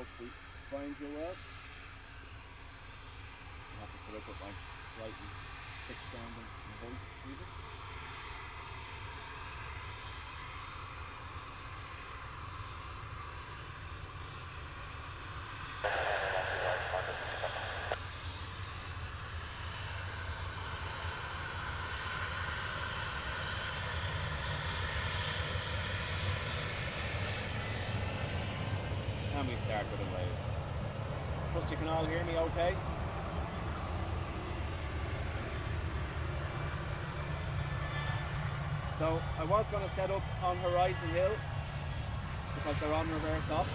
hope we find you well. I'll have to put up with my slightly sick sounding voice even. And we start with a wave. Trust you can all hear me okay? So I was going to set up on Horizon Hill because they're on reverse ops,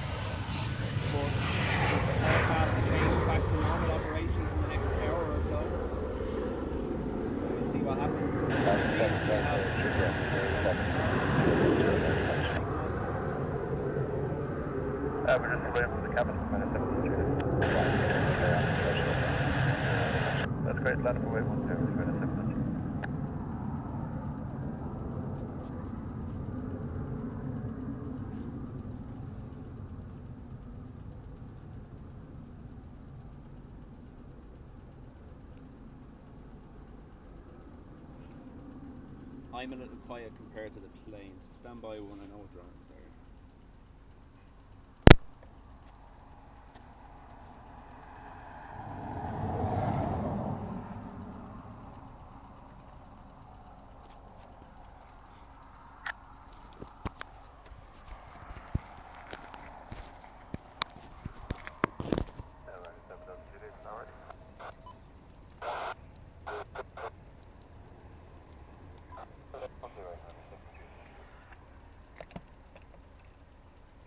but with the forecast change back to normal operations in the next hour or so. So we'll see what happens. We're just away from the cabin. That's great, land for wave 10, we're going to 7. I'm a little quiet compared to the planes. Stand by when I know what they're on.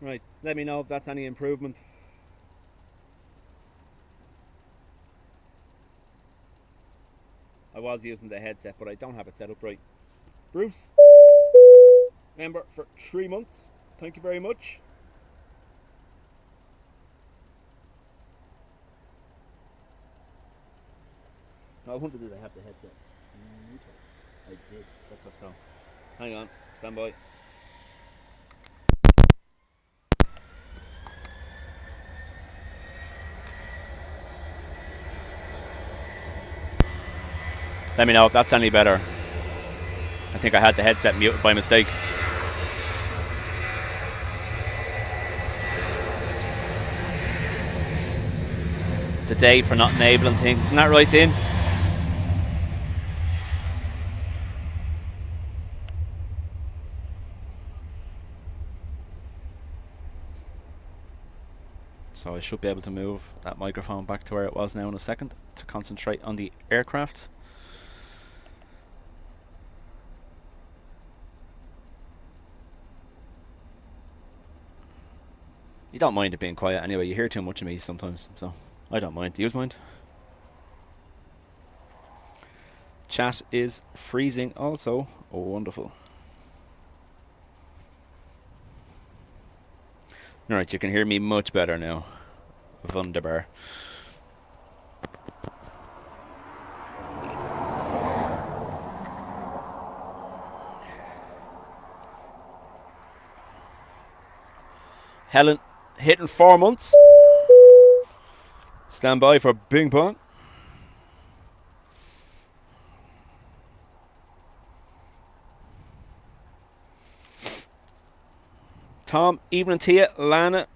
Right, let me know if that's any improvement. I was using the headset, but I don't have it set up right. Bruce, member for 3 months. Thank you very much. I wonder did I have the headset? I did. That's what's wrong. Hang on, stand by. Let me know if that's any better. I think I had the headset muted by mistake. It's a day for not enabling things. Isn't that right, Dean? So I should be able to move that microphone back to where it was now in a second to concentrate on the aircraft. You don't mind it being quiet anyway. You hear too much of me sometimes, so I don't mind. Do you mind? Chat is freezing also. Oh, wonderful. Alright, you can hear me much better now. Wunderbar. Helen hitting 4 months. Stand by for Bing Bong. Tom, evening to you. Lana,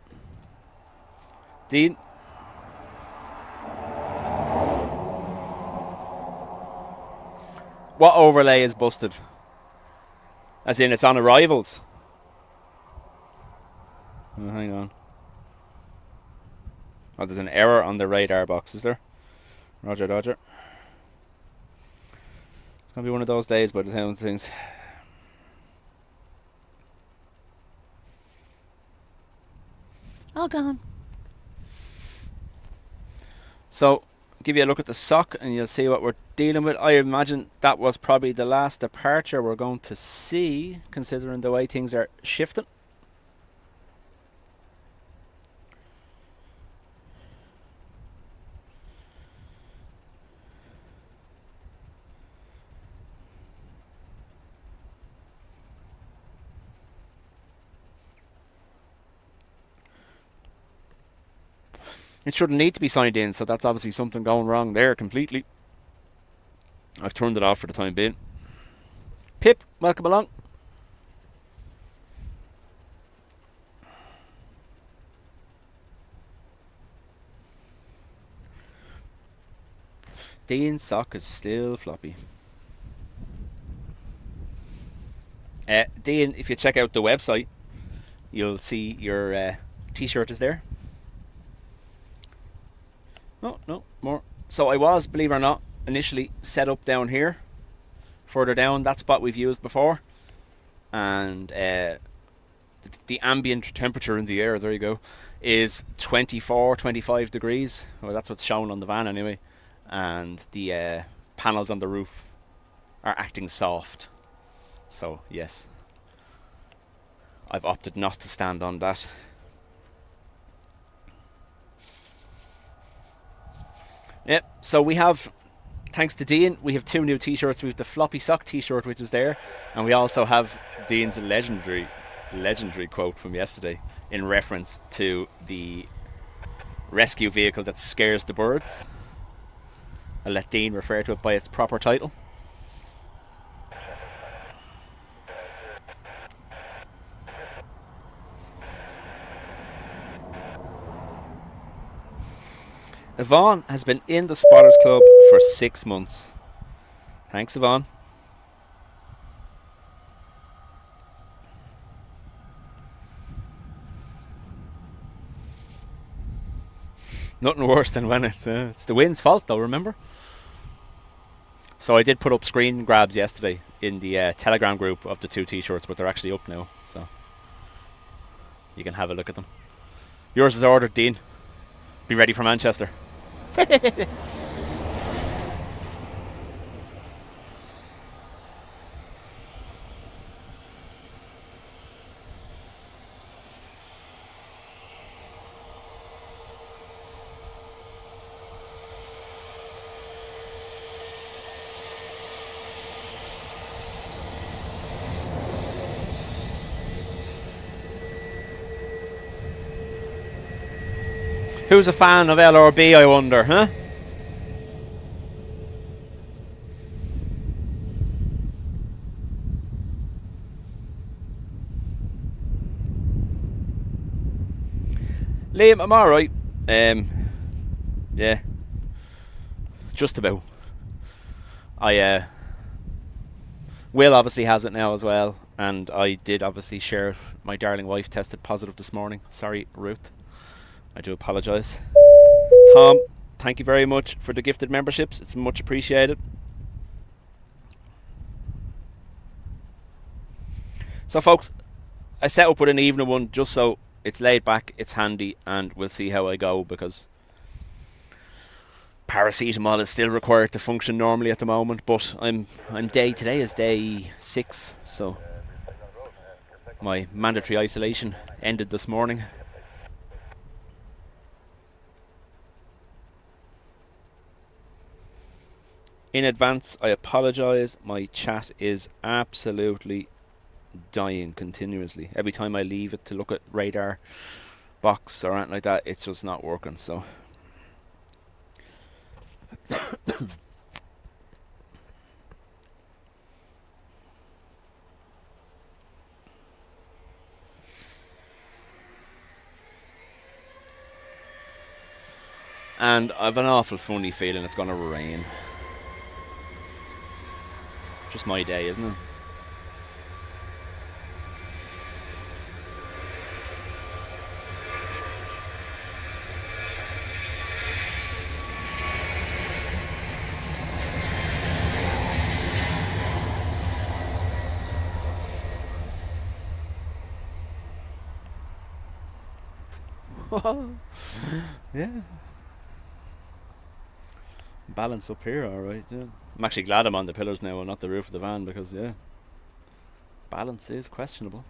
Dean. What overlay is busted? As in it's on arrivals? Oh, hang on. Oh, there's an error on the radar box, is there? Roger, Roger. It's going to be one of those days by the sound of things. All gone. So, give you a look at the sock and you'll see what we're dealing with. I imagine that was probably the last departure we're going to see, considering the way things are shifting. It shouldn't need to be signed in, so that's obviously something going wrong there completely. I've turned it off for the time being. Pip, welcome along. Dean's sock is still floppy. Dean, if you check out the website, you'll see your t-shirt is there. No, more. So I was, believe it or not, initially set up down here. Further down, that spot we've used before. And the ambient temperature in the air, there you go, is 24, 25 degrees. Well, that's what's shown on the van anyway. And the panels on the roof are acting soft. So, yes. I've opted not to stand on that. Yep, so we have, thanks to Dean, we have 2 new t-shirts. We have the floppy sock t-shirt, which is there, and we also have Dean's legendary quote from yesterday in reference to the rescue vehicle that scares the birds. I'll let Dean refer to it by its proper title. Yvonne has been in the Spotters Club for 6 months. Thanks, Yvonne. Nothing worse than when it's the wind's fault, though, remember? So I did put up screen grabs yesterday in the Telegram group of the 2 t-shirts, but they're actually up now, so you can have a look at them. Yours is ordered, Dean. Be ready for Manchester. Who's a fan of LRB, I wonder, huh? Liam, I'm alright. Yeah. Just about. Will obviously has it now as well, and I did obviously share my darling wife tested positive this morning. Sorry, Ruth. I do apologise. Tom, thank you very much for the gifted memberships. It's much appreciated. So, folks, I set up with an evening one just so it's laid back, it's handy, and we'll see how I go, because paracetamol is still required to function normally at the moment. But today is day 6, so my mandatory isolation ended this morning. In advance, I apologise. My chat is absolutely dying continuously. Every time I leave it to look at radar box or anything like that, it's just not working. So and I've an awful funny feeling it's gonna rain. Just my day, isn't it? Yeah. Balance up here, alright, yeah. I'm actually glad I'm on the pillars now and not the roof of the van, because, yeah, balance is questionable.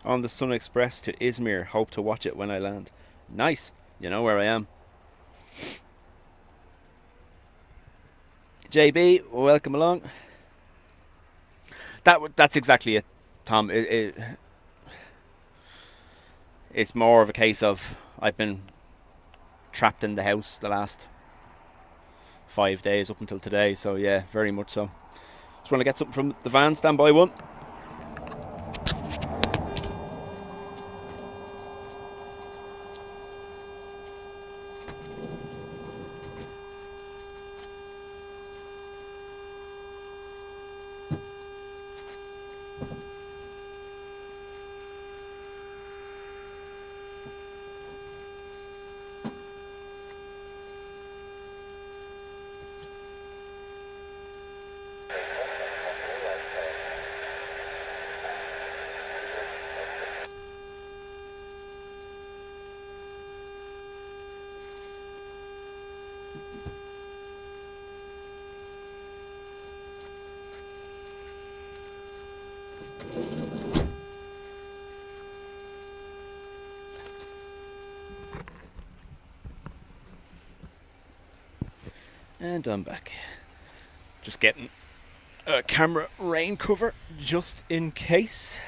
On the Sun Express to Izmir. Hope to watch it when I land. Nice. You know where I am. JB, welcome along. That's exactly it, Tom. It's more of a case of I've been trapped in the house the last 5 days up until today. So yeah, very much so. Just want to get something from the van. Stand by one. And I'm back. Just getting a camera rain cover just in case.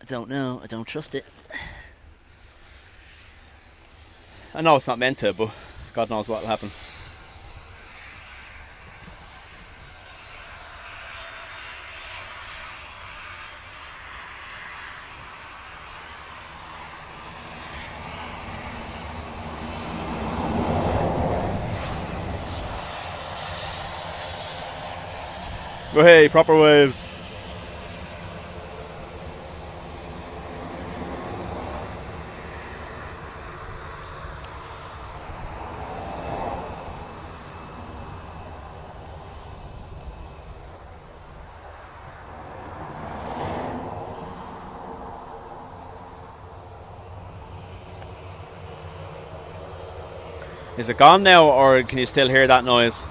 I don't know. I don't trust it. I know it's not meant to, but God knows what will happen. Oh, hey, proper waves. Is it gone now, or can you still hear that noise?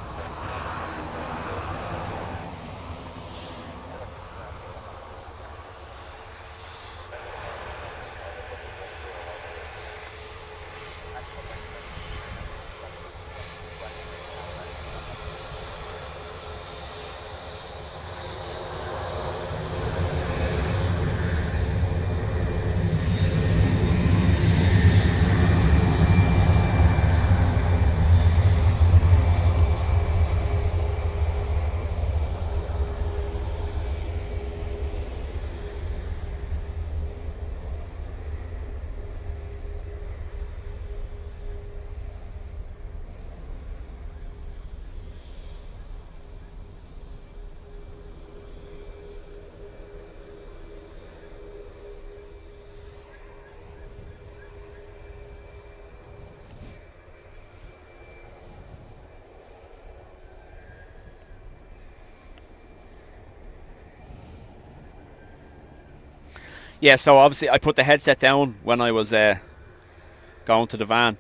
Yeah, so obviously I put the headset down when I was going to the van,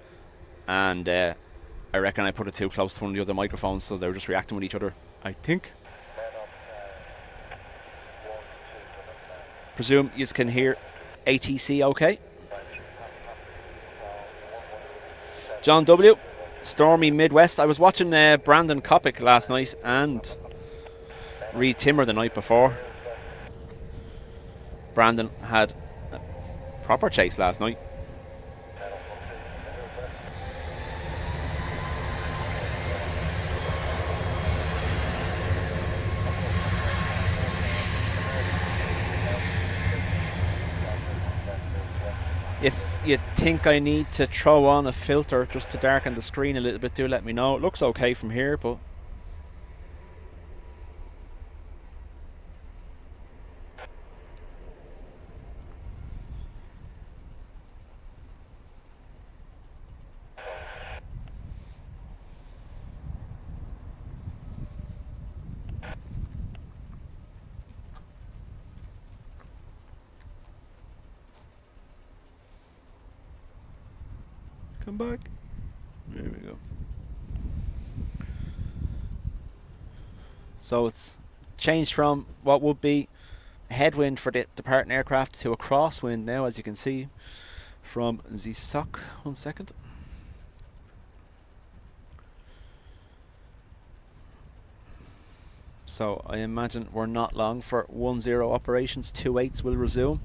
and I reckon I put it too close to one of the other microphones, so they were just reacting with each other, I think. Presume you can hear ATC okay. John W, stormy Midwest. I was watching Brandon Kopic last night and Reed Timmer the night before. Brandon had a proper chase last night. If you think I need to throw on a filter just to darken the screen a little bit, do let me know. It looks okay from here, but come back. There we go. So it's changed from what would be headwind for the departing aircraft to a crosswind now, as you can see from the SOC. 1 second. So I imagine we're not long for 1-0 operations. 2-8s will resume.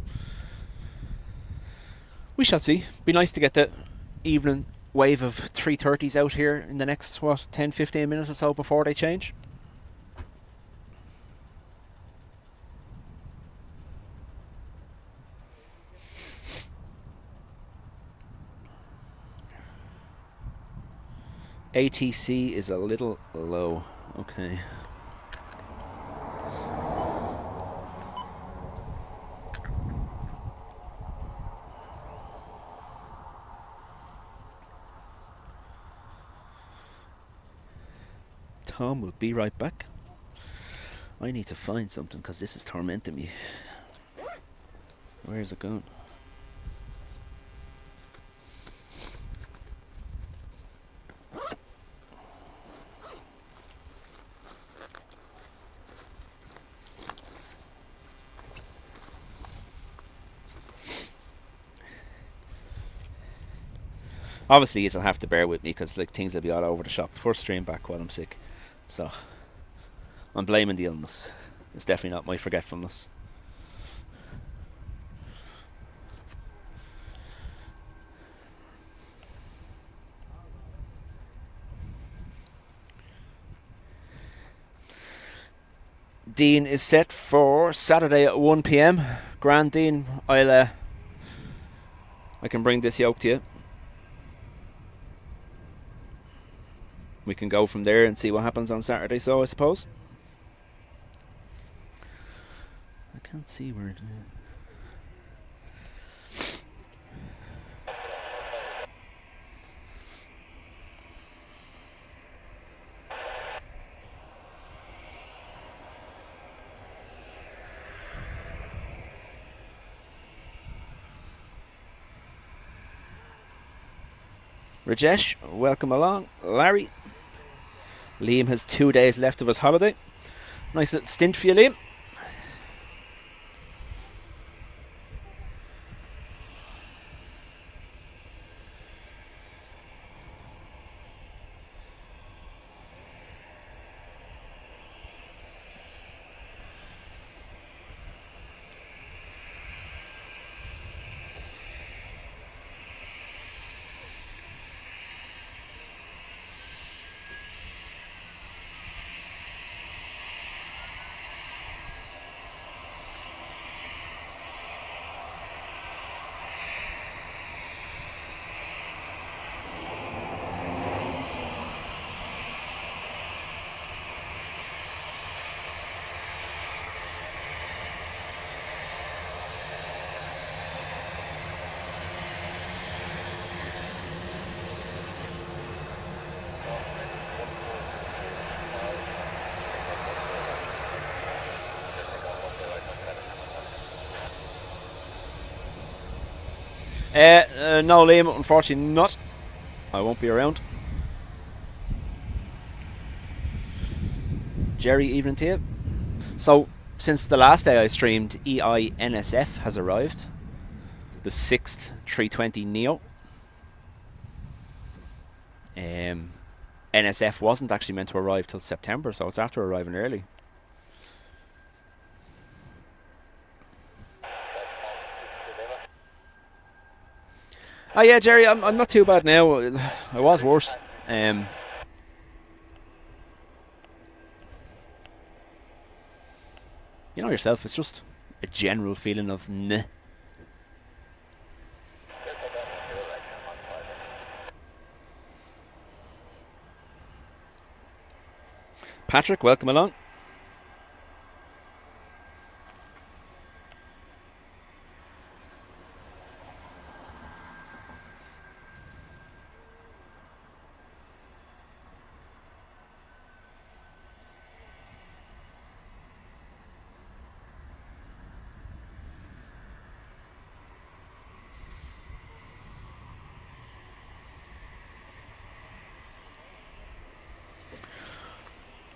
We shall see. Be nice to get the evening wave of 330s out here in the next, what, 10-15 minutes or so before they change. ATC is a little low. Okay. Tom will be right back. I need to find something because this is tormenting me. Where is it going? Obviously, you'll have to bear with me because like things will be all over the shop. First stream back while I'm sick, so I'm blaming the illness. It's definitely not my forgetfulness. Dean is set for Saturday at 1 PM. Grand Dean, I can bring this yoke to you. We can go from there and see what happens on Saturday, so I suppose. I can't see where it is. Rajesh, welcome along. Larry. Liam has 2 days left of his holiday. Nice little stint for you, Liam. No, Liam, unfortunately not. I won't be around. Jerry, evening to you. So, since the last day I streamed, EINSF has arrived. The 6th 320 Neo. NSF wasn't actually meant to arrive till September, so it's after arriving early. Oh yeah, Jerry, I'm not too bad now. I was worse. You know yourself, it's just a general feeling of meh. Patrick, welcome along.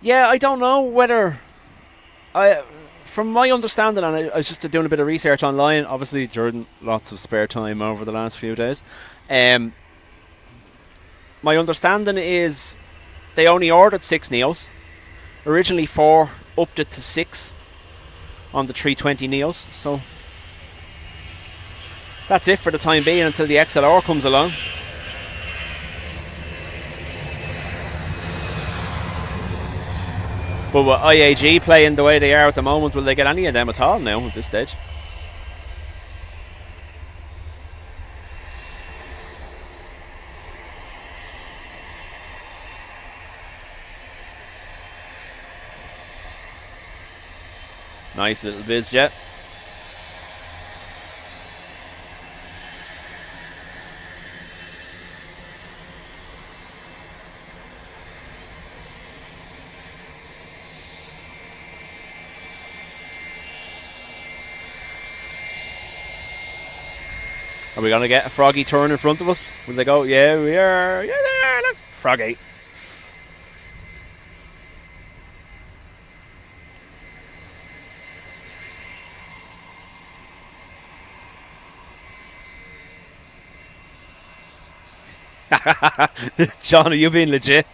Yeah, I don't know whether from my understanding, and I was just doing a bit of research online, obviously during lots of spare time over the last few days. My understanding is they only ordered 6 Neos. Originally 4, upped it to 6 on the 320 Neos. So that's it for the time being until the XLR comes along. But with IAG playing the way they are at the moment, will they get any of them at all now at this stage? Nice little biz jet. Are we going to get a froggy turn in front of us? Will they go, yeah, we are. Yeah, there, look. Froggy. John, are you being legit?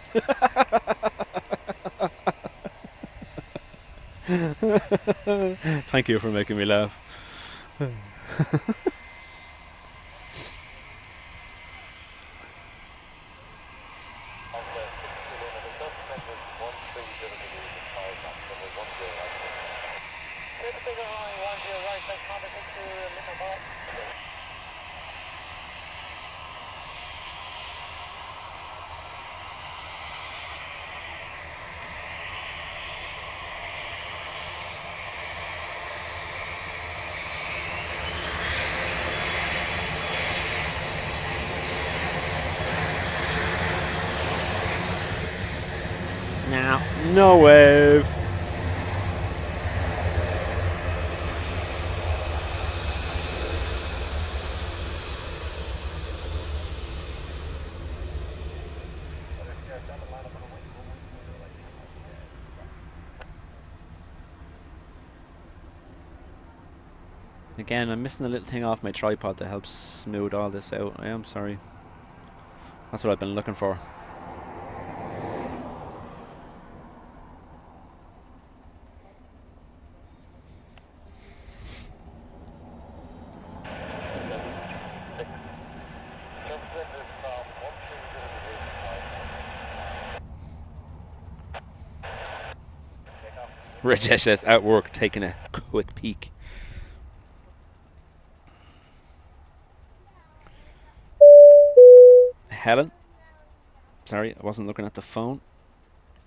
Thank you for making me laugh. No wave. Again, I'm missing a little thing off my tripod that helps smooth all this out. I am sorry. That's what I've been looking for. Rajesh is at work taking a quick peek. Helen, sorry, I wasn't looking at the phone.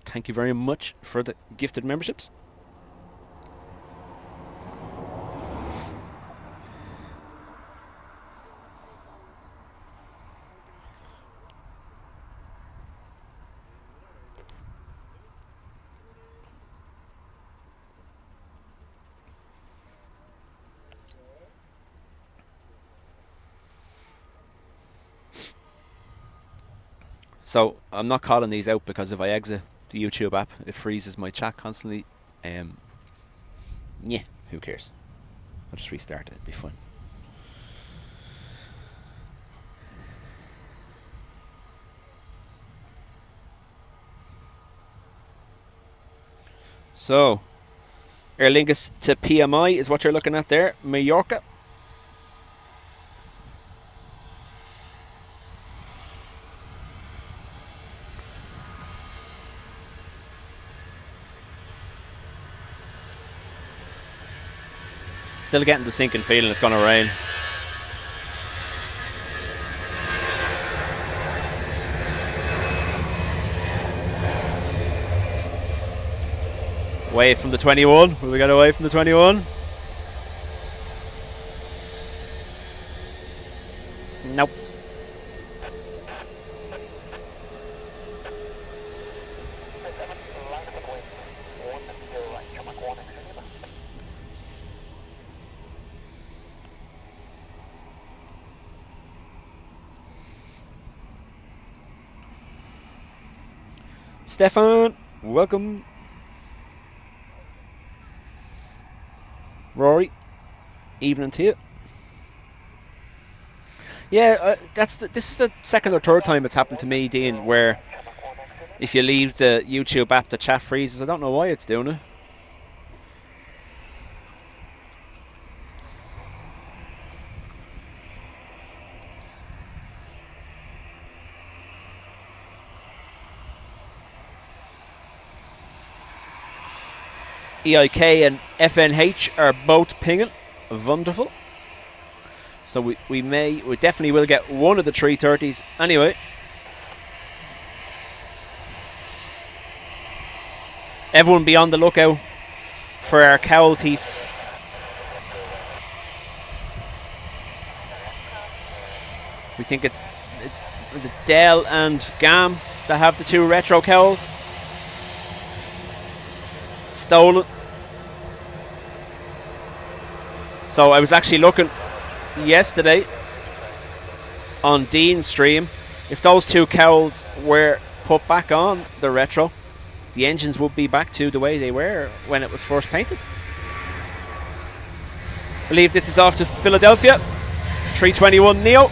Thank you very much for the gifted memberships. So I'm not calling these out because if I exit the YouTube app, it freezes my chat constantly. Yeah, who cares? I'll just restart it. It'll be fun. So, Aer Lingus to PMI is what you're looking at there. Mallorca. Still getting the sinking feeling it's going to rain. Away from the 21. Will we get away from the 21? Nope. Stefan, welcome. Rory. Evening to you. Yeah, this is the second or third time it's happened to me, Dean, where if you leave the YouTube app, the chat freezes. I don't know why it's doing it. EIK and FNH are both pinging. Wonderful. So we definitely will get one of the 330s anyway. Everyone be on the lookout for our cowl thieves. We think it's is it Dell and Gam that have the 2 retro cowls stolen. So I was actually looking yesterday on Dean's stream. If those 2 cowls were put back on the retro, the engines would be back to the way they were when it was first painted. I believe this is off to Philadelphia. 321 Neo.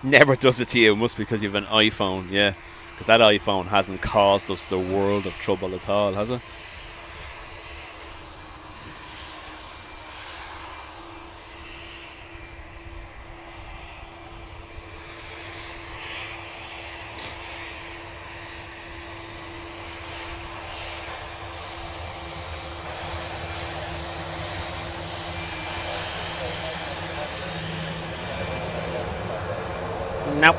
Never does it to you. Must be because you have an iPhone, yeah. Because that iPhone hasn't caused us the world of trouble at all, has it? Nope.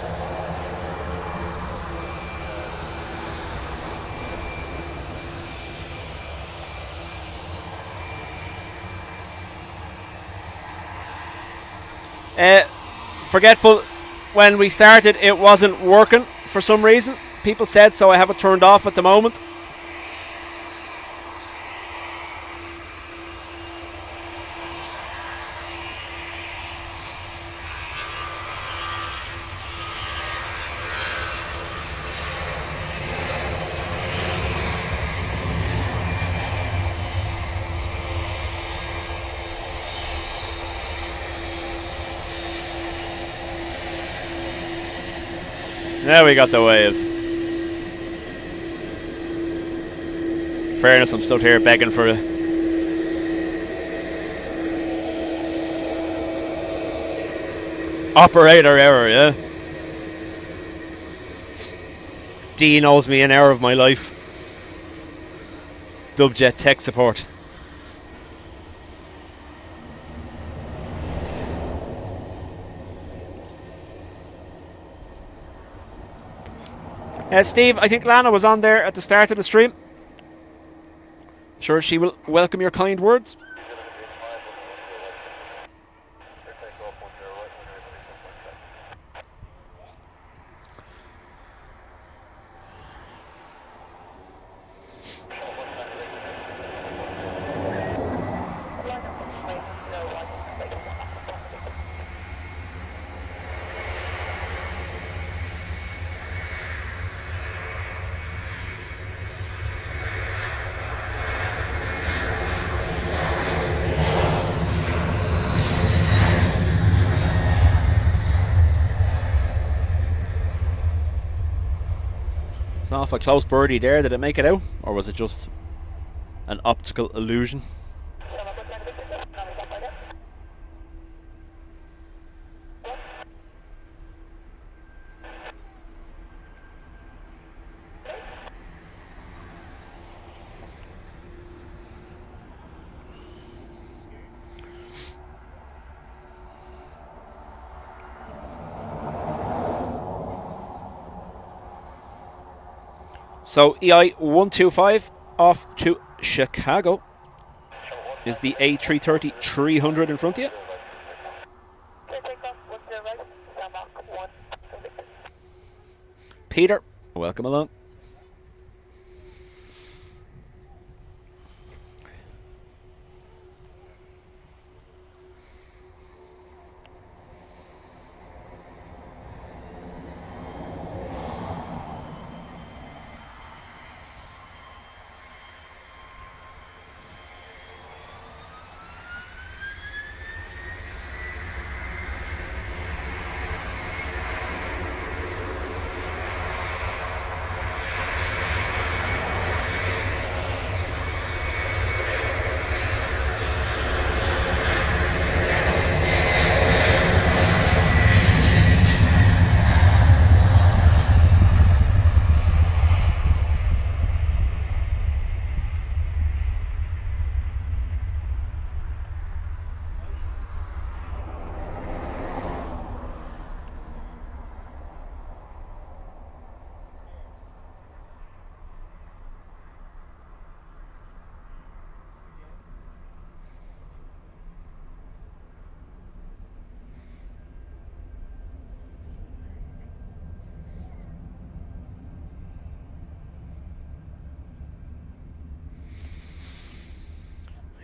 Forgetful, when we started it wasn't working for some reason. People said so, I have it turned off at the moment. Now we got the wave. Fairness, I'm still here begging for a operator error, yeah. Dean owes me an hour of my life. Dubjet tech support. Steve, I think Lana was on there at the start of the stream. I'm sure she will welcome your kind words. It's an awful close birdie there. Did it make it out? Or was it just an optical illusion? So EI125 off to Chicago. Is the A330 300 in front of you? Peter, welcome along.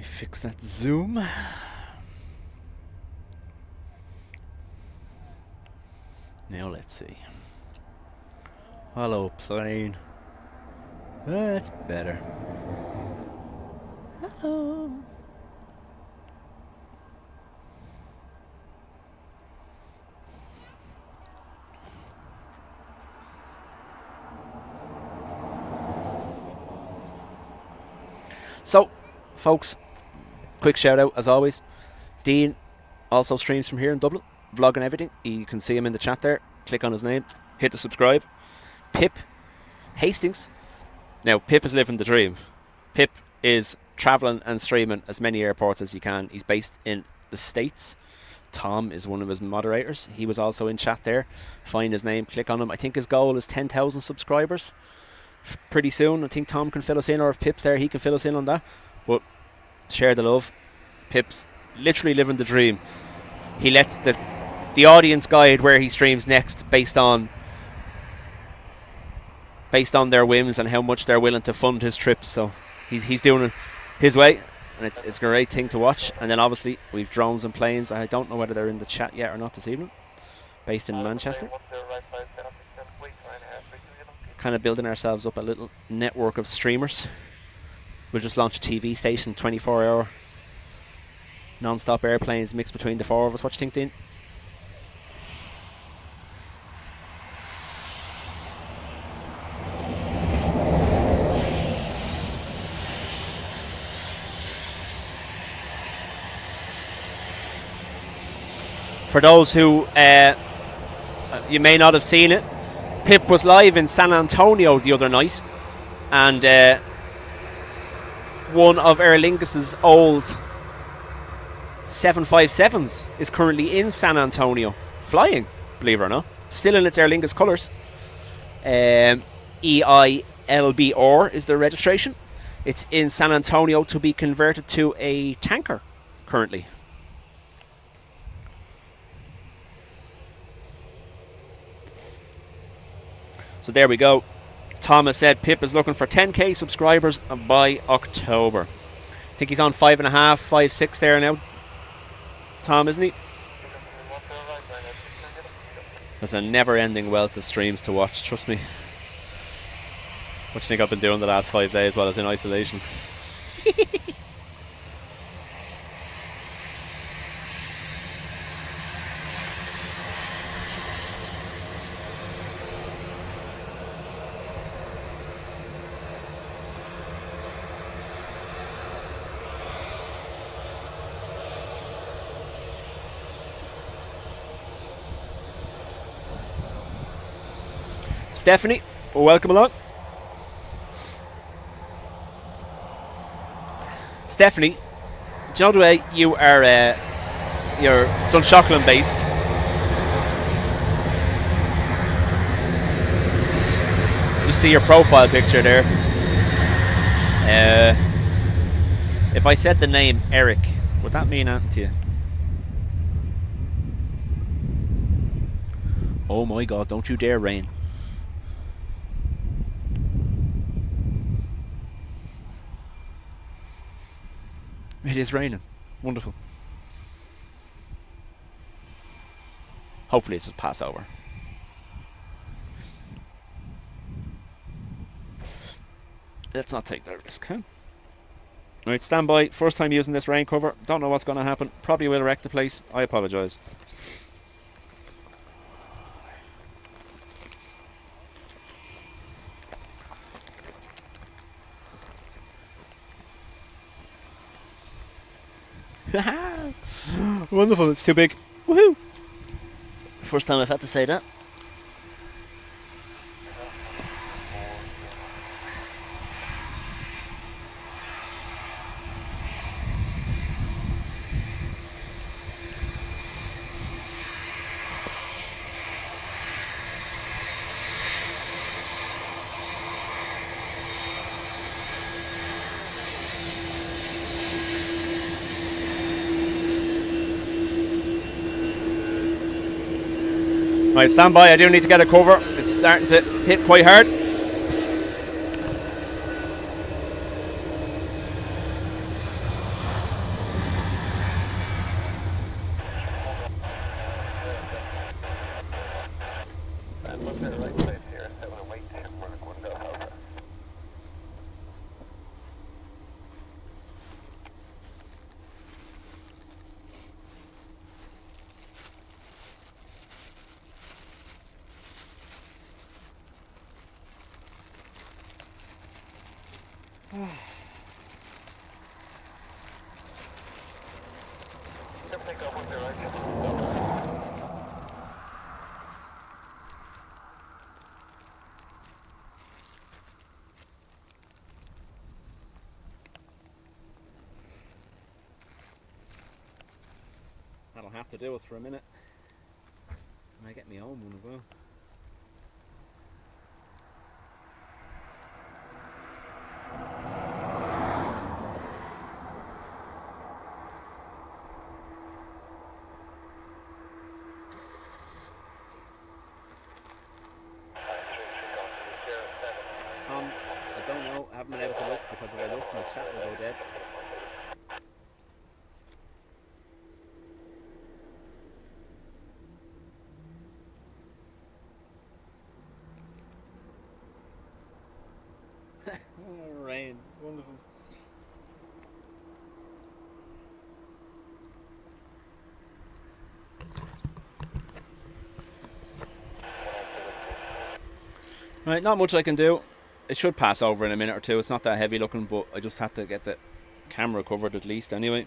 Fix that zoom. Now let's see. Hello, plane. That's better. Hello. So, folks, quick shout out as always. Dean also streams from here in Dublin, vlogging everything. You can see him in the chat there. Click on his name, hit the subscribe. Pip Hastings. Now, Pip is living the dream. Pip is travelling and streaming as many airports as he can. He's based in the States. Tom is one of his moderators. He was also in chat there. Find his name, click on him. I think his goal is 10,000 subscribers pretty soon. I think Tom can fill us in, or if Pip's there, he can fill us in on that. But share the love. Pip's literally living the dream. He lets the audience guide where he streams next based on their whims and how much they're willing to fund his trips. So he's doing it his way, and it's a great thing to watch. And then obviously we've drones and planes. I don't know whether they're in the chat yet or not this evening. Based in Manchester. Kind of building ourselves up a little network of streamers. We'll just launch a TV station, 24-hour non-stop airplanes mixed between the four of us. What do you think, Dean? For those who you may not have seen it, Pip was live in San Antonio the other night, and one of Aer Lingus' old 757s is currently in San Antonio, flying, believe it or not, still in its Aer Lingus colours. EILBR is the registration. It's in San Antonio to be converted to a tanker currently. So there we go. Thomas said Pip is looking for 10k subscribers by October. I think he's on 5.5, 5.6 there now, Tom, isn't he? There's a never-ending wealth of streams to watch, trust me. What do you think I've been doing the last 5 days while I was in isolation? Stephanie, welcome along. Stephanie, do you know the way you are you're Dunshaughlin based? Just see your profile picture there. If I said the name Eric, would that mean anything to you? Oh my god, don't you dare rain. It is raining. Wonderful. Hopefully it's just pass over. Let's not take that risk, huh? Alright, stand by. First time using this rain cover. Don't know what's going to happen. Probably will wreck the place. I apologise. Wonderful, it's too big. Woohoo! First time I've had to say that. Right, stand by, I do need to get a cover. It's starting to hit quite hard. That'll have to do us for a minute. I might get my own one as well. I don't know. I haven't been able to look because if I look, my chat will go dead. Rain, wonderful. Right, not much I can do. It should pass over in a minute or two. It's not that heavy looking, but I just have to get the camera covered at least anyway.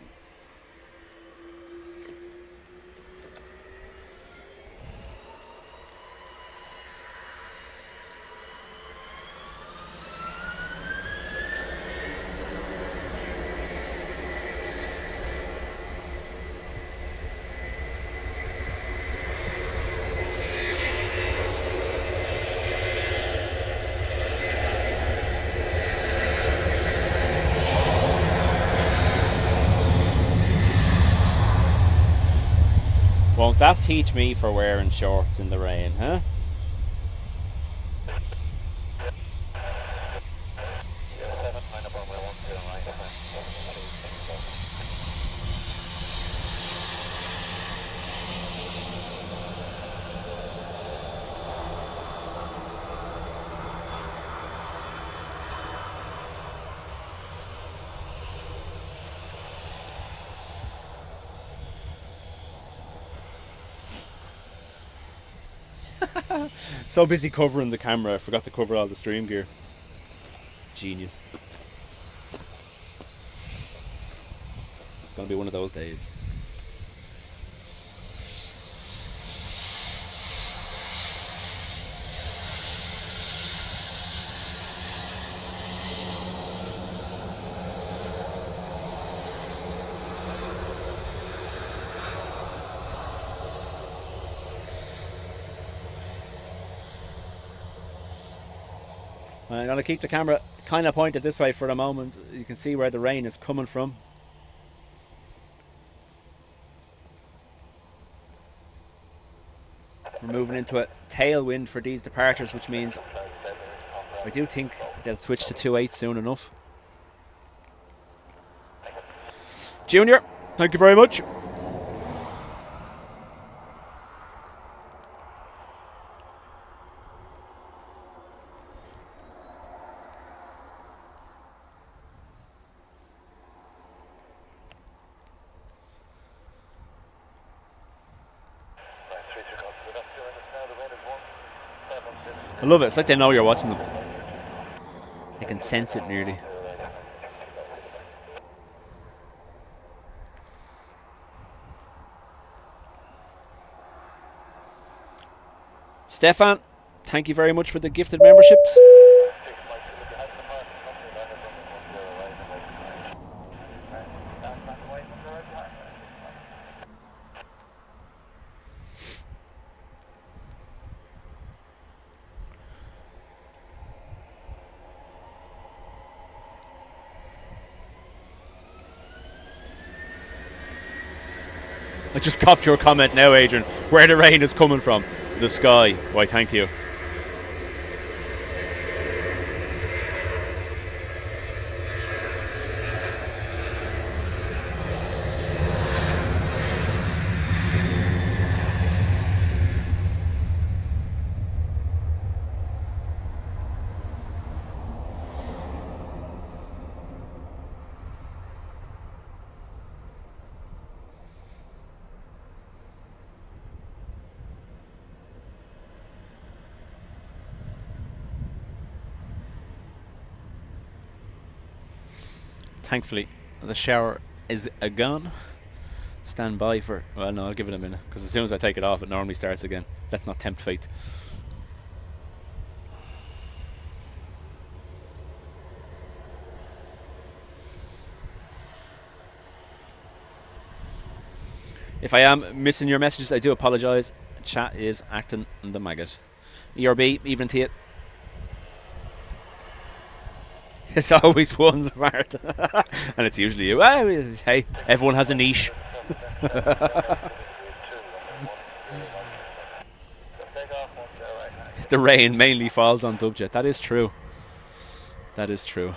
Won't that teach me for wearing shorts in the rain, huh? So busy covering the camera, I forgot to cover all the stream gear. Genius. It's gonna be one of those days. I'm going to keep the camera kind of pointed this way for the moment. You can see where the rain is coming from. We're moving into a tailwind for these departures, which means I do think they'll switch to 2.8 soon enough. Junior, thank you very much. I love it. It's like they know you're watching them. They can sense it nearly. Stefan, thank you very much for the gifted memberships. I just copped your comment now, Adrian. Where the rain is coming from. The sky. Why, thank you. Thankfully, the shower is gone. Stand by for... Well, no, I'll give it a minute. Because as soon as I take it off, it normally starts again. Let's not tempt fate. If I am missing your messages, I do apologise. Chat is acting the maggot. ERB, evening to you. It's always one's part. And it's usually you. Well, hey, everyone has a niche. The rain mainly falls on Dubjet. That is true. That is true.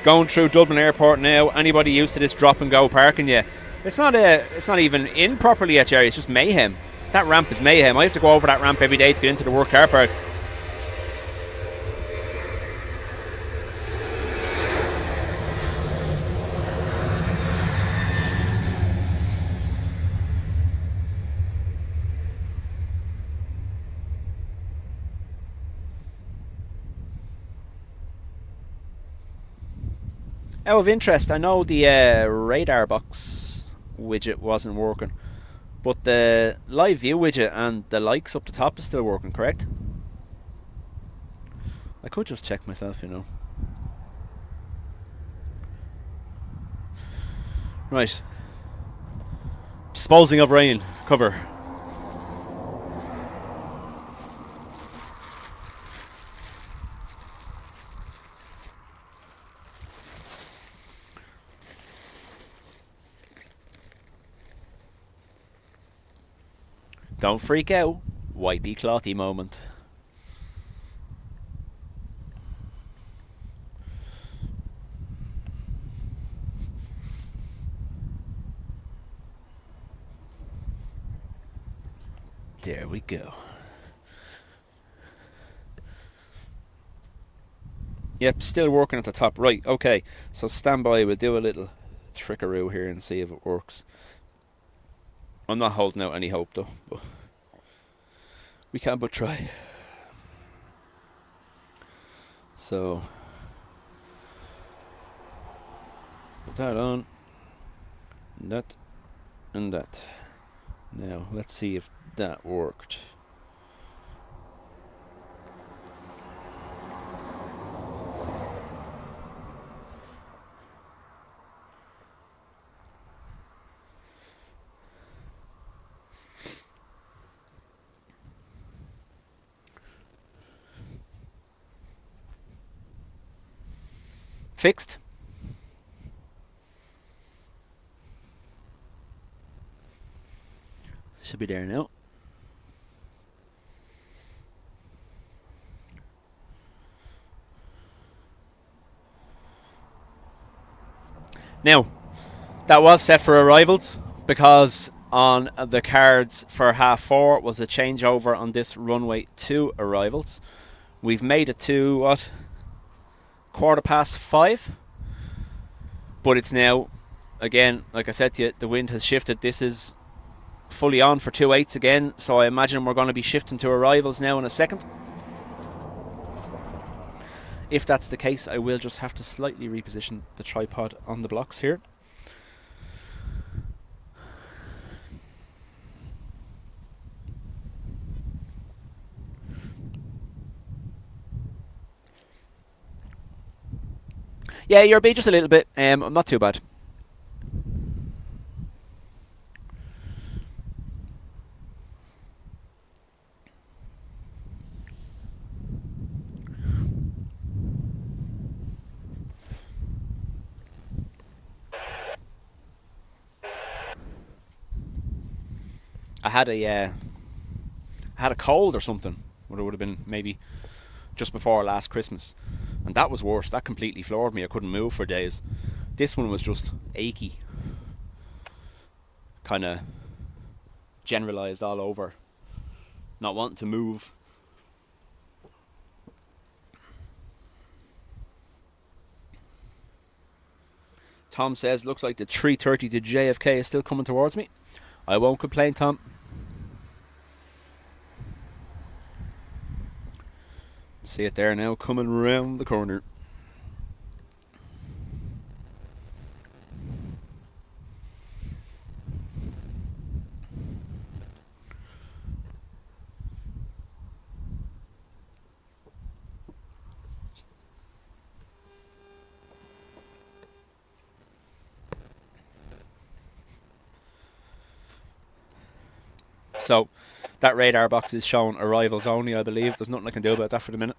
Going through Dublin Airport now. Anybody used to this drop and go parking? Yeah. It's not even in properly yet, Jerry. It's just mayhem. That ramp is mayhem. I have to go over that ramp every day to get into the work car park. Out of interest, I know the radar box widget wasn't working, but the live view widget and the likes up the top is still working, correct? I could just check myself, you know. Right. Disposing of rain. Cover. Don't freak out. Wipey clothy moment. There we go. Yep, still working at the top. Right, okay. So stand by. We'll do a little trickaroo here and see if it works. I'm not holding out any hope though, but we can but try. So put that on, and that, and that. Now let's see if that worked. Fixed. Should be there now. Now, that was set for arrivals because on the cards for 4:30 was a changeover on this runway 2 arrivals. We've made it to, what, 5:15? But it's now, again, like I said to you, the wind has shifted. This is fully on for 2/8 again, so I imagine we're going to be shifting to arrivals now in a second. If that's the case, I will just have to slightly reposition the tripod on the blocks here. Yeah, you're just a little bit. Not too bad. I had a cold or something. What it would have been maybe just before last Christmas, and that was worse. That completely floored me. I couldn't move for days. This one was just achy, kind of generalized all over, not wanting to move. Tom says, looks like the 3:30 to JFK is still coming towards me. I won't complain, Tom. See it there now, coming round the corner. So, that radar box is showing arrivals only, I believe. There's nothing I can do about that for the minute.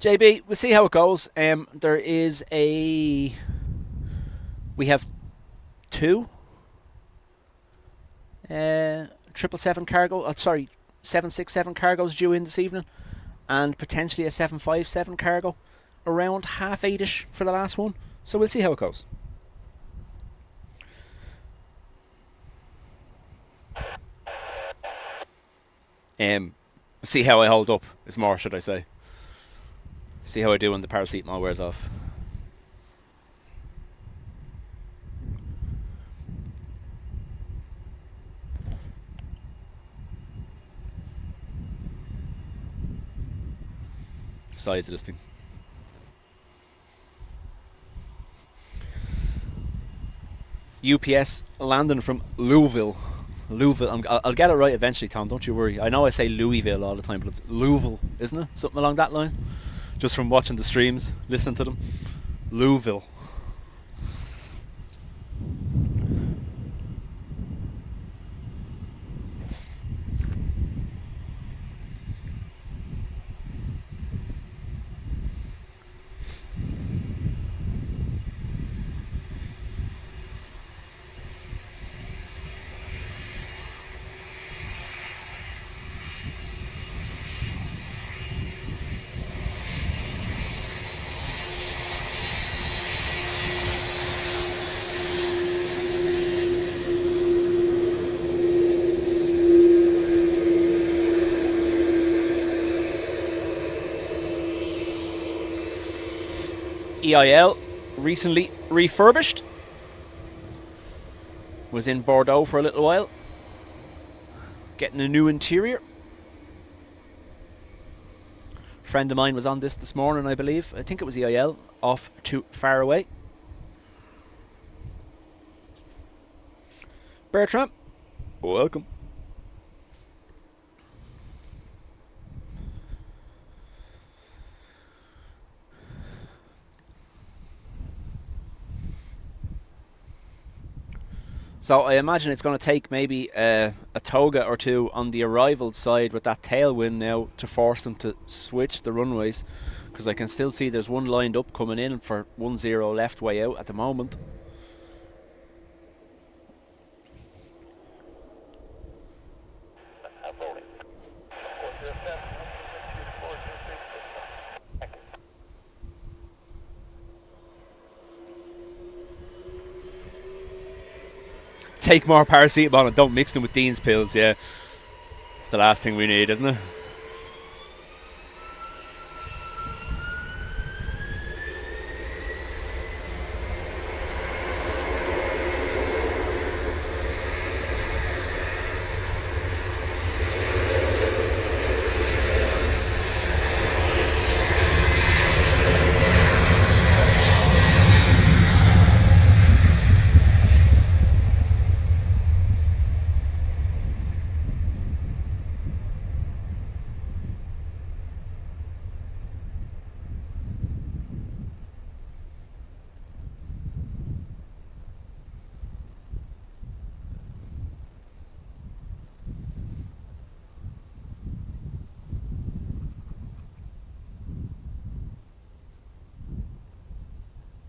JB, we'll see how it goes. There is we have 2 777 cargo, 767 cargoes due in this evening, and potentially a 757 cargo around 8:30ish for the last one. So we'll see how it goes. See how I hold up is more, should I say. See how I do when the paracetamol wears off. Size of this thing. UPS landing from Louisville. I'll get it right eventually, Tom, don't you worry. I know I say Louisville all the time, but it's Louisville, isn't it? Something along that line. Just from watching the streams, listening to them. Louisville. EIL recently refurbished. Was in Bordeaux for a little while. Getting a new interior. Friend of mine was on this morning, I believe. I think it was EIL, off to Faraway. Bertram, welcome. So I imagine it's going to take maybe a toga or two on the arrival side with that tailwind now to force them to switch the runways, because I can still see there's one lined up coming in for 10 left way out at the moment. take more paracetamol and don't mix them with Dean's pills. Yeah, it's the last thing we need, isn't it?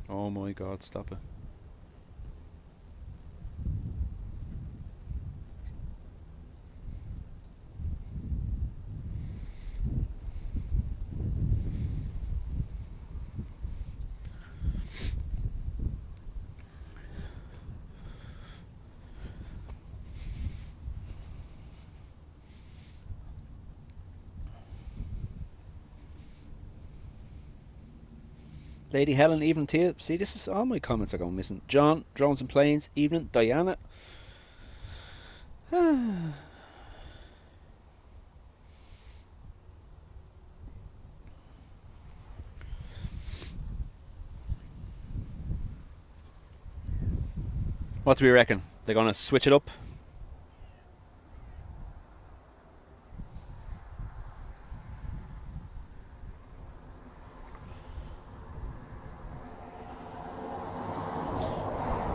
Oh my God, stop it. Lady Helen, evening to you. See, this is all my comments are going missing. John, drones and planes, evening. Diana. What do we reckon? They're going to switch it up?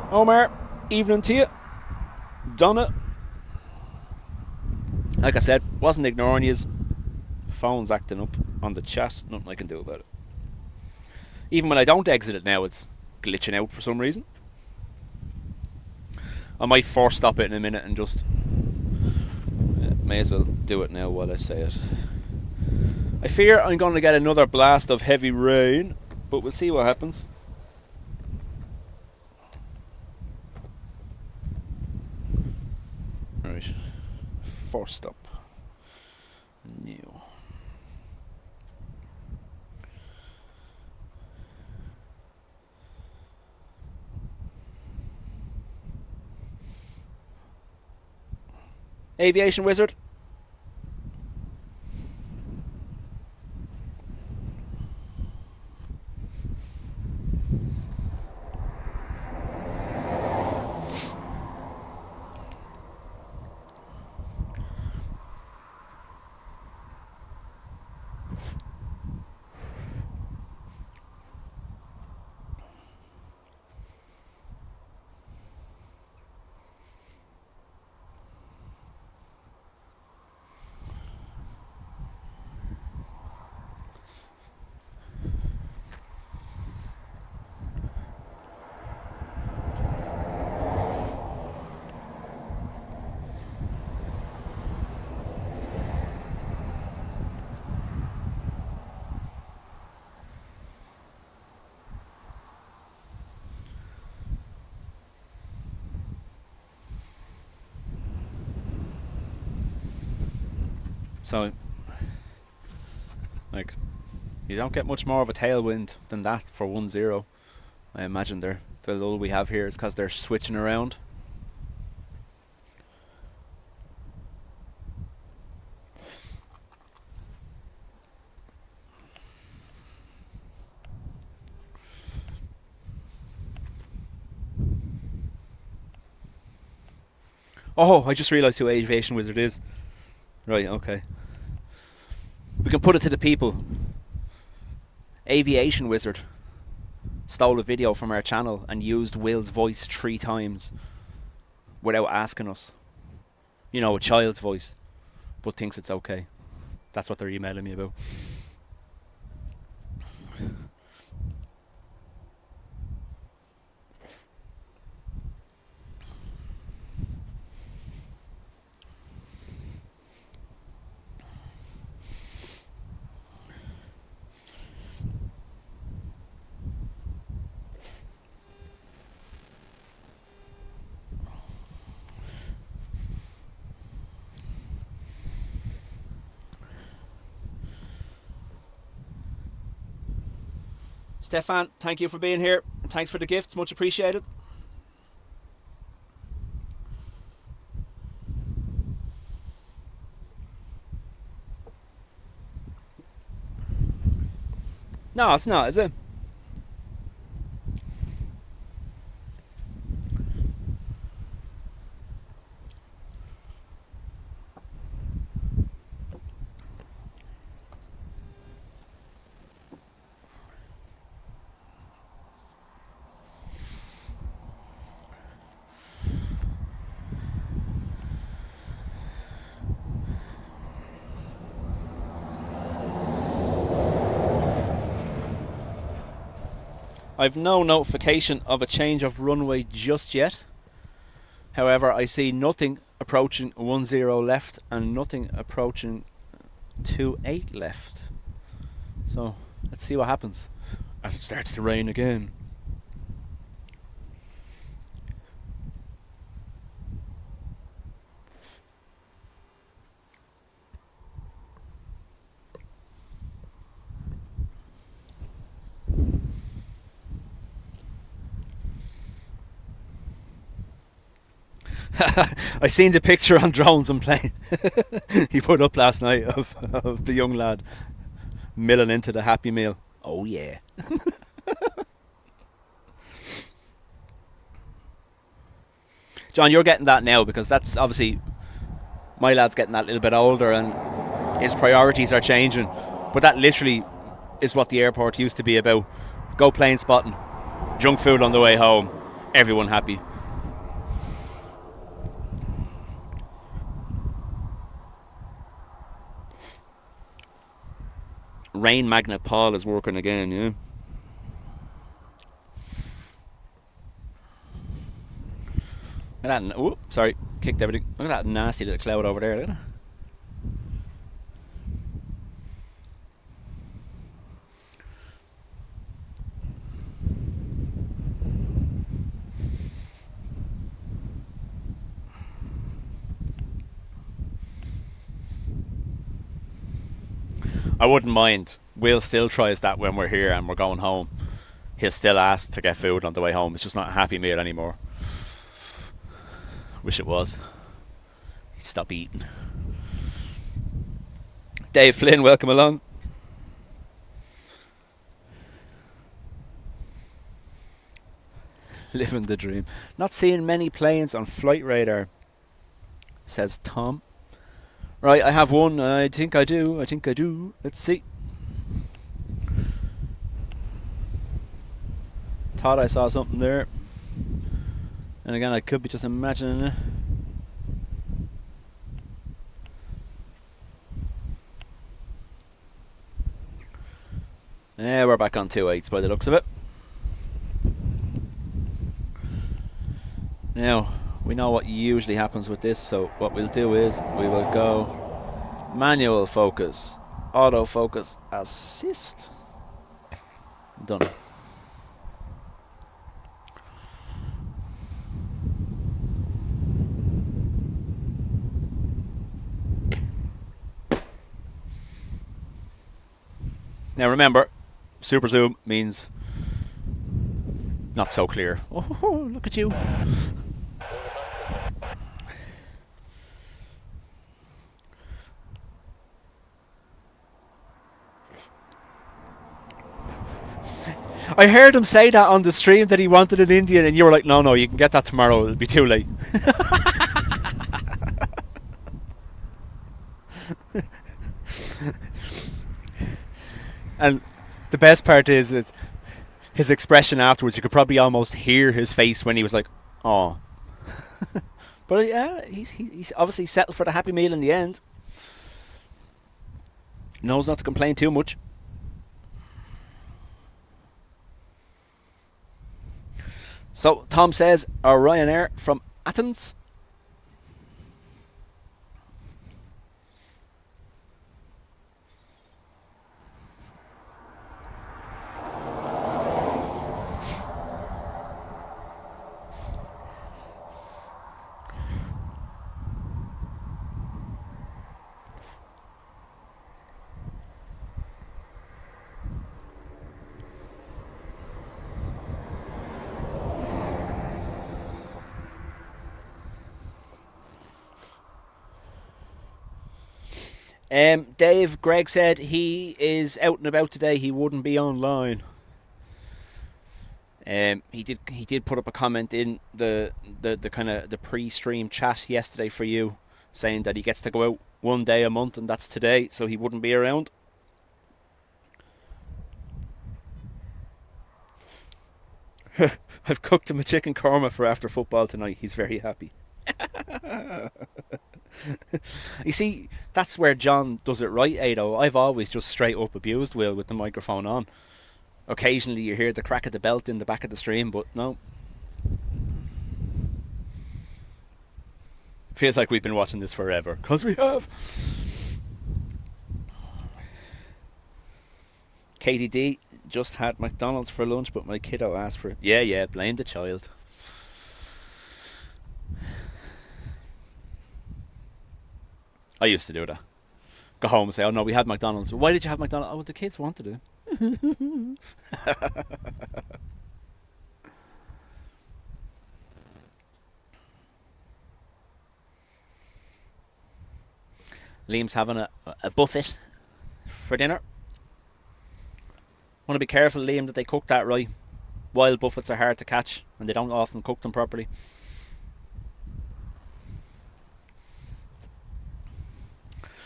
Omar, evening to you. Donna. Like I said, wasn't ignoring yous. Phone's acting up on the chat. Nothing I can do about it. Even when I don't exit it now, it's glitching out for some reason. I might force stop it in a minute and just... may as well do it now while I say it. I fear I'm going to get another blast of heavy rain, but we'll see what happens. Right. Force stop. New. Aviation Wizard. So, like, you don't get much more of a tailwind than that for 1-0. I imagine the lull we have here is because they're switching around. Oh, I just realised who Aviation Wizard is. Right, okay. We can put it to the people. Aviation Wizard stole a video from our channel and used Will's voice 3 times without asking us. You know, a child's voice, but thinks it's okay. That's what they're emailing me about. Stefan, thank you for being here. Thanks for the gifts, much appreciated. No, it's not, is it? I've no notification of a change of runway just yet. However, I see nothing approaching 10 left and nothing approaching 28 left. So let's see what happens as it starts to rain again. I seen the picture on Drones and Plane he put up last night of the young lad milling into the Happy Meal. Oh yeah. John, you're getting that now because that's obviously my lad's getting that little bit older and his priorities are changing. But that literally is what the airport used to be about. Go plane spotting, junk food on the way home, everyone happy. Rain Magnet Paul is working again, yeah. Look at that. Oh, sorry, kicked everything. Look at that nasty little cloud over there. Look at it. I wouldn't mind. Will still tries that when we're here and we're going home. He'll still ask to get food on the way home. It's just not a Happy Meal anymore. Wish it was. He'd stop eating. Dave Flynn, welcome along. Living the dream. Not seeing many planes on flight radar, says Tom. Right, I have one. I think I do. Let's see. Thought I saw something there. And again, I could be just imagining it. Yeah, we're back on 2.8s by the looks of it. Now, we know what usually happens with this, so what we'll do is we will go manual focus, autofocus, assist. Done. Now remember, super zoom means not so clear. Oh, look at you. I heard him say that on the stream that he wanted an Indian, and you were like, no, you can get that tomorrow, it'll be too late. And the best part is it's his expression afterwards. You could probably almost hear his face when he was like, oh. But yeah, he's obviously settled for the Happy Meal in the end. Knows not to complain too much. So Tom says, Ryanair from Athens. Dave, Greg said he is out and about today. He wouldn't be online. He did put up a comment in the kind of the pre-stream chat yesterday for you, saying that he gets to go out one day a month, and that's today, so he wouldn't be around. I've cooked him a chicken korma for after football tonight. He's very happy. You see, that's where John does it right, Ado. I've always just straight up abused Will with the microphone on. Occasionally you hear the crack of the belt in the back of the stream, but no. Feels like we've been watching this forever, 'cause we have. Katie D, just had McDonald's for lunch, but my kiddo asked for it. Yeah, blame the child. I used to do that. Go home and say, oh no, we had McDonald's. Why did you have McDonald's? Oh, well, the kids wanted it. Liam's having a buffet for dinner. Want to be careful, Liam, that they cook that right. Wild buffets are hard to catch, and they don't often cook them properly.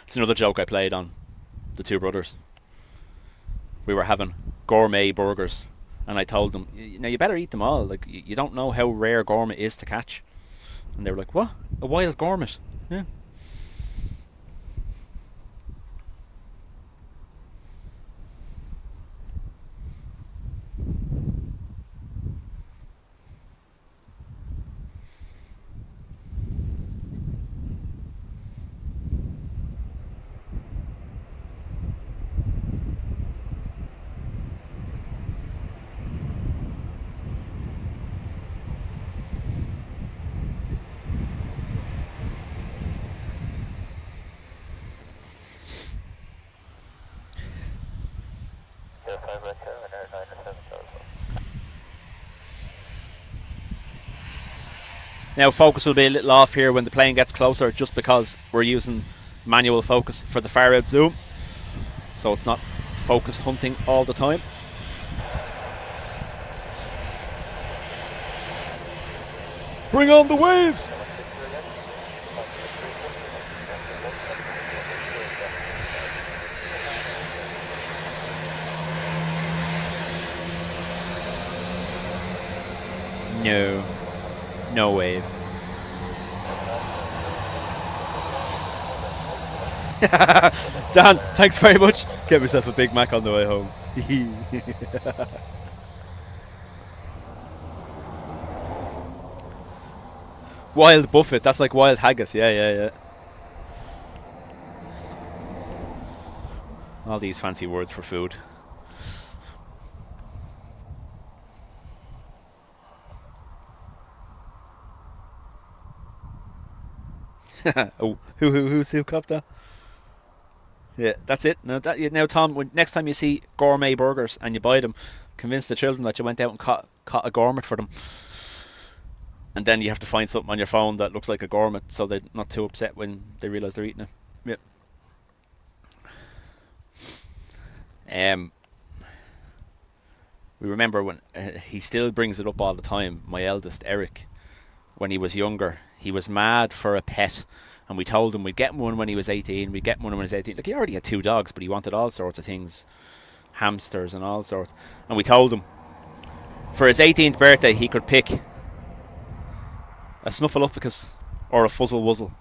It's another joke I played on the two brothers. We were having gourmet burgers, and I told them, now you better eat them all. Like, you don't know how rare gourmet is to catch. And they were like, what? A wild gourmet? Yeah. Now focus will be a little off here when the plane gets closer, just because we're using manual focus for the far out zoom, so it's not focus hunting all the time. Bring on the waves! No wave. Dan, thanks very much. Get myself a Big Mac on the way home. Wild buffet, that's like wild haggis. Yeah. All these fancy words for food. Oh, who copped that? Yeah, that's it. Now, Tom, next time you see gourmet burgers and you buy them, convince the children that you went out and caught a gourmet for them. And then you have to find something on your phone that looks like a gourmet, so they're not too upset when they realise they're eating it. Yeah. We remember when he still brings it up all the time. My eldest, Eric, when he was younger, he was mad for a pet, and we told him we'd get him one when he was 18. We'd get him one when he was 18. Like, he already had 2 dogs, but he wanted all sorts of things, hamsters and all sorts. And we told him for his 18th birthday he could pick a snuffleupagus or a fuzzle wuzzle.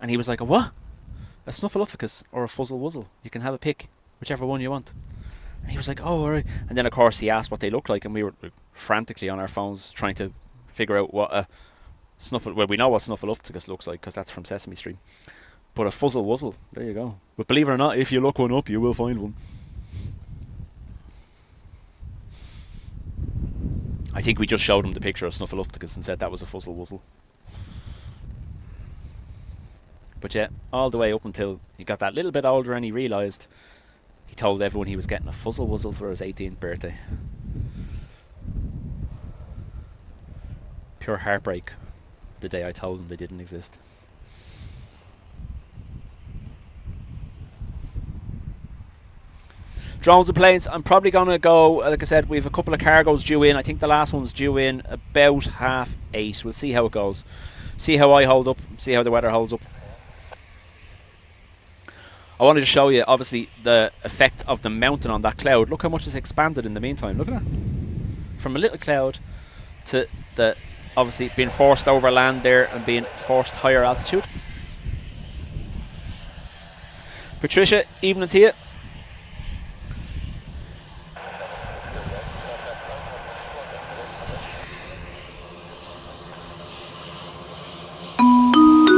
And he was like, a what? A snuffleupagus or a fuzzle wuzzle? You can have a pick, whichever one you want. And he was like, oh, alright. And then of course he asked what they looked like, and we were frantically on our phones trying to figure out what a well, we know what snuffleupagus looks like because that's from Sesame Street. But a fuzzle wuzzle, there you go. But believe it or not, if you look one up, you will find one. I think we just showed him the picture of snuffleupagus and said that was a fuzzle wuzzle. But yeah, all the way up until he got that little bit older and he realised, he told everyone he was getting a fuzzle wuzzle for his 18th birthday. Pure heartbreak the day I told him they didn't exist. Drones and planes. I'm probably going to go, like I said, we have a couple of cargoes due in. I think the last one's due in about 8:30. We'll see how it goes. See how I hold up. See how the weather holds up. I wanted to show you, obviously, the effect of the mountain on that cloud. Look how much it's expanded in the meantime. Look at that. From a little cloud to the, obviously, being forced over land there and being forced higher altitude. Patricia, evening to you.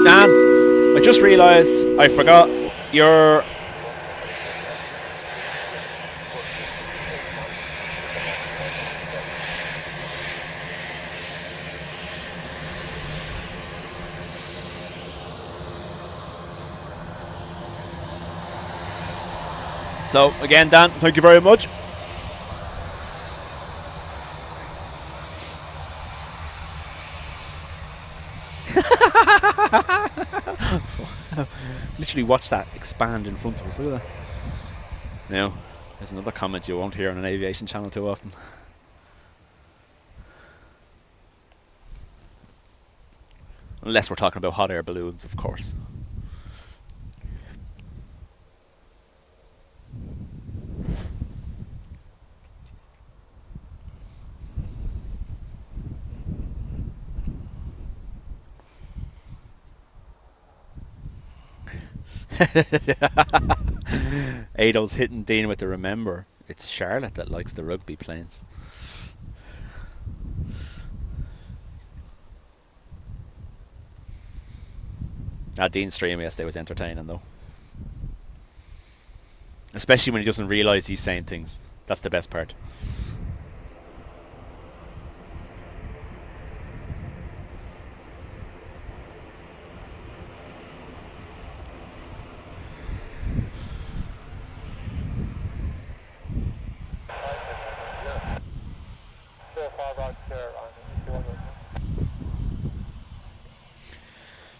Dan, I just realised I forgot your... So, again, Dan, thank you very much. Literally watch that expand in front of us. Look at that. Now, there's another comment you won't hear on an aviation channel too often. Unless we're talking about hot air balloons, of course. Ado's hitting Dean with the remember. It's Charlotte that likes the rugby planes. Dean's stream yesterday was entertaining though. Especially when he doesn't realise he's saying things. That's the best part.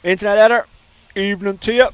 Internet editor, evening to you.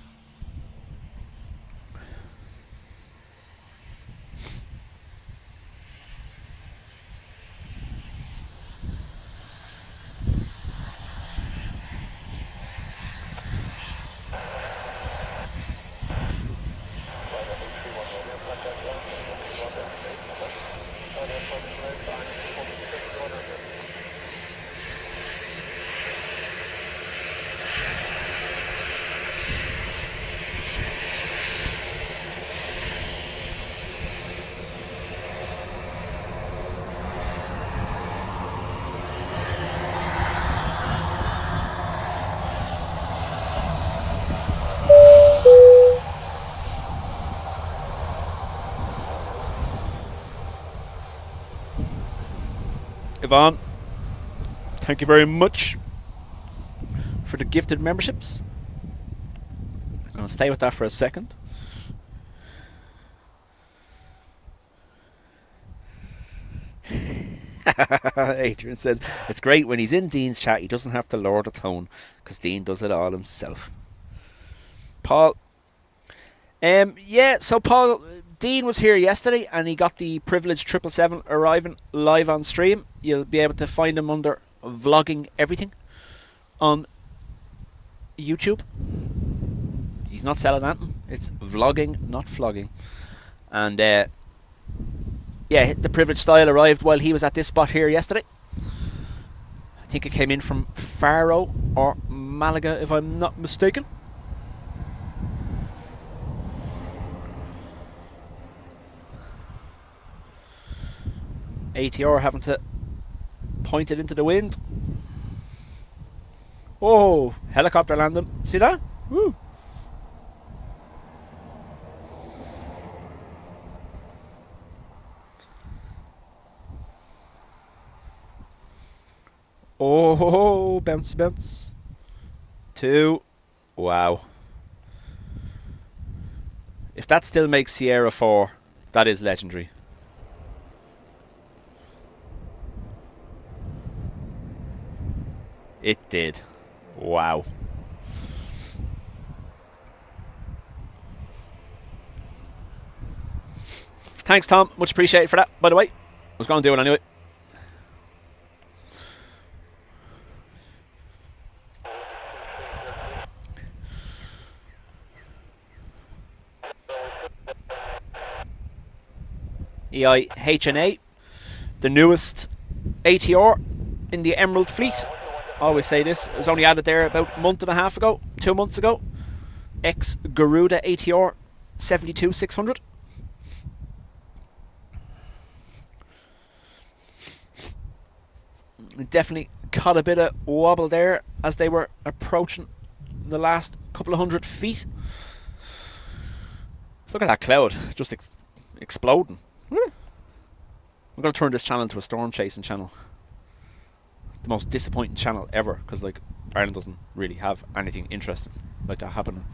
Yvonne, thank you very much for the gifted memberships. I'm going to stay with that for a second. Adrian says, it's great when he's in Dean's chat, he doesn't have to lower the tone because Dean does it all himself. Paul. Yeah, so Paul, Dean was here yesterday and he got the privileged 777 arriving live on stream. You'll be able to find him under vlogging everything on YouTube. He's not selling that. It's vlogging, not flogging. And yeah, the privileged style arrived while he was at this spot here yesterday. I think it came in from Faro or Malaga, if I'm not mistaken. ATR having to point it into the wind. Oh, helicopter landing. See that? Woo. Oh, bouncy bounce. 2. Wow. If that still makes Sierra 4, that is legendary. It did. Wow. Thanks, Tom. Much appreciated for that, by the way. I was going to do it anyway. EIHNA, the newest ATR in the Emerald fleet. I always say this. It was only added there about a month and a half ago, 2 months ago. Ex-Garuda ATR 72600. Definitely caught a bit of wobble there as they were approaching the last couple of 100 feet. Look at that cloud just exploding. I'm going to turn this channel into a storm chasing channel. The most disappointing channel ever, because like Ireland doesn't really have anything interesting like that happening.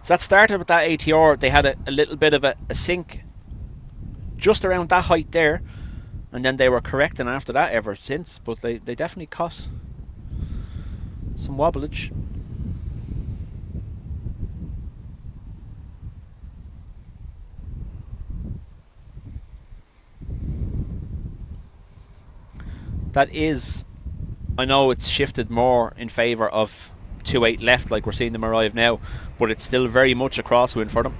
So that started with that ATR. They had a little bit of a sink just around that height there, and then they were correcting after that ever since, but they definitely caught some wobblage. That is, I know it's shifted more in favour of 2-8 left, like we're seeing them arrive now, but it's still very much a crosswind for them.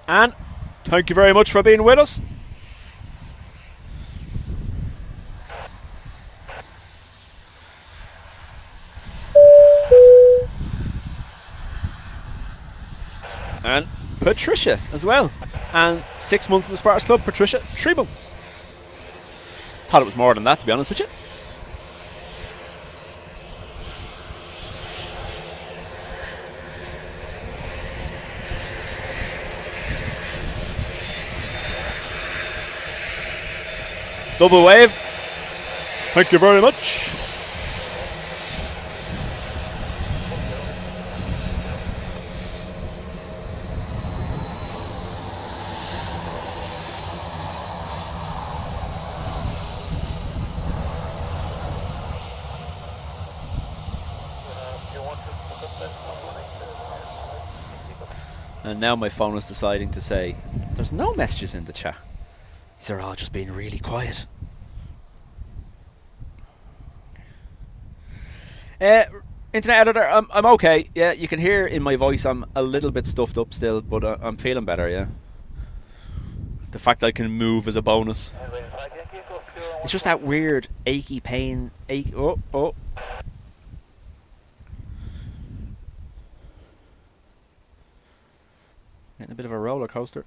And thank you very much for being with us. And Patricia as well. And 6 months in the Spartans Club. Patricia, 3 months. Thought it was more than that, to be honest with you. Double wave. Thank you very much. And now my phone is deciding to say, there's no messages in the chat. These are all just being really quiet. Internet editor, I'm okay. Yeah, you can hear in my voice I'm a little bit stuffed up still, but I'm feeling better, yeah. The fact I can move is a bonus. It's just that weird achy pain. Oh. Getting a bit of a roller coaster.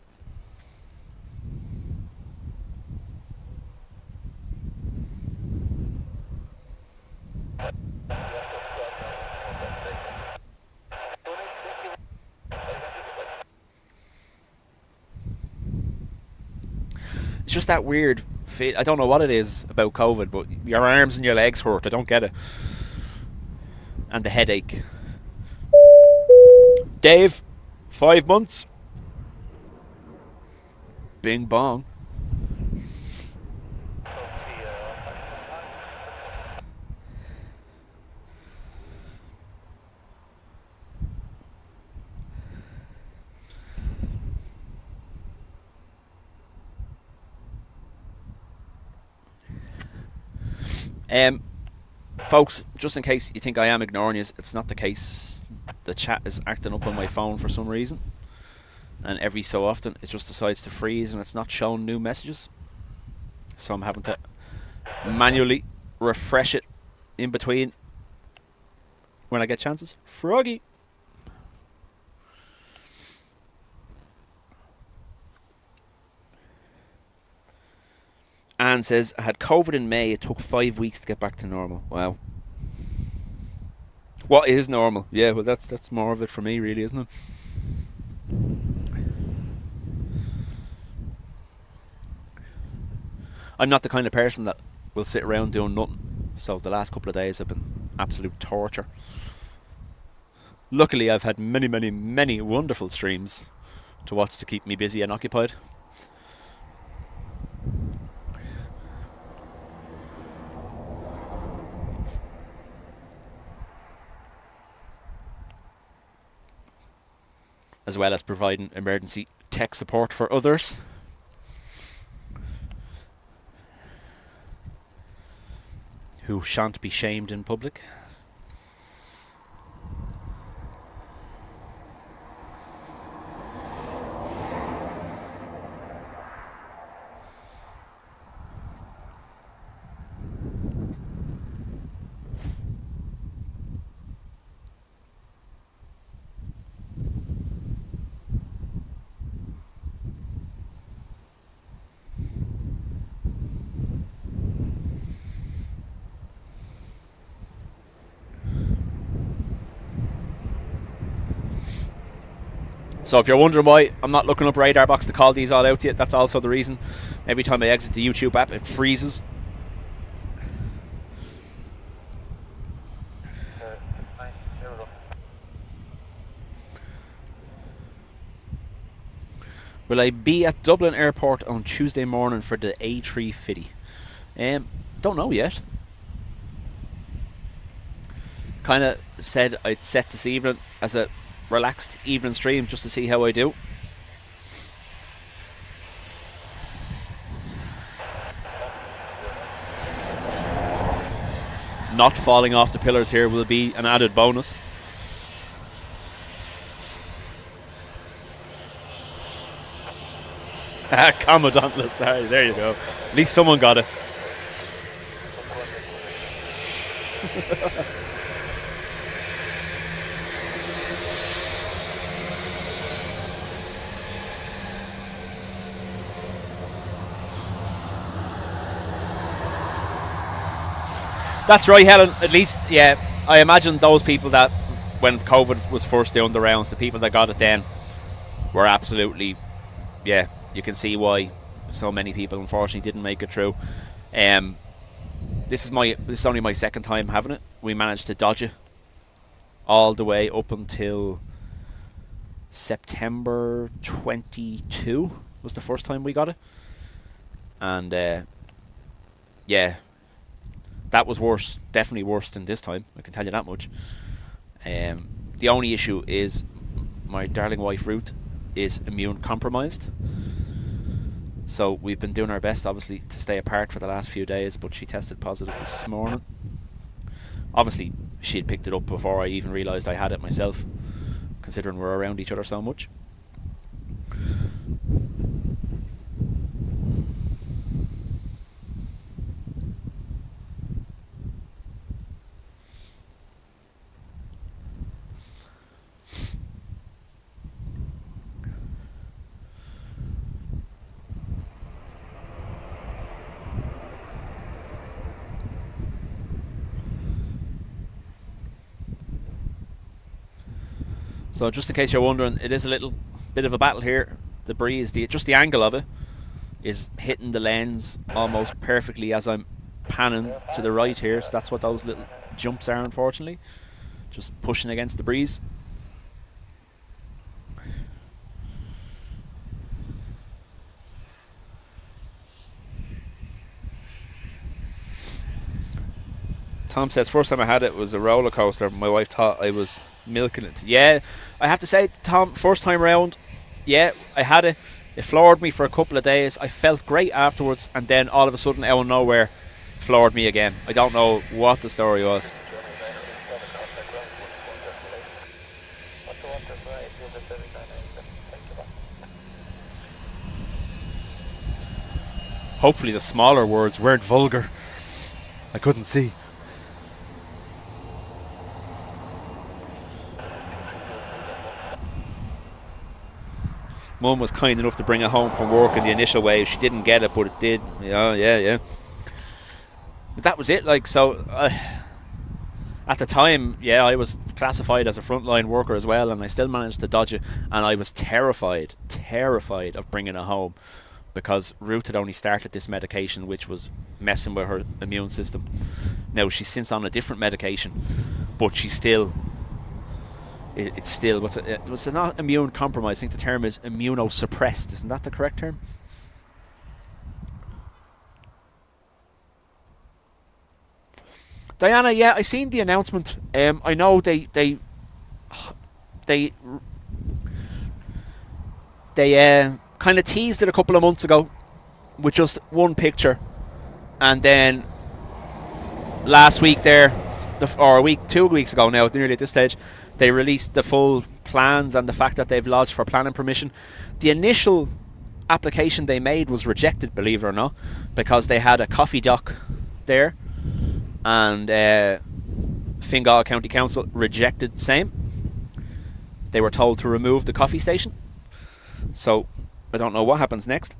It's just that weird feel. I don't know what it is about COVID, but your arms and your legs hurt. I don't get it. And the headache. Dave, 5 months. Bing bong. Folks, just in case you think I am ignoring you, it's not the case. The chat is acting up on my phone for some reason, and every so often it just decides to freeze and it's not showing new messages, so I'm having to manually refresh it in between when I get chances. Froggy. Anne says, I had COVID in May. It took 5 weeks to get back to normal. Wow. What is normal? Yeah, well, that's more of it for me, really, isn't it? I'm not the kind of person that will sit around doing nothing. So the last couple of days have been absolute torture. Luckily, I've had many, many, many wonderful streams to watch to keep me busy and occupied. As well as providing emergency tech support for others. Who shan't be shamed in public. So if you're wondering why I'm not looking up radar box to call these all out yet, that's also the reason. Every time I exit the YouTube app, it freezes. Will I be at Dublin Airport on Tuesday morning for the A350? Don't know yet. Kind of said I'd set this evening as a relaxed evening stream just to see how I do. Not falling off the pillars here will be an added bonus. Commodantless, sorry, there you go. At least someone got it. That's right, Helen. At least, yeah, I imagine those people that, when COVID was first doing the rounds, the people that got it then were absolutely, yeah, you can see why so many people unfortunately didn't make it through. This is only my second time having it. We managed to dodge it all the way up until September 22 was the first time we got it. And yeah, that was worse, definitely worse than this time, I can tell you that much. The only issue is my darling wife Ruth is immune compromised. So we've been doing our best, obviously, to stay apart for the last few days, but she tested positive this morning. Obviously, she had picked it up before I even realised I had it myself, considering we're around each other so much. So just in case you're wondering, it is a little bit of a battle here. The breeze, just the angle of it is hitting the lens almost perfectly as I'm panning to the right here. So that's what those little jumps are, unfortunately. Just pushing against the breeze. Tom says, first time I had it was a roller coaster. My wife thought I was milking it. Yeah, I have to say, Tom, first time round, yeah, I had it. It floored me for a couple of days. I felt great afterwards, and then all of a sudden, out of nowhere, floored me again. I don't know what the story was. Hopefully the smaller words weren't vulgar. I couldn't see. Mum was kind enough to bring it home from work in the initial wave. She didn't get it, but it did. Yeah. But that was it. Like, so at the time, yeah, I was classified as a frontline worker as well, and I still managed to dodge it. And I was terrified of bringing it home. because Ruth had only started this medication which was messing with her immune system. Now she's since on a different medication, but she's still, it's still, it's not immune compromised, I think the term is immunosuppressed, isn't that the correct term? Diana, yeah, I seen the announcement. I know they kind of teased it a couple of months ago with just one picture, and then last week there, or a week, 2 weeks ago now, nearly at this stage, they released the full plans and the fact that they've lodged for planning permission. The initial application they made was rejected, believe it or not, because they had a coffee dock there, and Fingal County Council rejected the same. They were told to remove the coffee station, so I don't know what happens next.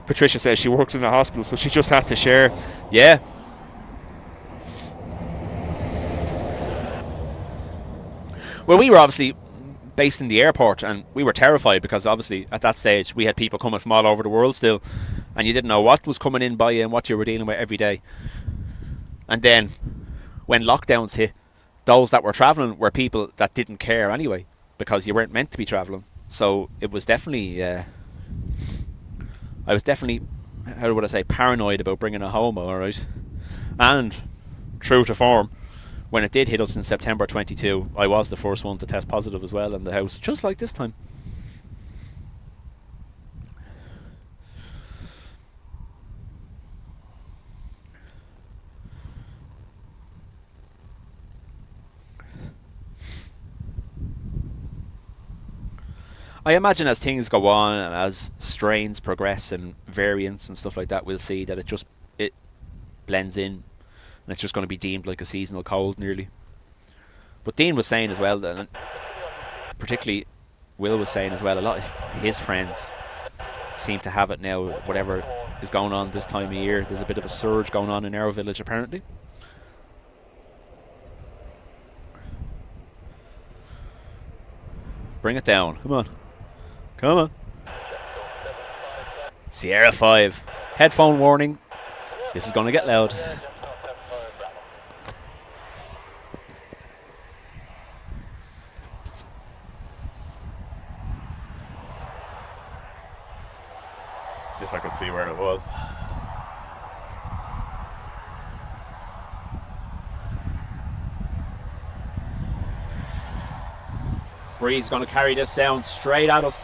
Patricia says she works in the hospital, so she just had to share. Yeah. Well, we were obviously based in the airport, and we were terrified because obviously at that stage we had people coming from all over the world still, and you didn't know what was coming in by you and what you were dealing with every day. And then when lockdowns hit, those that were travelling were people that didn't care anyway, because you weren't meant to be travelling. So it was definitely I was definitely, how would I say, paranoid about bringing it home, alright. And true to form, when it did hit us in September 22, I was the first one to test positive as well in the house, just like this time. I imagine as things go on and as strains progress and variants and stuff like that, we'll see that it blends in, and it's just going to be deemed like a seasonal cold nearly. But Dean was saying as well, that, particularly Will was saying as well, a lot of his friends seem to have it now, whatever is going on this time of year. There's a bit of a surge going on in our village apparently. Bring it down, come on. Come on. Sierra 5. Headphone warning. This is going to get loud. If I could see where it was. Breeze is going to carry this sound straight at us.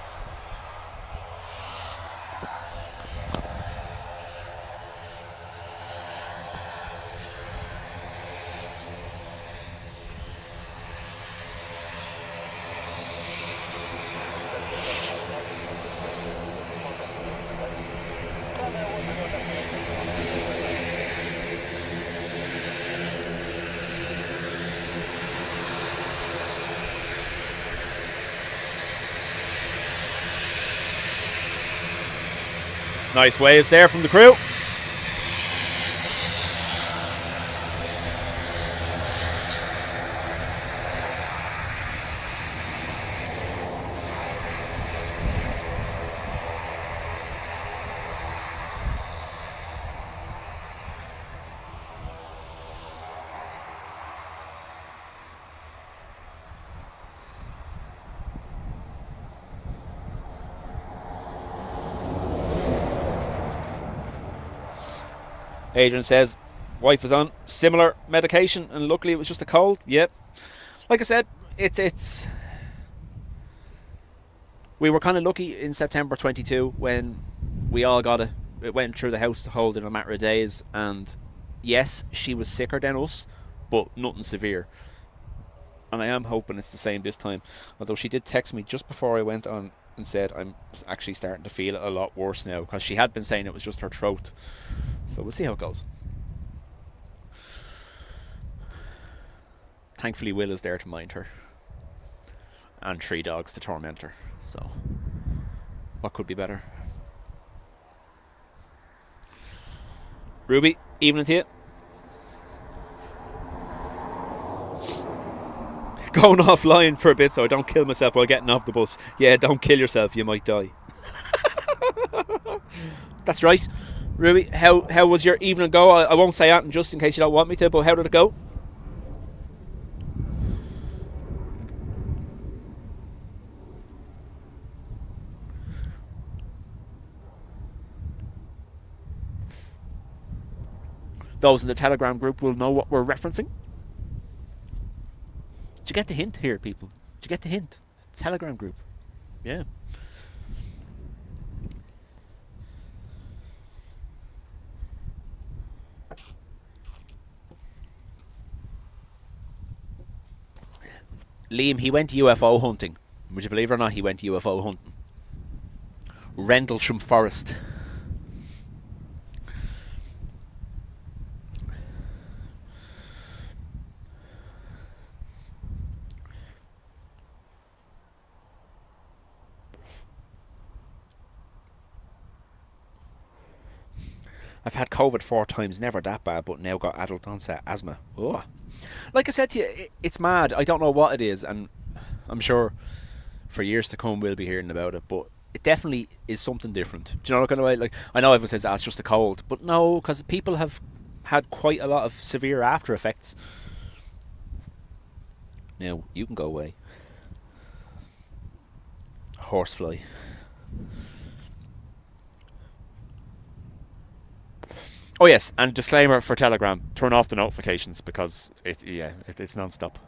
Nice waves there from the crew. Adrian says wife was on similar medication and luckily it was just a cold. Yep. Like I said, it's we were kind of lucky in September 22 when we all got it went through the house to hold in a matter of days, and yes, she was sicker than us, but nothing severe. And I am hoping it's the same this time. Although she did text me just before I went on and said I'm actually starting to feel it a lot worse now, because she had been saying it was just her throat. So we'll see how it goes. Thankfully Will is there to mind her, and 3 dogs to torment her, so what could be better? Ruby, evening to you. Going offline for a bit so I don't kill myself while getting off the bus. Yeah, don't kill yourself, you might die. That's right. Ruby, how was your evening go? I won't say anything just in case you don't want me to, but how did it go? Those in the Telegram group will know what we're referencing. Did you get the hint here, people? Did you get the hint? Telegram group. Yeah. Liam, he went UFO hunting. Would you believe it or not, he went UFO hunting. Rendlesham Forest. I've had COVID 4 times, never that bad, but now got adult onset asthma. Oh. Like I said to you, it's mad. I don't know what it is, and I'm sure for years to come we'll be hearing about it, but it definitely is something different. Do you know what kind of way? Like, I know everyone says it's just a cold, but no, because people have had quite a lot of severe after effects. Now, you can go away. Horsefly. Oh yes, and disclaimer for Telegram: turn off the notifications because it's non-stop.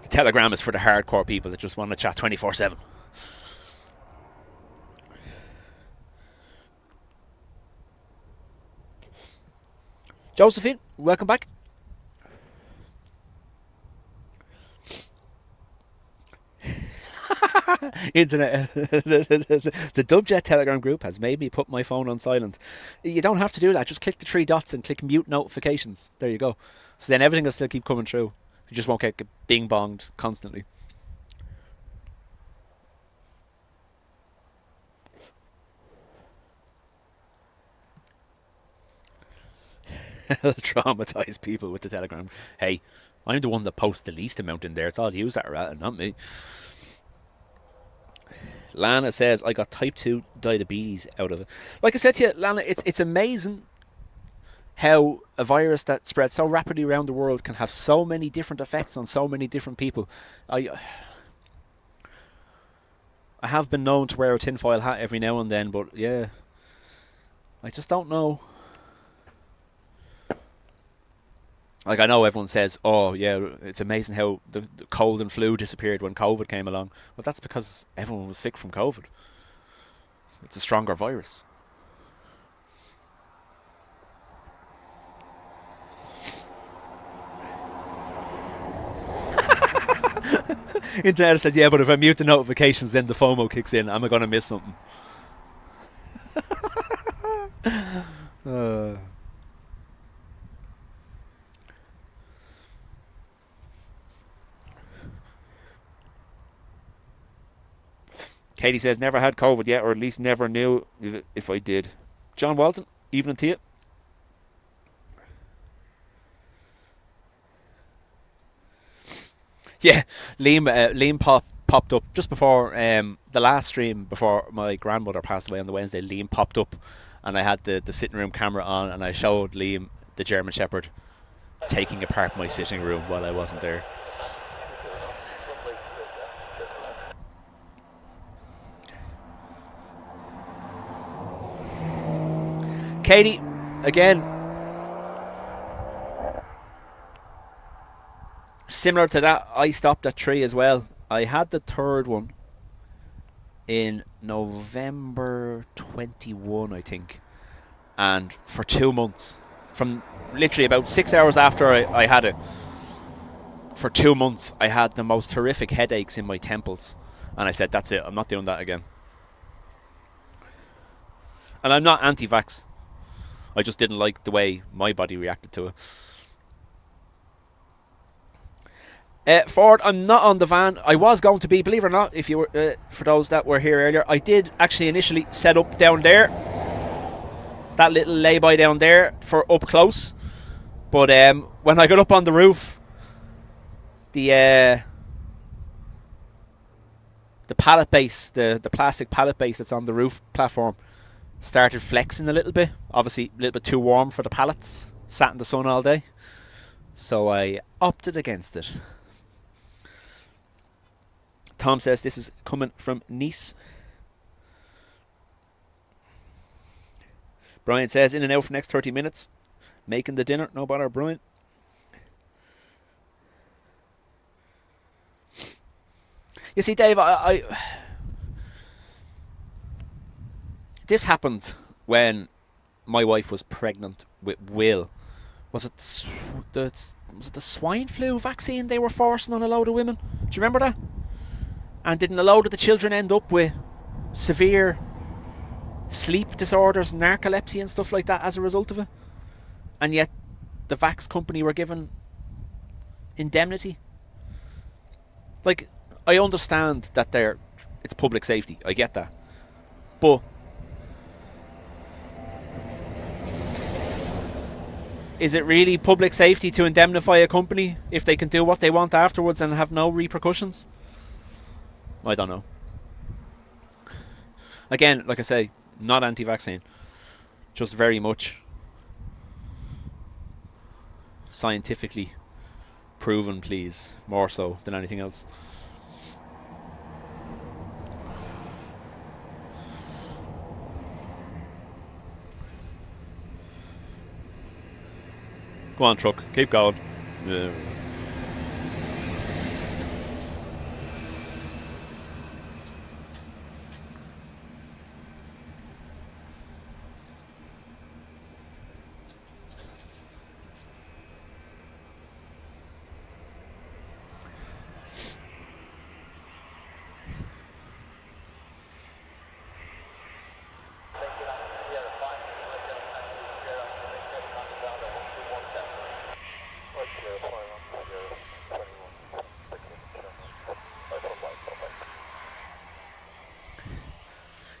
The Telegram is for the hardcore people that just want to chat 24/7. Josephine, welcome back. Internet. The Dubjet Telegram group has made me put my phone on silent. You don't have to do that. Just click the 3 dots and click mute notifications. There you go. So then everything will still keep coming through. You just won't get bing bonged constantly. Traumatize people with the Telegram. Hey, I'm the one that posts the least amount in there. It's all you that are at it, not me. Lana says, I got type 2 diabetes out of it. Like I said to you, Lana, it's amazing how a virus that spreads so rapidly around the world can have so many different effects on so many different people. I have been known to wear a tinfoil hat every now and then, but yeah, I just don't know. Like, I know everyone says, oh yeah, it's amazing how the cold and flu disappeared when COVID came along. Well, that's because everyone was sick from COVID. It's a stronger virus. Internet said, yeah, but if I mute the notifications, then the FOMO kicks in. Am I going to miss something? Katie says, never had COVID yet, or at least never knew if I did. John Walton, evening to you. Yeah, Liam popped up just before the last stream, before my grandmother passed away on the Wednesday. Liam popped up, and I had the sitting room camera on, and I showed Liam the German Shepherd taking apart my sitting room while I wasn't there. Katie, again, similar to that, I stopped at 3 as well. I had the third one in November 21, I think. And for 2 months, from literally about 6 hours after I had it, for 2 months, I had the most horrific headaches in my temples. And I said, that's it, I'm not doing that again. And I'm not anti-vax. I just didn't like the way my body reacted to it. Ford, I'm not on the van. I was going to be, believe it or not, if you were, for those that were here earlier, I did actually initially set up down there. That little lay-by down there for up close. But when I got up on the roof, the pallet base, the plastic pallet base that's on the roof platform, started flexing a little bit. Obviously, a little bit too warm for the pallets. Sat in the sun all day. So I opted against it. Tom says this is coming from Nice. Brian says in and out for the next 30 minutes. Making the dinner. No bother, Brian. You see, Dave, I this happened when my wife was pregnant with Will. Was it the swine flu vaccine they were forcing on a load of women? Do you remember that? And didn't a load of the children end up with severe sleep disorders, narcolepsy and stuff like that as a result of it? And yet the vax company were given indemnity. Like, I understand that it's public safety. I get that. But is it really public safety to indemnify a company if they can do what they want afterwards and have no repercussions? I don't know. Again, like I say, not anti-vaccine. Just very much scientifically proven, please. More so than anything else. Go on, truck. Keep going. Yeah.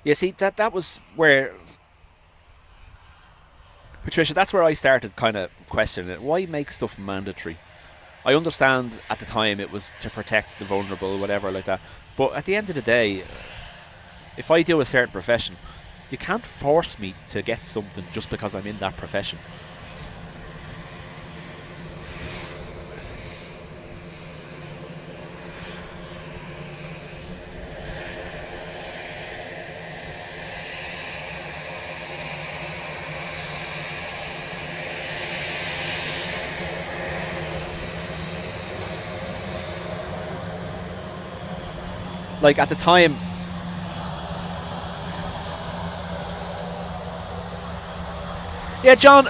You see, that was where, Patricia, that's where I started kind of questioning it. Why make stuff mandatory? I understand at the time it was to protect the vulnerable, whatever like that. But at the end of the day, if I do a certain profession, you can't force me to get something just because I'm in that profession. Like, at the time, yeah, John,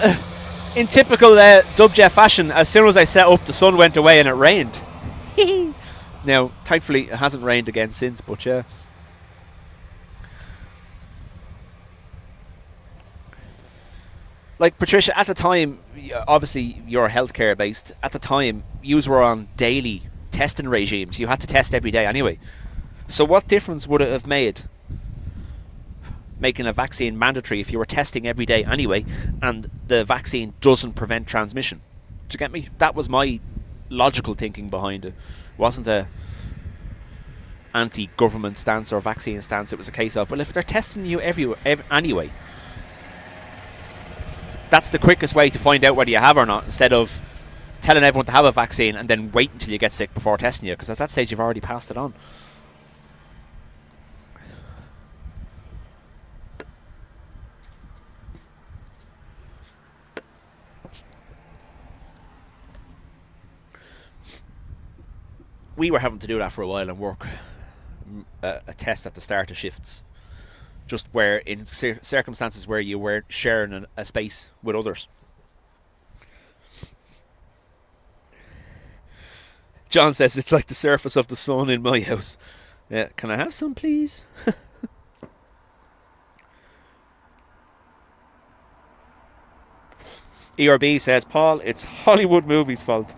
in typical Dubjet fashion, as soon as I set up, the sun went away and it rained. Now, thankfully, it hasn't rained again since, but yeah. Like, Patricia, at the time, obviously you're healthcare based. At the time, you were on daily testing regimes. You had to test every day anyway. So what difference would it have made making a vaccine mandatory if you were testing every day anyway and the vaccine doesn't prevent transmission? Do you get me? That was my logical thinking behind it. It wasn't a anti-government stance or vaccine stance. It was a case of, well, if they're testing you anyway, that's the quickest way to find out whether you have or not, instead of telling everyone to have a vaccine and then wait until you get sick before testing you, because at that stage you've already passed it on. We were having to do that for a while and work a test at the start of shifts, just where in circumstances where you were sharing a space with others. John says it's like the surface of the sun in my house. Yeah, can I have some, please? ERB says, Paul, it's Hollywood movies' fault.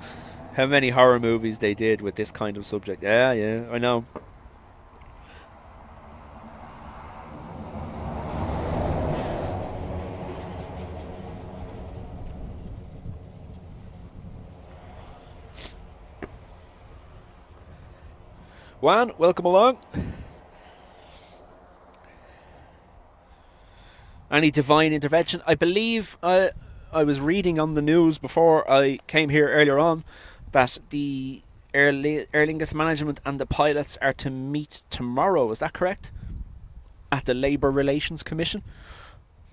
How many horror movies they did with this kind of subject. Yeah, I know. Juan, welcome along. Any divine intervention? I believe I was reading on the news before I came here earlier on that the Aer Lingus management and the pilots are to meet tomorrow. Is that correct? At the Labour Relations Commission.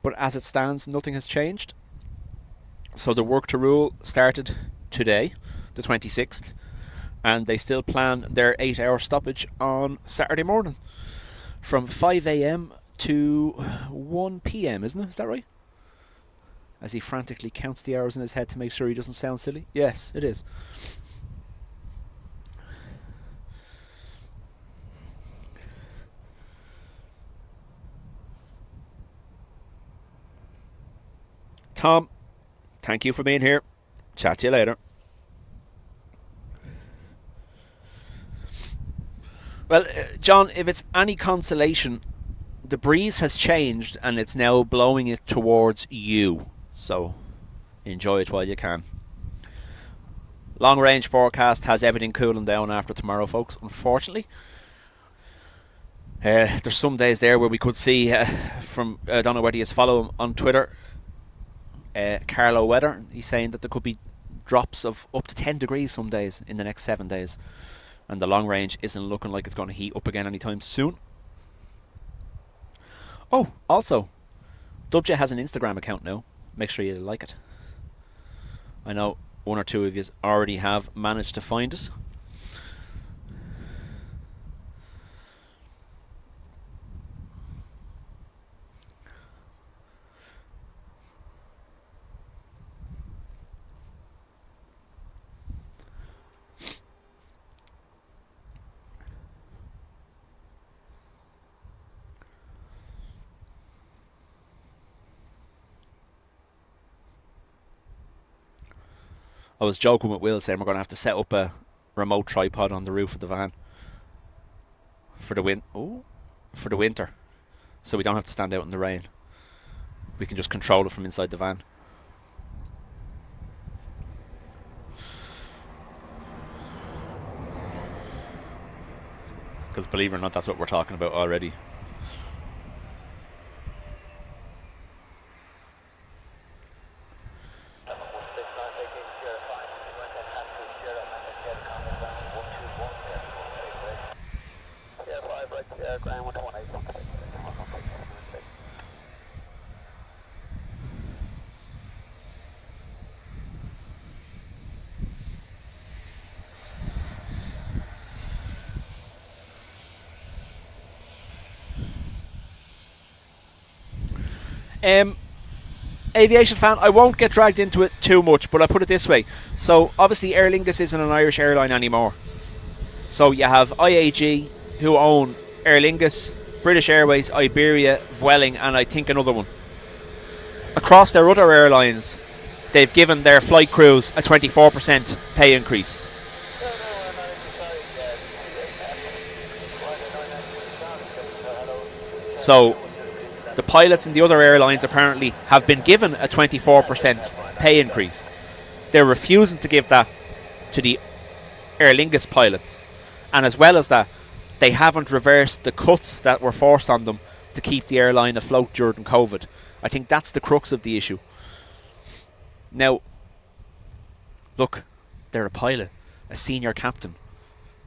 But as it stands, nothing has changed. So the work to rule started today, the 26th, and they still plan their 8-hour stoppage on Saturday morning from 5 a.m. to 1 p.m, isn't it? Is that right? As he frantically counts the hours in his head to make sure he doesn't sound silly. Yes, it is. Tom, thank you for being here. Chat to you later. Well, John, if it's any consolation, the breeze has changed and it's now blowing it towards you. So enjoy it while you can. Long range forecast has everything cooling down after tomorrow, folks, unfortunately. There's some days there where we could see from, I don't know whether you follow him on Twitter, Carlo Weather, he's saying that there could be drops of up to 10 degrees some days in the next 7 days. And the long range isn't looking like it's going to heat up again anytime soon. Oh, also, Dubjet has an Instagram account now. Make sure you like it. I know one or two of you already have managed to find it. I was joking with Will saying we're going to have to set up a remote tripod on the roof of the van for the winter, so we don't have to stand out in the rain. We can just control it from inside the van. Because believe it or not, that's what we're talking about already. Aviation fan, I won't get dragged into it too much, but I'll put it this way. So obviously Aer Lingus isn't an Irish airline anymore. So you have IAG, who own Aer Lingus, British Airways, Iberia, Vueling, and I think another one. Across their other airlines, they've given their flight crews a 24% pay increase. So the pilots in the other airlines apparently have been given a 24% pay increase. They're refusing to give that to the Aer Lingus pilots. And as well as that, they haven't reversed the cuts that were forced on them to keep the airline afloat during COVID. I think that's the crux of the issue. Now, look, they're a pilot, a senior captain.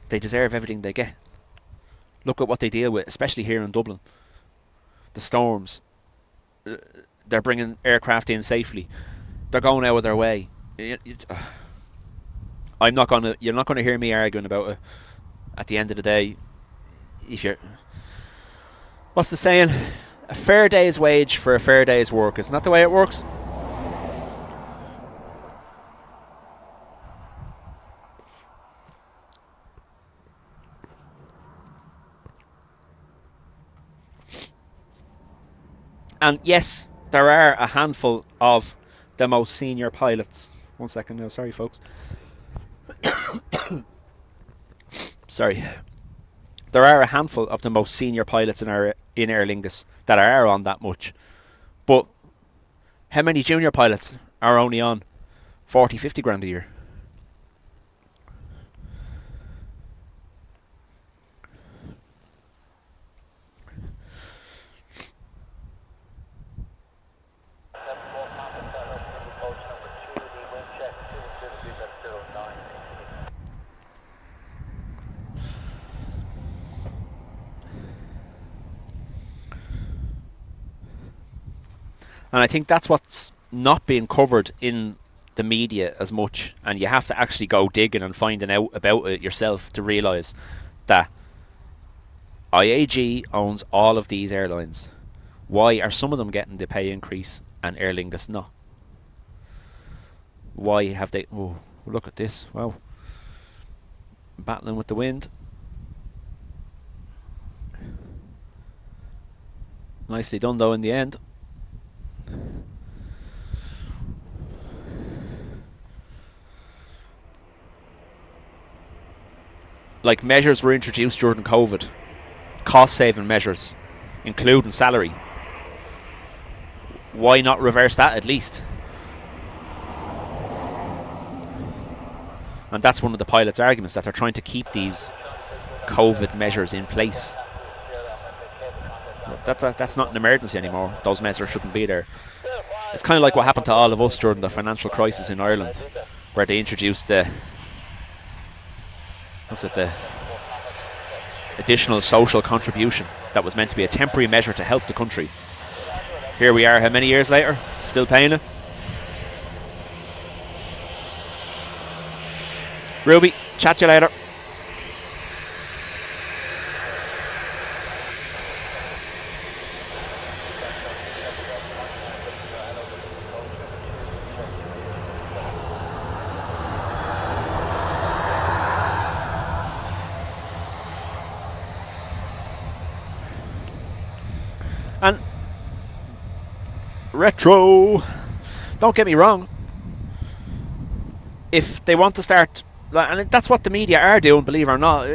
They deserve everything they get. Look at what they deal with, especially here in Dublin. The storms. They're bringing aircraft in safely. They're going out of their way. You're not gonna hear me arguing about it. At the end of the day, what's the saying? A fair day's wage for a fair day's work. Isn't that the way it works? And yes, there are a handful of the most senior pilots. 1 second now, sorry folks. Sorry. There are a handful of the most senior pilots in Aer Lingus that are on that much. But how many junior pilots are only on 40, 50 grand a year? And I think that's what's not being covered in the media as much, and you have to actually go digging and finding out about it yourself to realise that IAG owns all of these airlines. Why are some of them getting the pay increase and Aer Lingus not? Why have they... Oh, look at this. Wow. Battling with the wind. Nicely done though in the end. Like, measures were introduced during COVID. Cost saving measures, including salary. Why not reverse that at least? And that's one of the pilots' arguments, that they're trying to keep these COVID measures in place. That's not an emergency anymore. Those measures shouldn't be there. It's kind of like what happened to all of us during the financial crisis in Ireland, where they introduced the additional social contribution that was meant to be a temporary measure to help the country. Here we are, how many years later, still paying it? Ruby, chat to you later. And retro, don't get me wrong, if they want to start, and that's what the media are doing, believe it or not,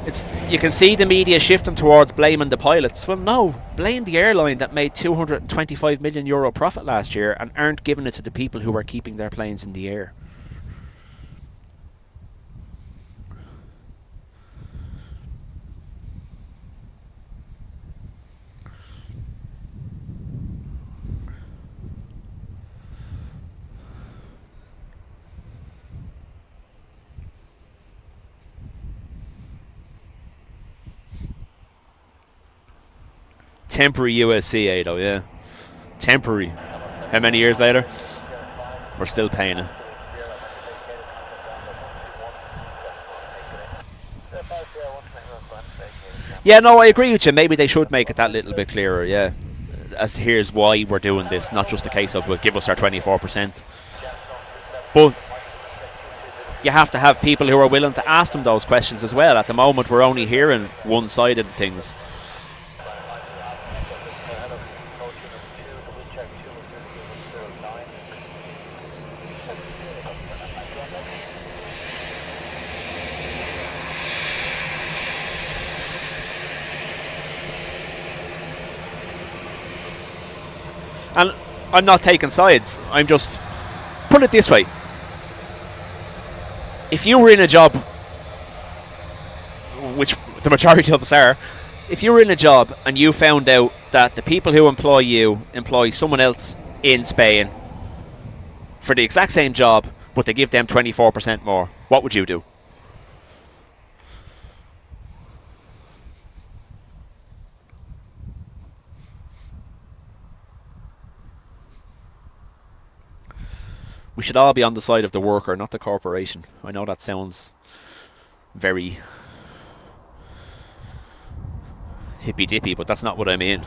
it's, you can see the media shifting towards blaming the pilots. Well, no, blame the airline that made €225 million profit last year and aren't giving it to the people who are keeping their planes in the air. Temporary USCA though, yeah. Temporary. How many years later? We're still paying it. Yeah, no, I agree with you. Maybe they should make it that little bit clearer, yeah. As here's why we're doing this, not just a case of, well, give us our 24%. But you have to have people who are willing to ask them those questions as well. At the moment, we're only hearing one side of things. And I'm not taking sides. I'm just... Put it this way. If you were in a job, which the majority of us are, if you were in a job and you found out that the people who employ you employ someone else in Spain for the exact same job, but they give them 24% more, what would you do? We should all be on the side of the worker, not the corporation. I know that sounds very hippy-dippy, but that's not what I mean.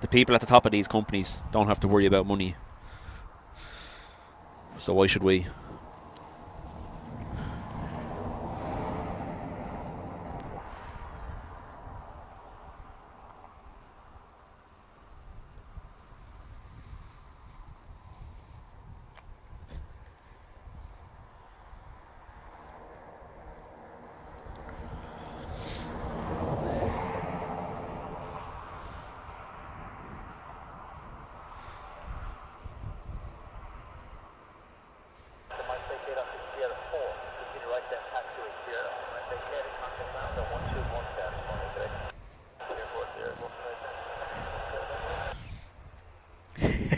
The people at the top of these companies don't have to worry about money. So why should we?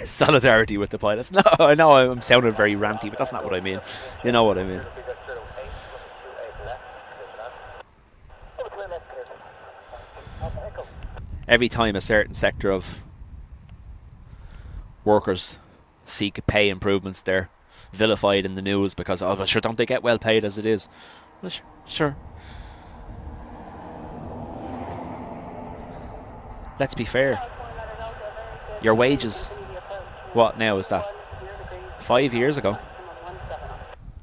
Solidarity with the pilots. No, I know I'm sounding very ranty, but that's not what I mean. You know what I mean. Every time a certain sector of workers seek pay improvements, they're vilified in the news because, oh, well, sure, don't they get well paid as it is? Well, sure. Let's be fair. Your wages, what now is that? 5 years ago?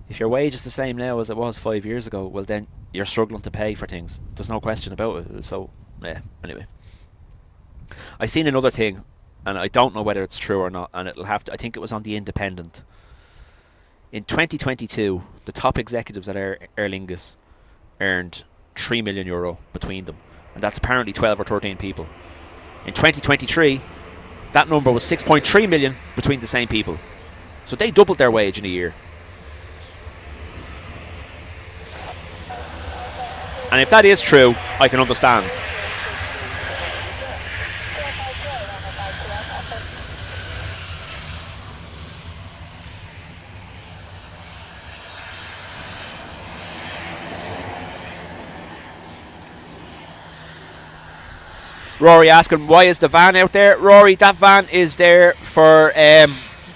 If your wage is the same now as it was 5 years ago, well then you're struggling to pay for things. There's no question about it. So, yeah, anyway. I seen another thing, and I don't know whether it's true or not, and it'll have to, I think it was on The Independent. In 2022, the top executives at Aer Lingus earned €3 million between them, and that's apparently 12 or 13 people. In 2023, that number was 6.3 million between the same people. So they doubled their wage in a year. And if that is true, I can understand. Rory asking, why is the van out there? Rory, that van is there for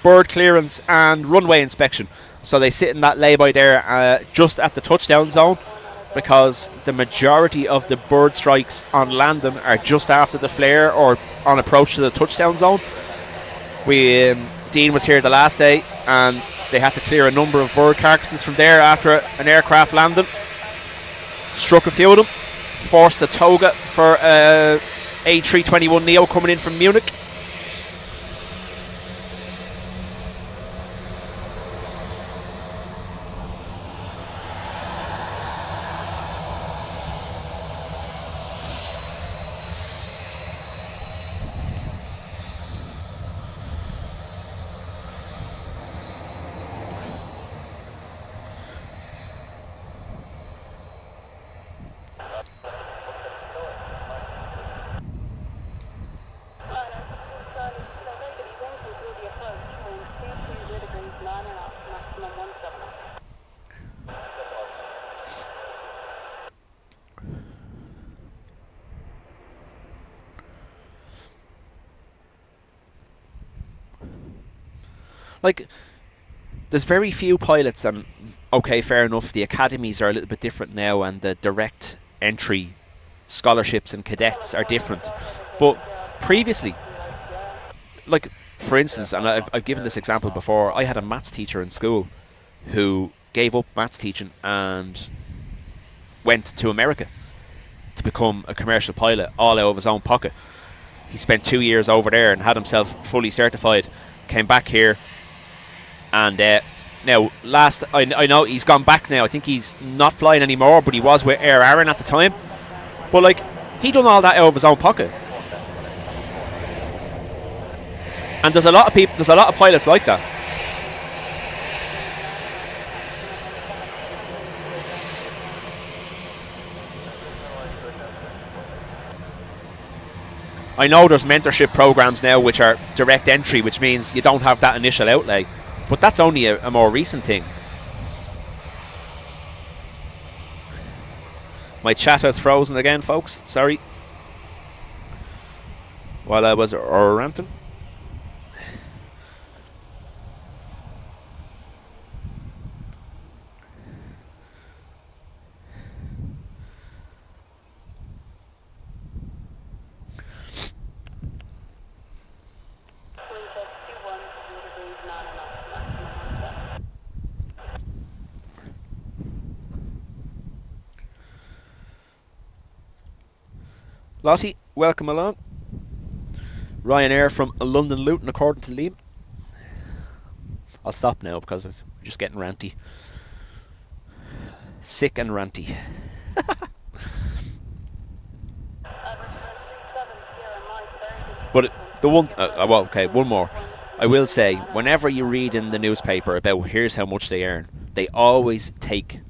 bird clearance and runway inspection. So they sit in that lay-by there just at the touchdown zone, because the majority of the bird strikes on landing are just after the flare or on approach to the touchdown zone. Dean was here the last day and they had to clear a number of bird carcasses from there after an aircraft landing. Struck a few of them, forced a toga for A321neo coming in from Munich. Like, there's very few pilots, and okay, fair enough, the academies are a little bit different now and the direct entry scholarships and cadets are different. But previously, like, for instance, and I've given this example before, I had a maths teacher in school who gave up maths teaching and went to America to become a commercial pilot, all out of his own pocket. He spent 2 years over there and had himself fully certified, came back here, and now I know he's gone back now. I think he's not flying anymore, but he was with Aer Lingus at the time. But like, he done all that out of his own pocket. And there's a lot of pilots like that. I know there's mentorship programs now which are direct entry, which means you don't have that initial outlay. But that's only a more recent thing. My chat has frozen again, folks. Sorry. While I was ranting. Lottie, welcome along. Ryanair from London Luton, according to Liam. I'll stop now because I'm just getting ranty. Sick and ranty. But the one, well, okay, one more. I will say, whenever you read in the newspaper about here's how much they earn, they always take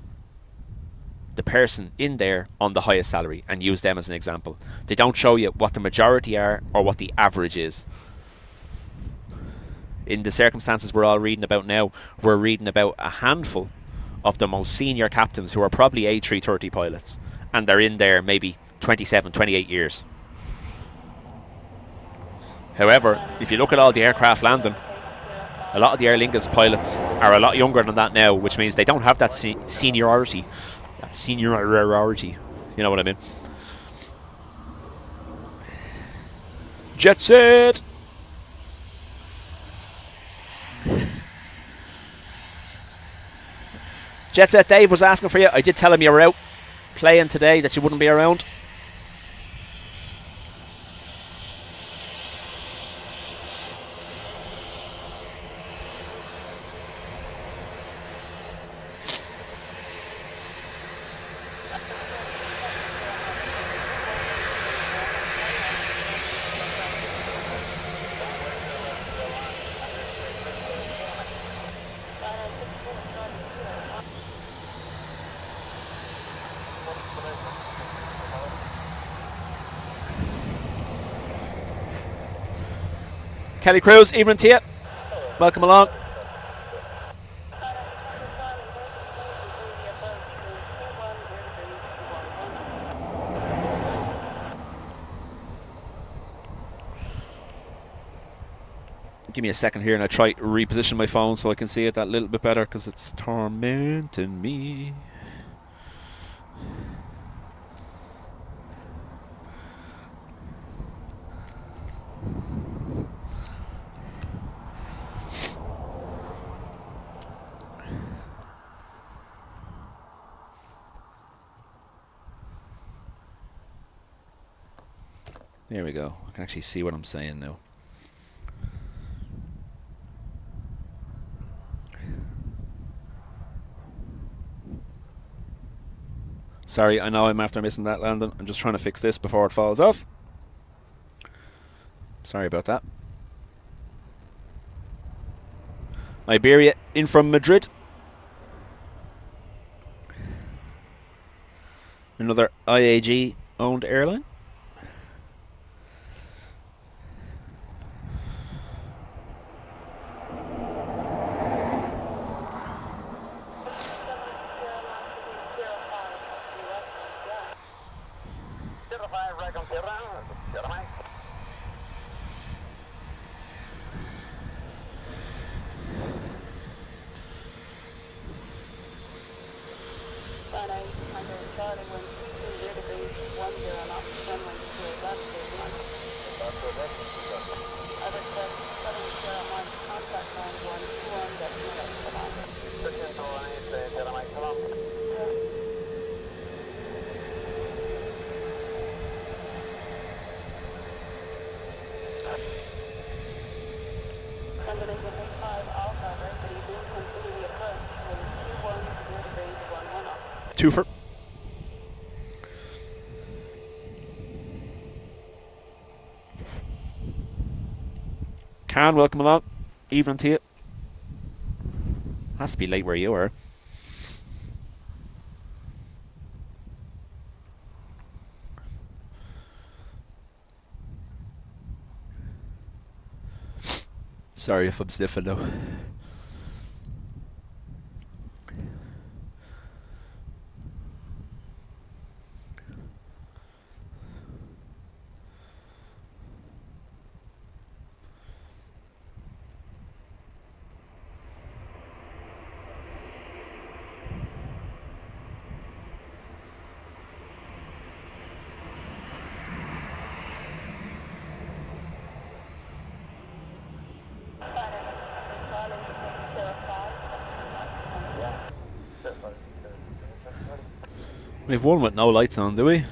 the person in there on the highest salary and use them as an example. They don't show you what the majority are or what the average is. In the circumstances we're all reading about now, we're reading about a handful of the most senior captains who are probably A330 pilots, and they're in there maybe 27, 28 years. However, if you look at all the aircraft landing, a lot of the Aer Lingus pilots are a lot younger than that now, which means they don't have that seniority. Seniority. You know what I mean? Jet set! Jet set Dave was asking for you. I did tell him you were out playing today, that you wouldn't be around. Kelly Cruz, evening to you. Welcome along. Give me a second here and I try to reposition my phone so I can see it that little bit better because it's tormenting me. There we go. I can actually see what I'm saying now. Sorry, I know I'm after missing that landing. I'm just trying to fix this before it falls off. Sorry about that. Iberia in from Madrid. Another IAG owned airline. Twofer. Can, welcome along. Evening to you. Has to be late where you are. Sorry if I'm sniffing though. We have one with no lights on, do we?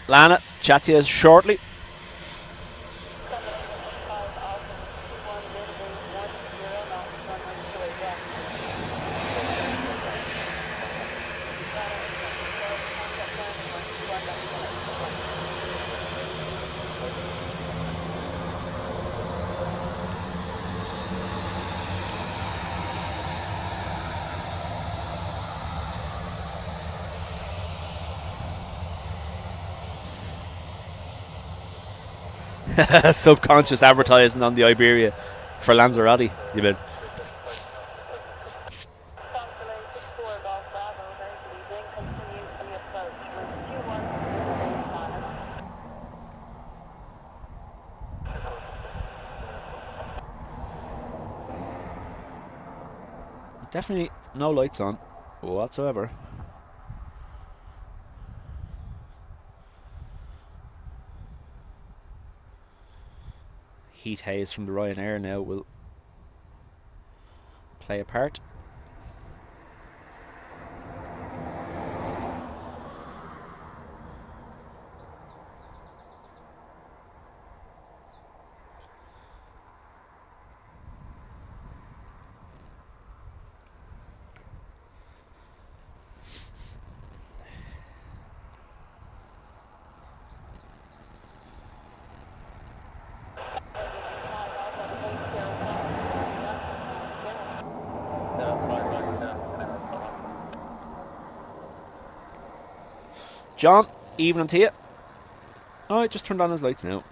Lana, chat to you shortly. Subconscious advertising on the Iberia for Lanzarote, you mean? Definitely no lights on whatsoever. Heat haze from the Ryanair now will play a part. John, evening to you. Oh, I just turned on his lights now.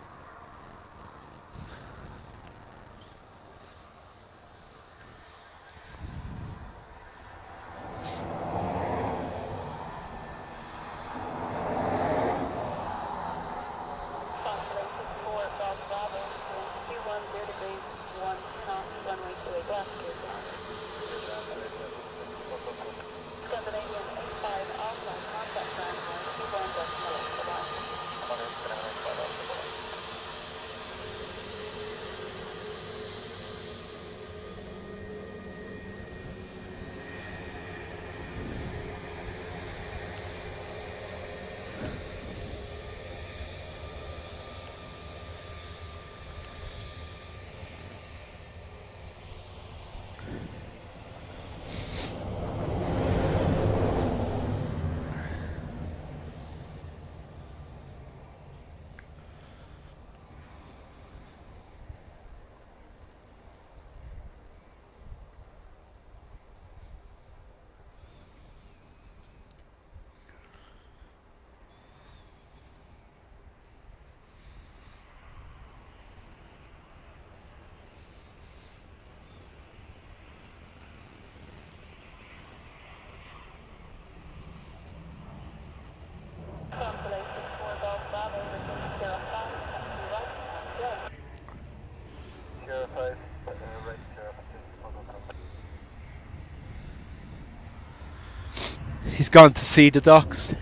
He's gone to see the ducks.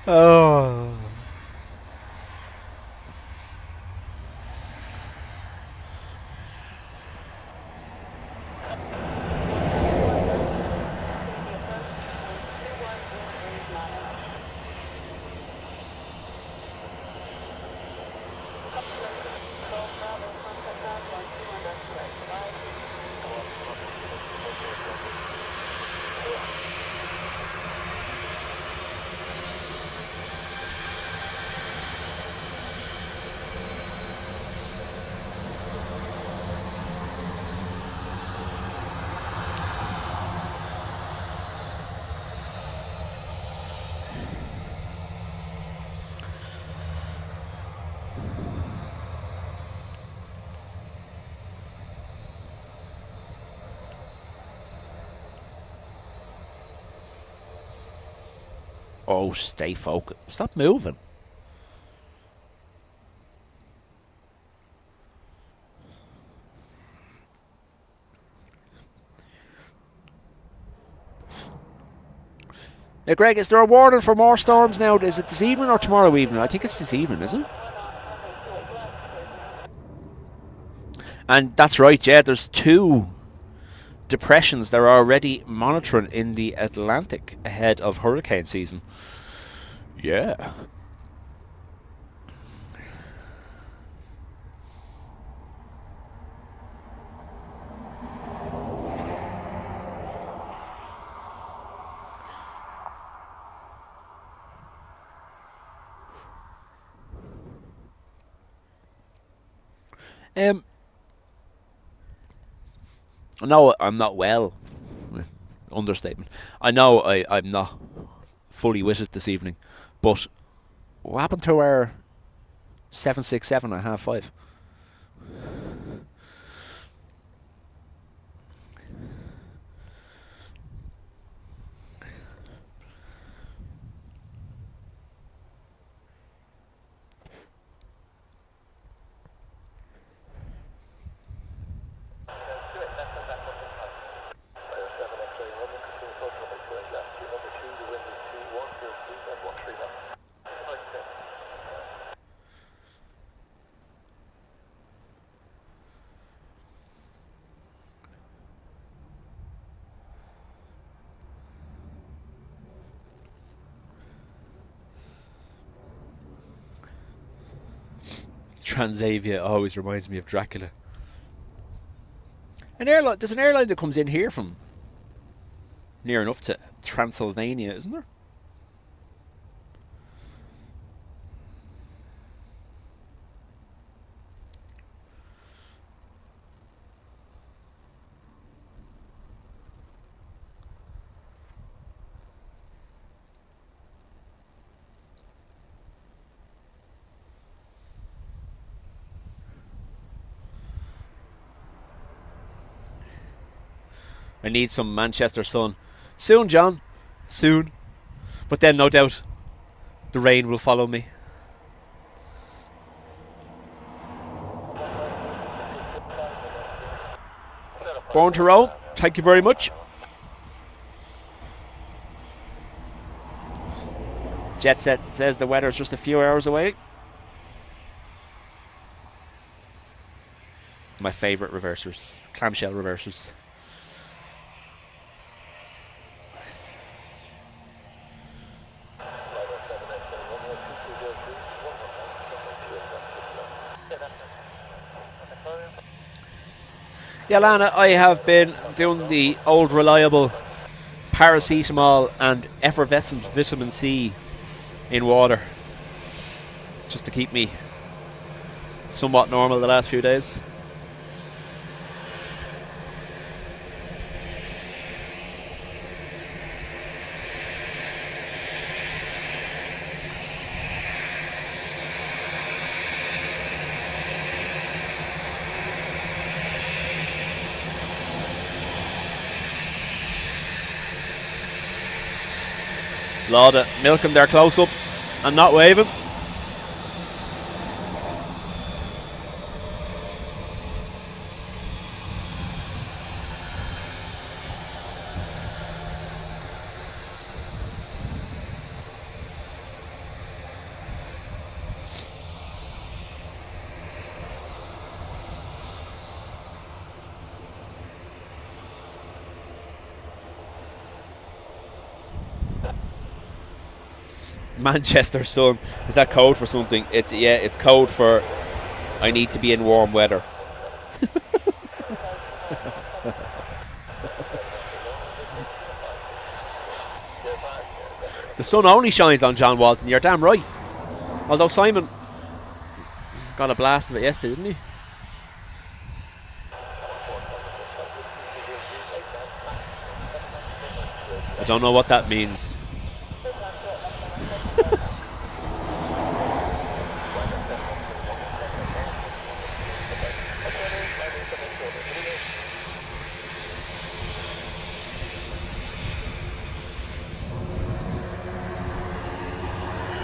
Oh. Oh, stay focused. Stop moving. Now, Greg, is there a warning for more storms now? Is it this evening or tomorrow evening? I think it's this evening, isn't it? And that's right, yeah. There's 2 depressions they're already monitoring in the Atlantic ahead of hurricane season. Yeah. No, I'm not well. Understatement. I know I'm not fully with it this evening, but what happened to our 767 at half 5. Transavia always reminds me of Dracula. There's an airline that comes in here from near enough to Transylvania, isn't there? I need some Manchester sun. Soon, John. Soon. But then, no doubt, the rain will follow me. Born to roll. Thank you very much. Jet Set says the weather is just a few hours away. My favourite reversers. Clamshell reversers. Yeah, Lana, I have been doing the old reliable paracetamol and effervescent vitamin C in water just to keep me somewhat normal the last few days. Lauda milking their close up and not waving. Manchester sun. Is that code for something? It's code for I need to be in warm weather. The sun only shines on John Walton, you're damn right. Although Simon got a blast of it yesterday, didn't he? I don't know what that means.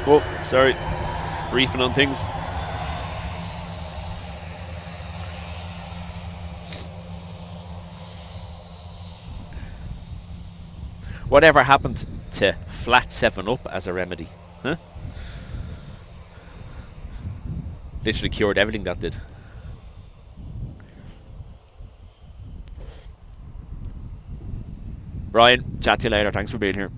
Oh, sorry. Briefing on things. Whatever happened to flat 7-Up as a remedy? Huh? Literally cured everything that did. Brian, chat to you later. Thanks for being here.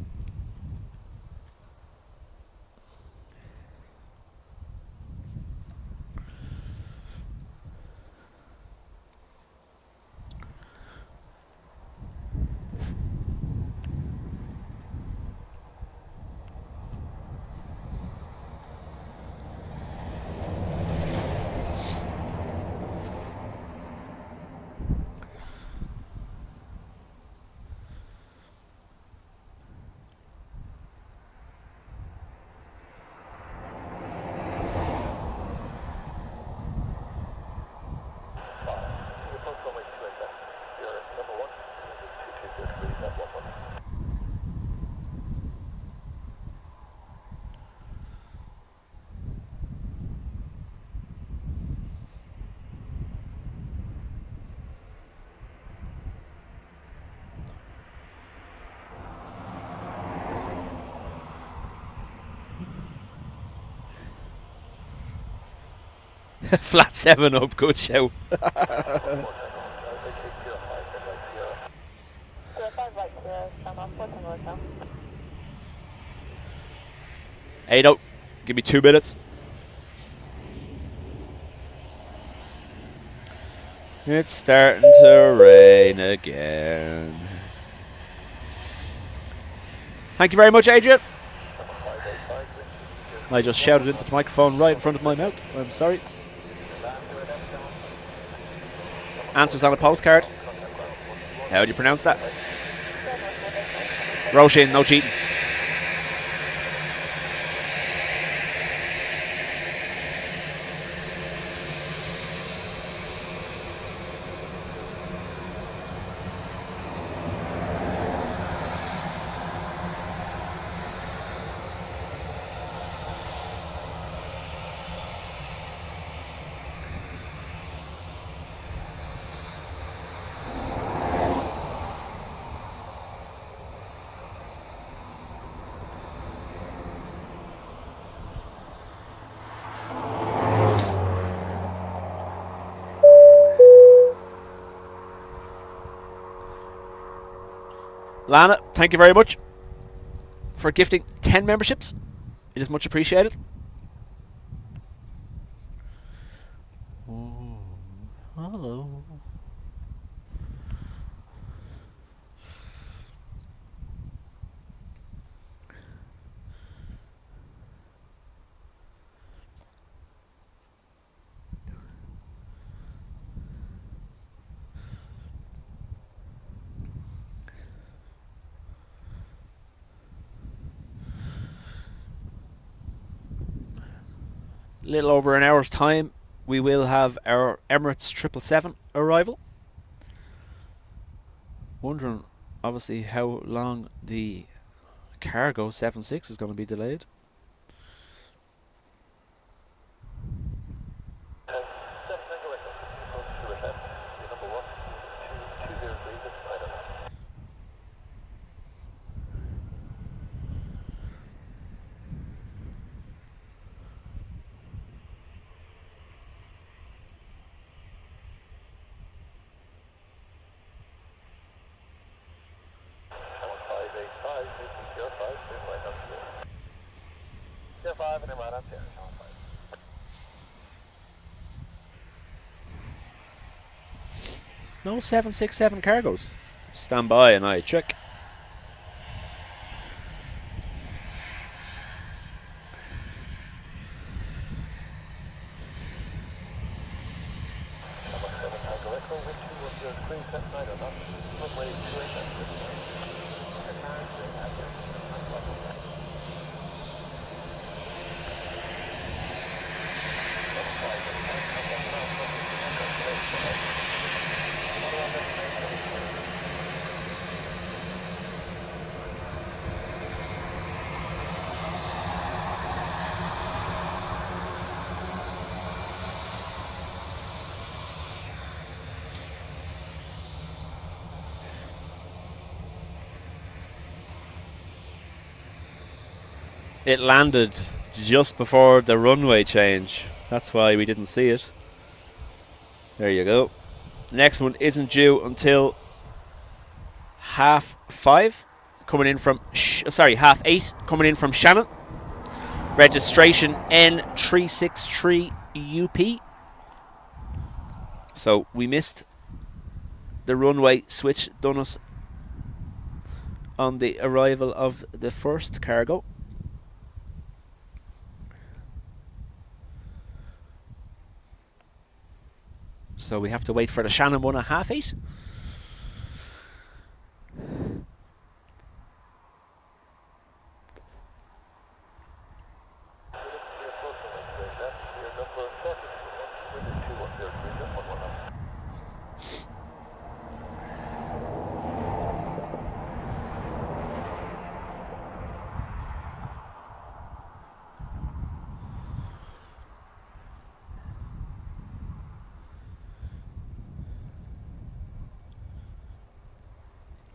Flat 7 up, good show. Ado, give me 2 minutes. It's starting to rain again. Thank you very much, Adrian. I just shouted into the microphone right in front of my mouth. I'm sorry. Answers on a postcard. How do you pronounce that? Roshin, no cheating. Lana, thank you very much for gifting 10 memberships. It is much appreciated. Oh, hello. Little over an hour's time, we will have our Emirates 777 arrival. Wondering, obviously, how long the cargo 76 is going to be delayed. No 767 cargoes. Stand by and I check. It landed just before the runway change. That's why we didn't see it. There you go. The next one isn't due until 5:30 coming in from half 8 coming in from Shannon. Registration N363UP. So we missed the runway switch done us on the arrival of the first cargo. So we have to wait for the Shannon one at 8:30.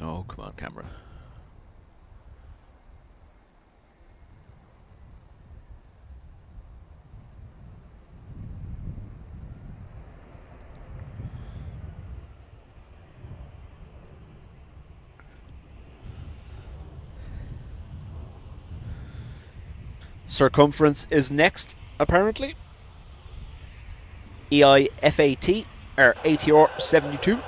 Oh, come on, camera. Circumference is next, apparently. EIFAT, or ATR 72.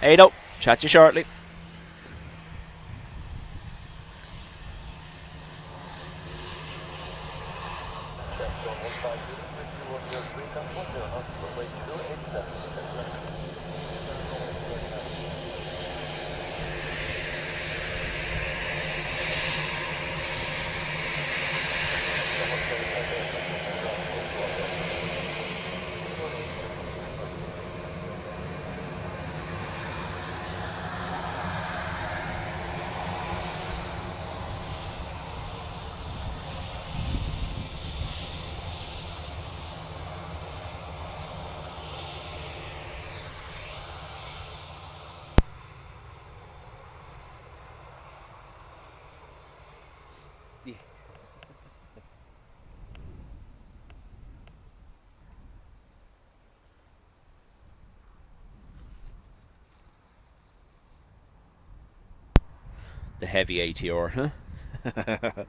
Ado, chat to you shortly. The heavy ATR, huh?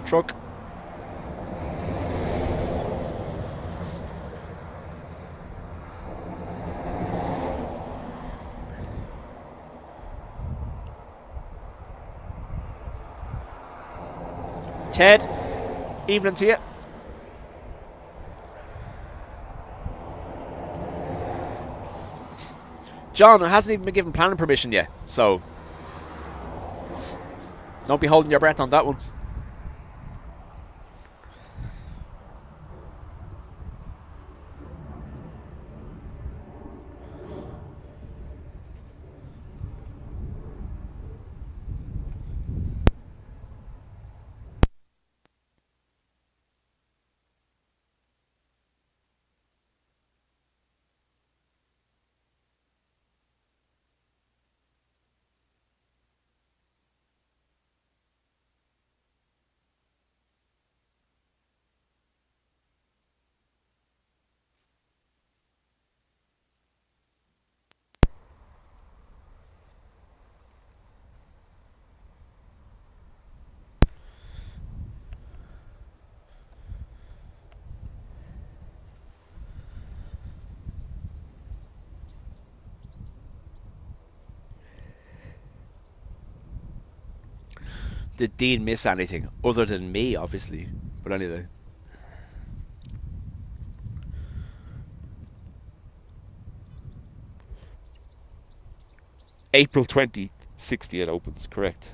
Truck. Ted, evening to you. John hasn't even been given planning permission yet, so don't be holding your breath on that one. Did Dean miss anything other than me, obviously? But anyway. April 2060 it opens, correct.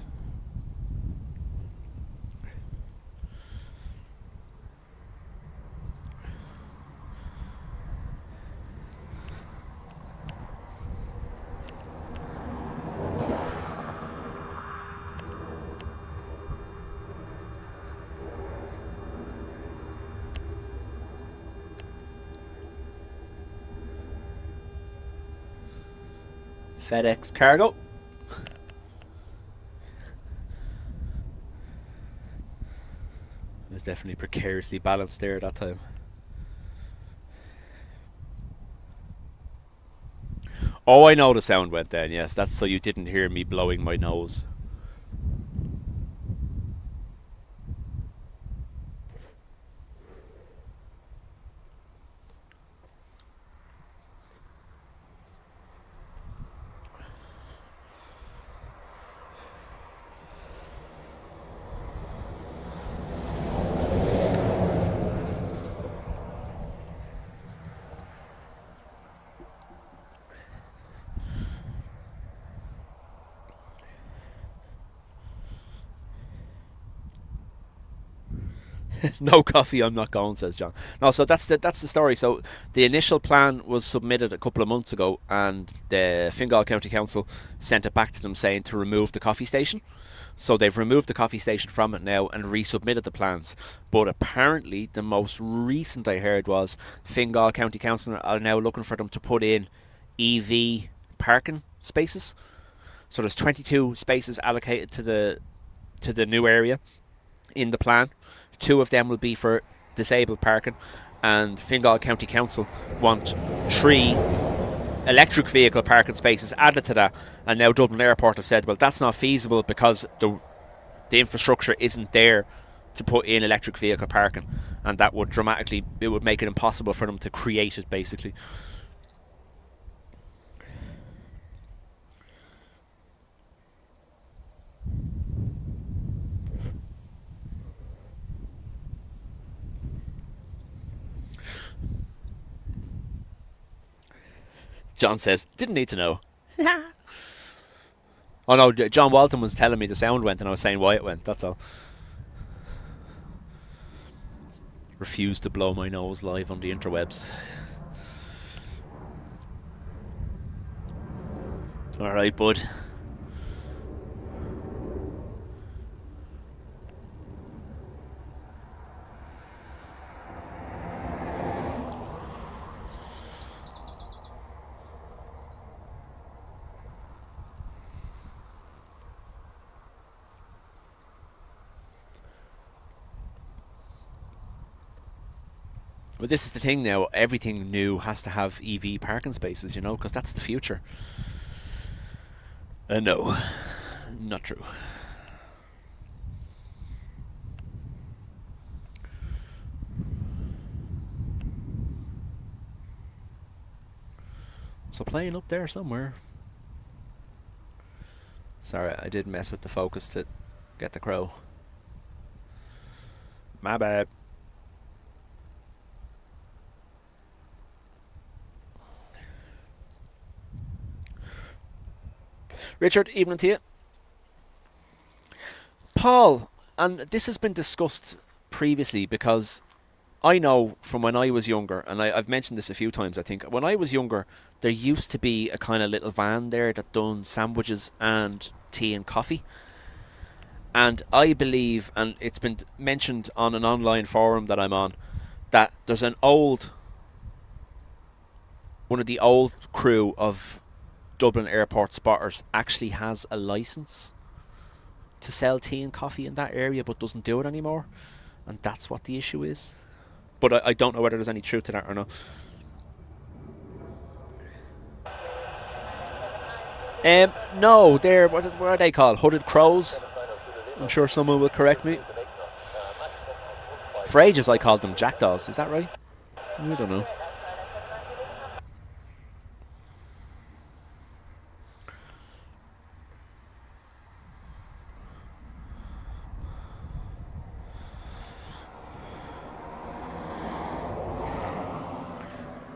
FedEx cargo. It was definitely precariously balanced there at that time. Oh, I know the sound went then, yes. That's so you didn't hear me blowing my nose. No coffee, I'm not going, says John. No, so that's the story. So the initial plan was submitted a couple of months ago, and the Fingal County Council sent it back to them saying to remove the coffee station. So they've removed the coffee station from it now and resubmitted the plans. But apparently, the most recent I heard was Fingal County Council are now looking for them to put in EV parking spaces. So there's 22 spaces allocated to the new area in the plan. 2 of them will be for disabled parking, and Fingal County Council want 3 electric vehicle parking spaces added to that. And now Dublin Airport have said, well, that's not feasible because the infrastructure isn't there to put in electric vehicle parking, and that would it would make it impossible for them to create it, basically. John says, didn't need to know. Oh no, John Walton was telling me the sound went and I was saying why it went, that's all. Refused to blow my nose live on the interwebs. Alright, bud. But this is the thing now, everything new has to have EV parking spaces, you know, because that's the future. No, not true. There's a plane up there somewhere. Sorry, I did mess with the focus to get the crow. My bad. Richard, evening to you. Paul, and this has been discussed previously because I know from when I was younger, and I've mentioned this a few times, I think, when I was younger, there used to be a kind of little van there that done sandwiches and tea and coffee. And I believe, and it's been mentioned on an online forum that I'm on, that there's one of the old crew of Dublin Airport spotters actually has a license to sell tea and coffee in that area but doesn't do it anymore, and that's what the issue is. But I don't know whether there's any truth to that or not. No, they're what are they called? Hooded crows? I'm sure someone will correct me. For ages I called them jackdaws, is that right? I don't know.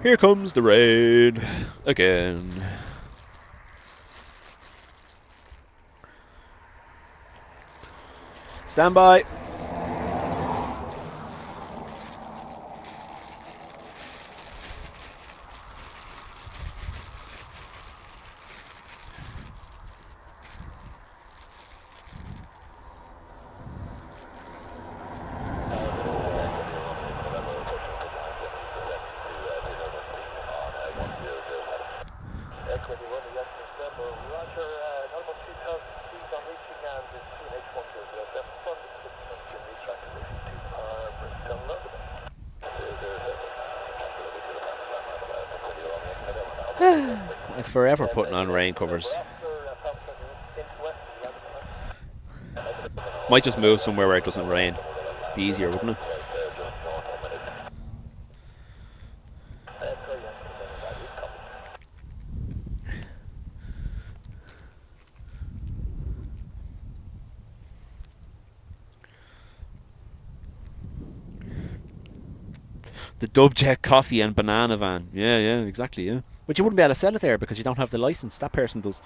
Here comes the raid again. Stand by. I'm forever putting on rain covers. Might just move somewhere where it doesn't rain. Be easier, wouldn't it? The Dubjet coffee and banana van. Yeah, exactly, yeah. But you wouldn't be able to sell it there because you don't have the license. That person does.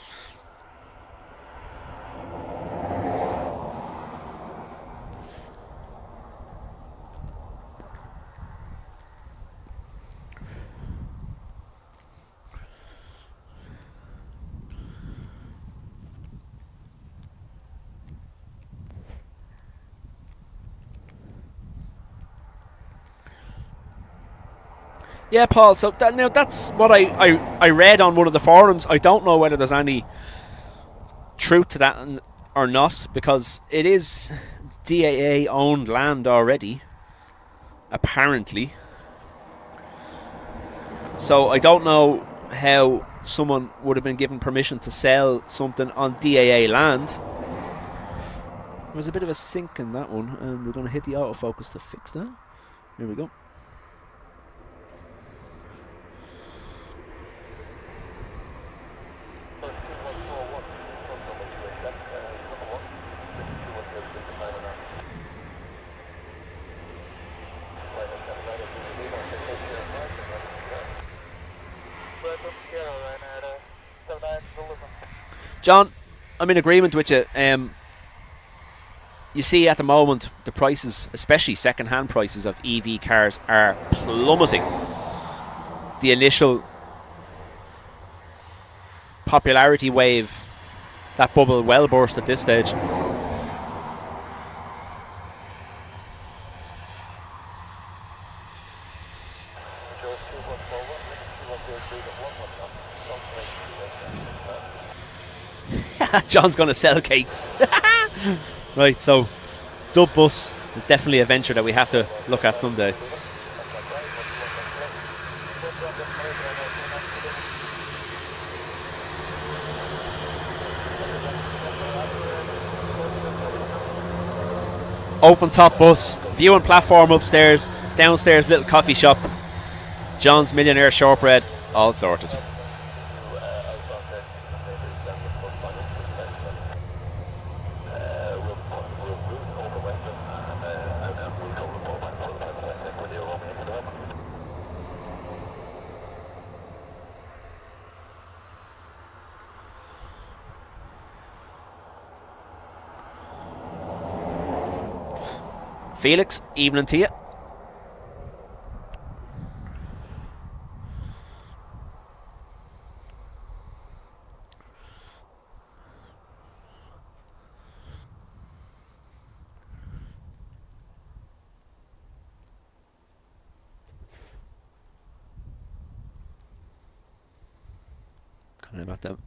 Yeah, Paul. So now that's what I read on one of the forums. I don't know whether there's any truth to that or not, because it is DAA owned land already, apparently. So I don't know how someone would have been given permission to sell something on DAA land. There was a bit of a sink in that one, and we're going to hit the autofocus to fix that. Here we go. John, I'm in agreement with you. You see at the moment the prices, especially second-hand prices of EV cars, are plummeting. The initial popularity wave, that bubble well burst at this stage. John's going to sell cakes. Right, so Dubbus is definitely a venture that we have to look at someday. Open top bus, view and platform upstairs, downstairs little coffee shop, John's Millionaire Shortbread, all sorted. Felix, evening to you. Kind of not the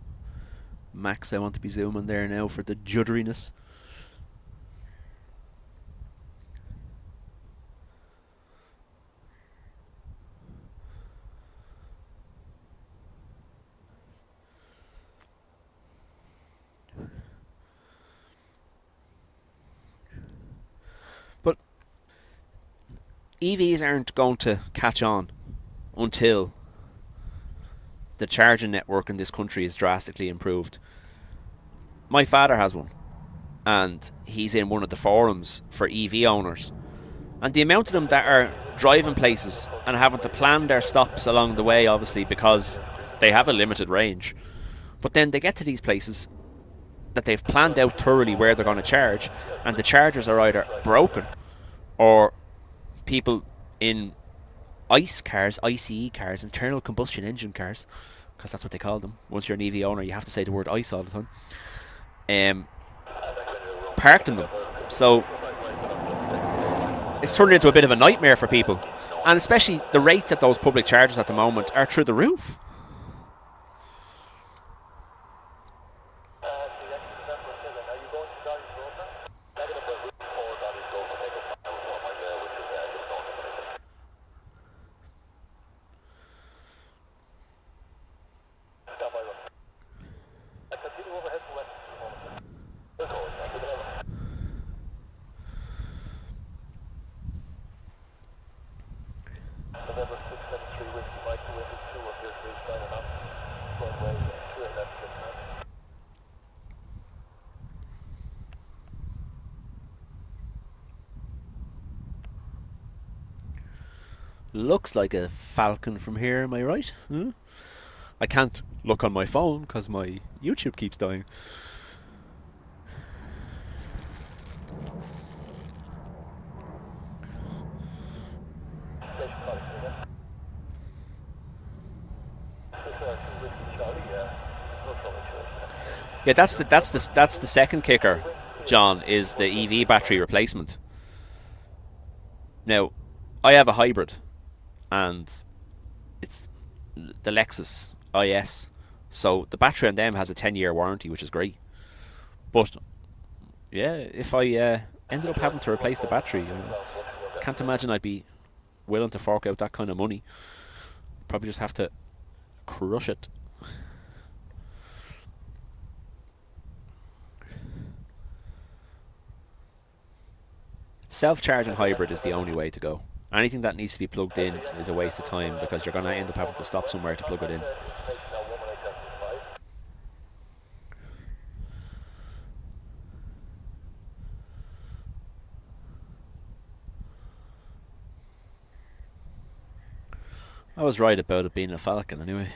max I want to be zooming there now for the judderiness. But EVs aren't going to catch on until the charging network in this country is drastically improved. My father has one, and he's in one of the forums for EV owners, and the amount of them that are driving places and having to plan their stops along the way, obviously because they have a limited range, but then they get to these places that they've planned out thoroughly where they're going to charge, and the chargers are either broken or people in ICE cars, ICE cars, internal combustion engine cars, because that's what they call them. Once you're an EV owner, you have to say the word ICE all the time. Parked in them. So it's turned into a bit of a nightmare for people. And especially the rates at those public chargers at the moment are through the roof. Looks like a falcon from here, am I right? I can't look on my phone because my YouTube keeps dying. Yeah, that's the second kicker, John, is the EV battery replacement. Now, I have a hybrid, and it's the Lexus IS. So the battery on them has a 10-year warranty, which is great. But yeah, if I ended up having to replace the battery, can't imagine I'd be willing to fork out that kind of money. Probably just have to crush it. Self-charging hybrid is the only way to go. Anything that needs to be plugged in is a waste of time because you're going to end up having to stop somewhere to plug it in. I was right about it being a Falcon anyway.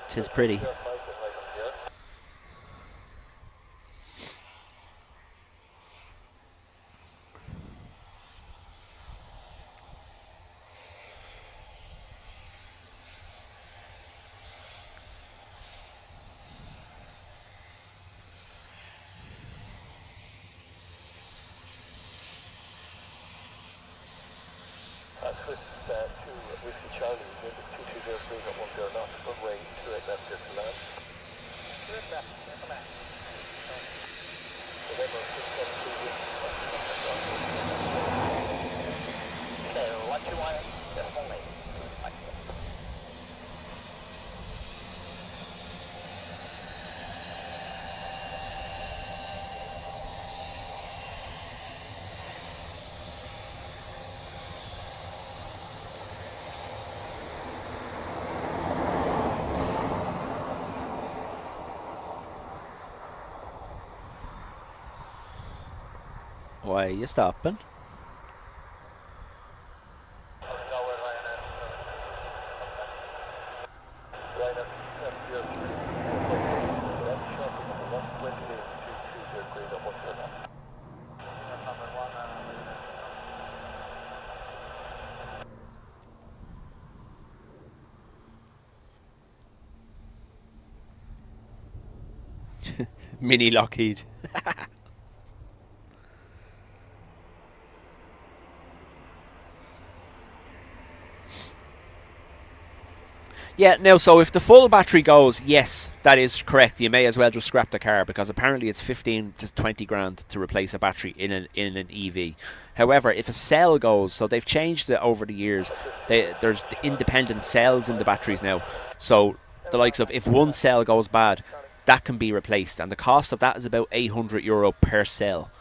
Tis pretty. Why are you stopping? Mini Lockheed. Yeah, now, so if the full battery goes, yes, that is correct. You may as well just scrap the car because apparently it's 15 to 20 grand to replace a battery in an EV. However, if a cell goes, so they've changed it over the years. There's the independent cells in the batteries now. So the likes of if one cell goes bad, that can be replaced, and the cost of that is about €800 per cell.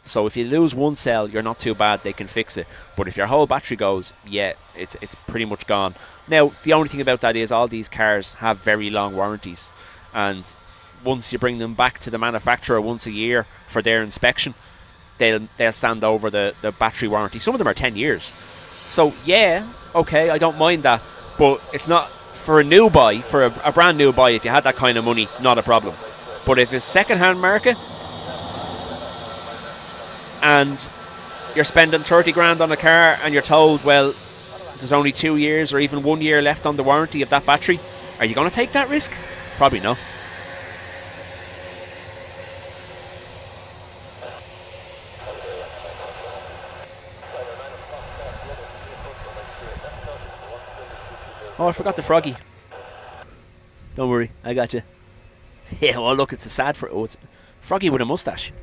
So if you lose one cell, you're not too bad, they can fix it. But if your whole battery goes, yeah, it's pretty much gone. Now, the only thing about that is all these cars have very long warranties. And once you bring them back to the manufacturer once a year for their inspection, they'll stand over the battery warranty. Some of them are 10 years. So, yeah, okay, I don't mind that. But it's not, for a new buy, for a brand new buy, if you had that kind of money, not a problem. But if it's second-hand market, and you're spending 30 grand on a car and you're told, well, there's only 2 years or even 1 year left on the warranty of that battery, are you going to take that risk? Probably no. Oh, I forgot the froggy. Don't worry, I got you. Yeah, well, look, it's a sad it's froggy with a mustache.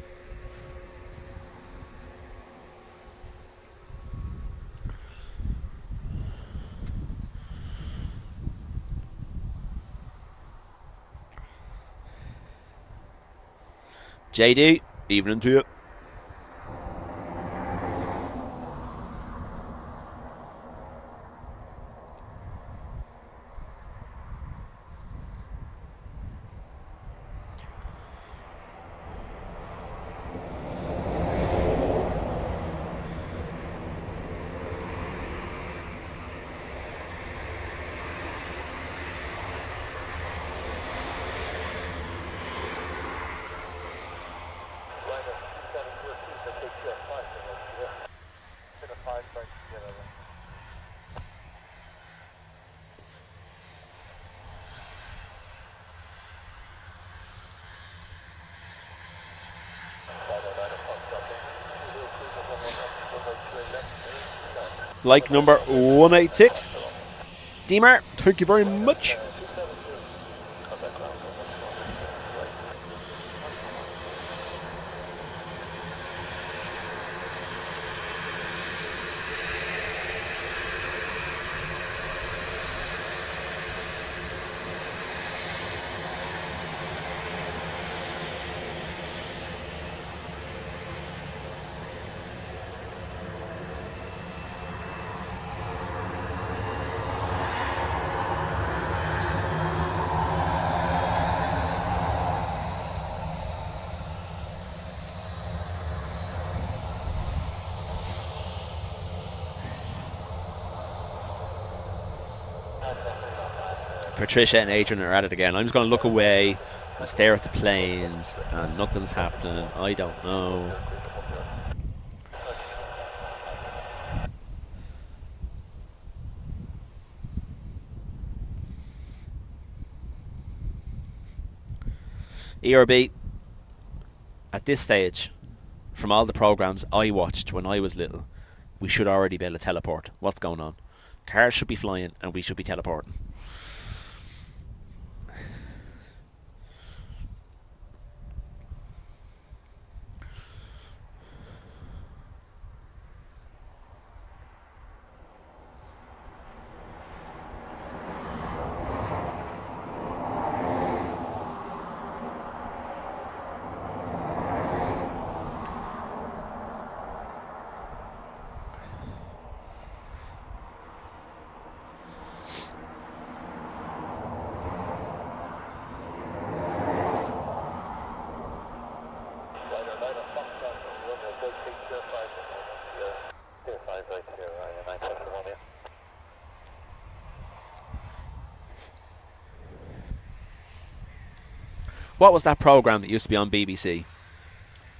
JD, evening to you. Like number 186. Dimar, thank you very much. Patricia and Adrian are at it again. I'm just going to look away and stare at the planes, and nothing's happening. I don't know. ERB, at this stage, from all the programs I watched when I was little, we should already be able to teleport. What's going on? Cars should be flying and we should be teleporting. What was that program that used to be on BBC? It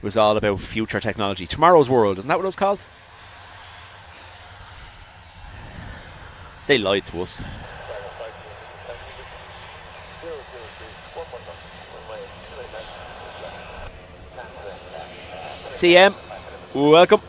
was all about future technology. Tomorrow's World, isn't that what it was called? They lied to us. CM, welcome.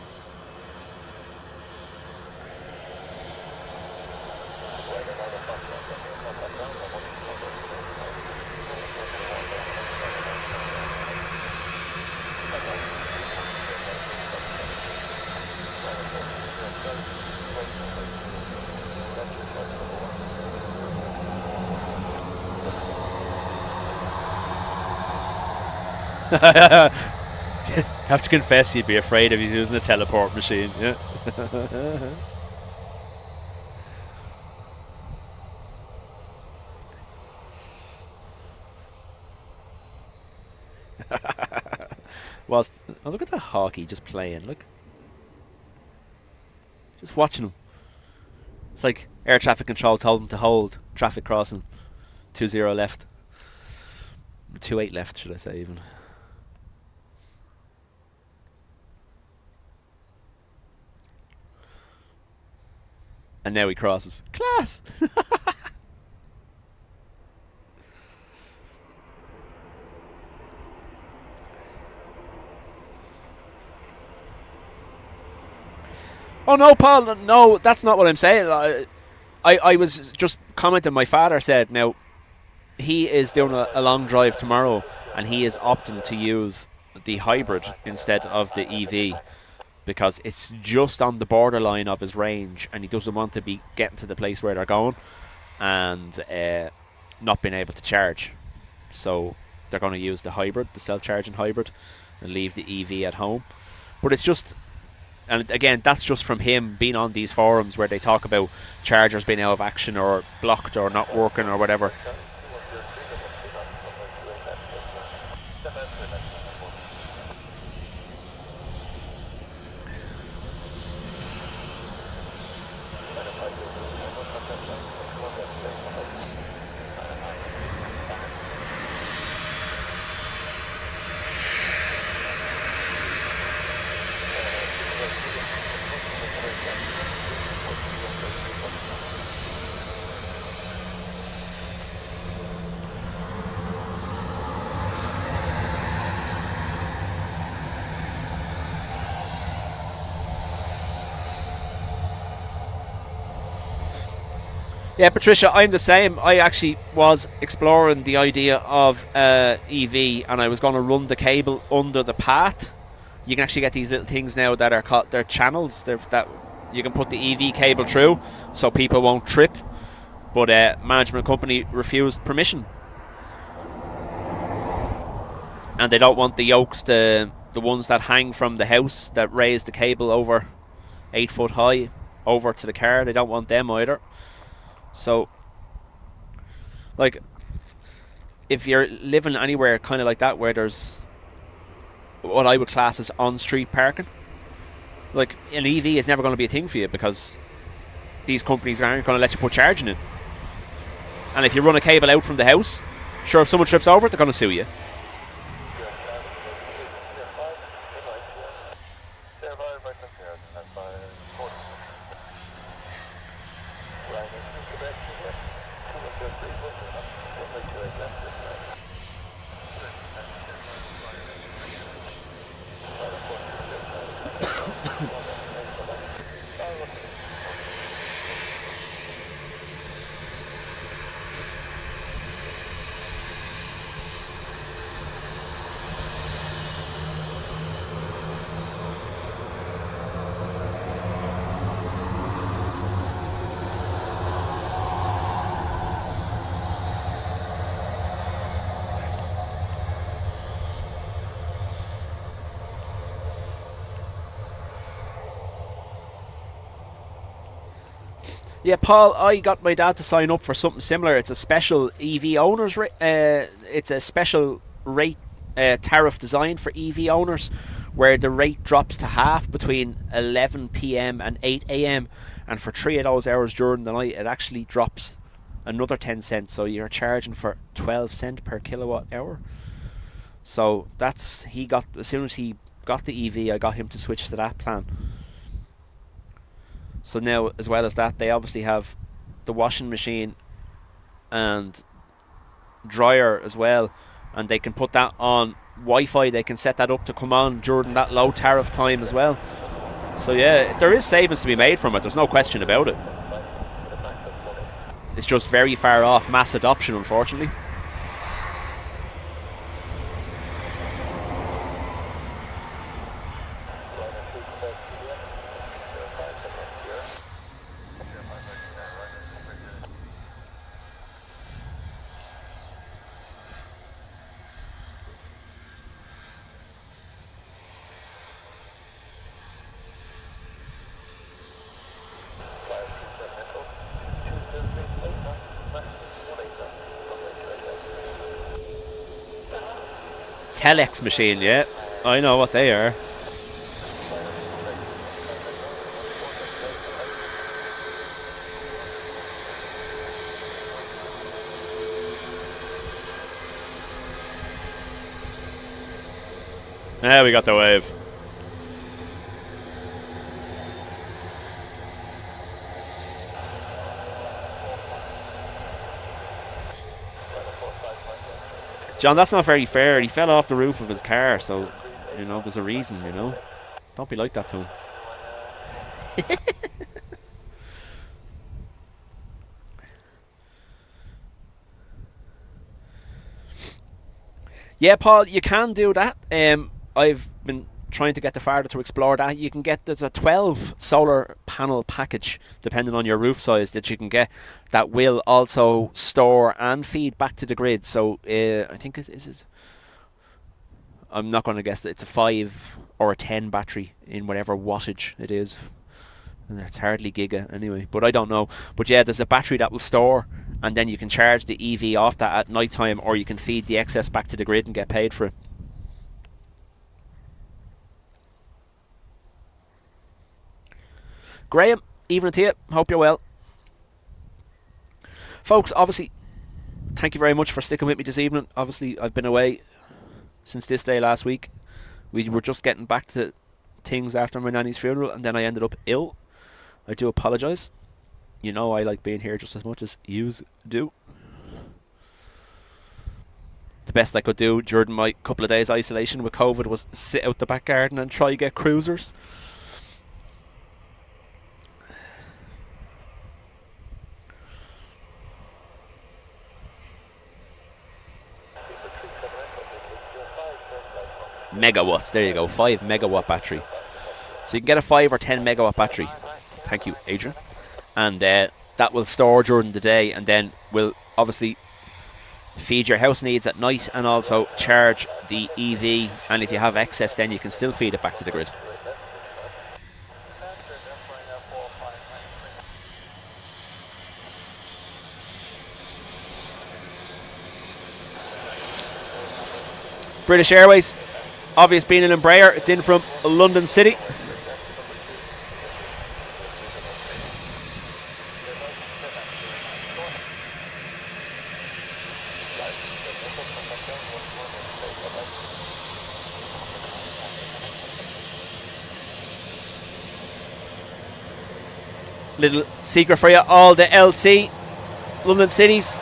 Have to confess, you'd be afraid of using a teleport machine. Yeah. Whilst, oh, look at that hockey just playing. Look, just watching him. It's like air traffic control told him to hold traffic crossing. 20 left. 28 left, should I say even. And now he crosses. Class! Oh no, Paul, no, that's not what I'm saying. I was just commenting, my father said, now, he is doing a long drive tomorrow, and he is opting to use the hybrid instead of the EV, because it's just on the borderline of his range, and he doesn't want to be getting to the place where they're going and not being able to charge. So they're going to use the hybrid, the self-charging hybrid, and leave the EV at home. But it's just, and again, that's just from him being on these forums where they talk about chargers being out of action or blocked or not working or whatever. Yeah, Patricia, I'm the same. I actually was exploring the idea of EV, and I was going to run the cable under the path. You can actually get these little things now that are called, they're channels, that you can put the EV cable through so people won't trip. But management company refused permission, and they don't want the yokes, the ones that hang from the house that raise the cable over 8 foot high over to the car. They don't want them either. So, like, if you're living anywhere kind of like that where there's what I would class as on-street parking, like, an EV is never going to be a thing for you because these companies aren't going to let you put charging in. And if you run a cable out from the house, sure, if someone trips over it, they're going to sue you. Yeah, Paul, I got my dad to sign up for something similar. It's a special EV owners rate. It's a special rate tariff designed for EV owners, where the rate drops to half between 11 p.m. and 8 a.m. And for 3 of those hours during the night, it actually drops another 10 cents. So you're charging for 12 cents per kilowatt hour. So that's, as soon as he got the EV, I got him to switch to that plan. So now, as well as that, they obviously have the washing machine and dryer as well, and they can put that on Wi-Fi. They can set that up to come on during that low tariff time as well. So yeah, there is savings to be made from it. There's no question about it. It's just very far off mass adoption, unfortunately. Telex machine, yeah, I know what they are. There we got the wave. John, that's not very fair. He fell off the roof of his car, so, you know, there's a reason, you know. Don't be like that to him. Yeah, Paul, you can do that. I've been trying to get the farther to explore that. You can get, there's a 12 solar panel package, depending on your roof size, that you can get, that will also store and feed back to the grid. So I think is I'm not going to guess, it's a 5 or a 10 battery in whatever wattage it is. It's hardly giga anyway, but I don't know. But yeah, there's a battery that will store, and then you can charge the EV off that at night time, or you can feed the excess back to the grid and get paid for it. Graham, evening to you. Hope you're well. Folks, obviously, thank you very much for sticking with me this evening. Obviously, I've been away since this day last week. We were just getting back to things after my nanny's funeral, and then I ended up ill. I do apologise. You know I like being here just as much as yous do. The best I could do during my couple of days isolation with COVID was sit out the back garden and try to get cruisers. megawatts. There you go, 5 megawatt battery. So you can get a 5 or 10 megawatt battery. Thank you, Adrian. And that will store during the day, and then will obviously feed your house needs at night, and also charge the EV. And if you have excess, then you can still feed it back to the grid. British Airways, obvious being an Embraer, it's in from London City. Little secret for you, all the LC London Cities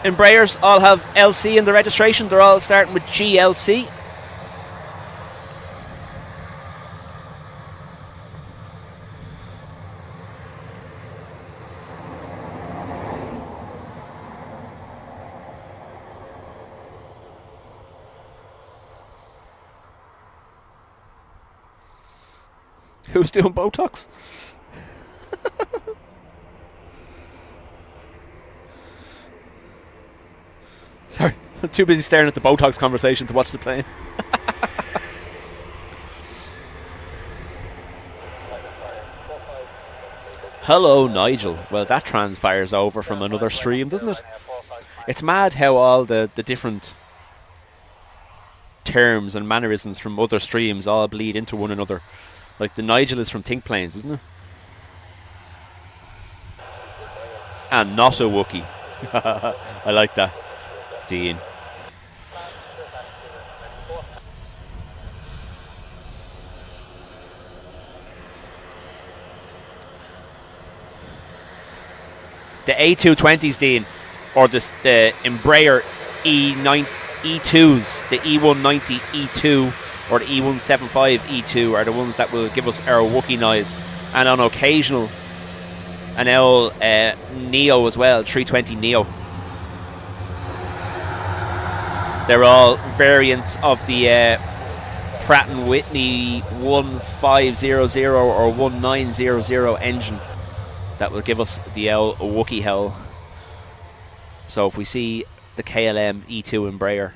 Embraers all have LC in the registration. They're all starting with GLC. Who's doing Botox? Sorry, I'm too busy staring at the Botox conversation to watch the plane. Hello, Nigel. Well, that transfires over from another stream, doesn't it? It's mad how all the different terms and mannerisms from other streams all bleed into one another. Like the Nigel is from Think Planes, isn't it? And not a Wookiee. I like that. Dean. The A220s, Dean, or the Embraer E2s, the E190 E2 or the E175 E2 are the ones that will give us our Wookiee noise, and on occasional an L Neo as well, 320 Neo. They're all variants of the Pratt & Whitney 1500 or 1900 engine that will give us the L Wookiee hell. So if we see the KLM E2 Embraer,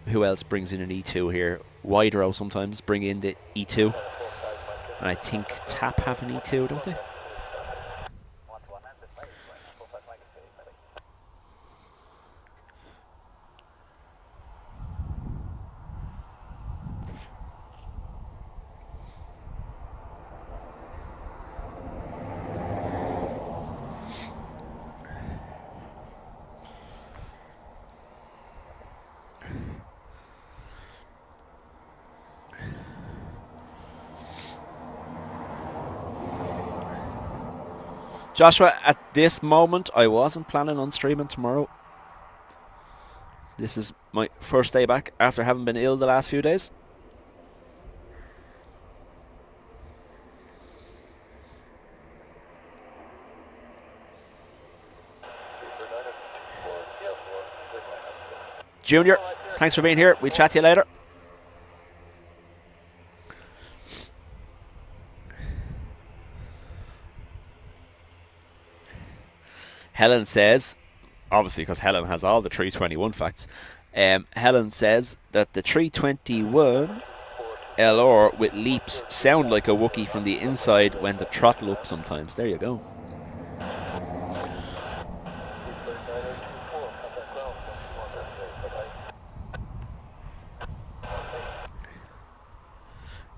who else brings in an E2 here? Widerøe sometimes bring in the E2, and I think TAP have an E2, don't they? Joshua, at this moment, I wasn't planning on streaming tomorrow. This is my first day back after having been ill the last few days. Junior, thanks for being here. We'll chat to you later. Helen says, obviously because Helen has all the 321 facts, Helen says that the 321 LR with leaps sound like a Wookiee from the inside when the throttle up sometimes. There you go.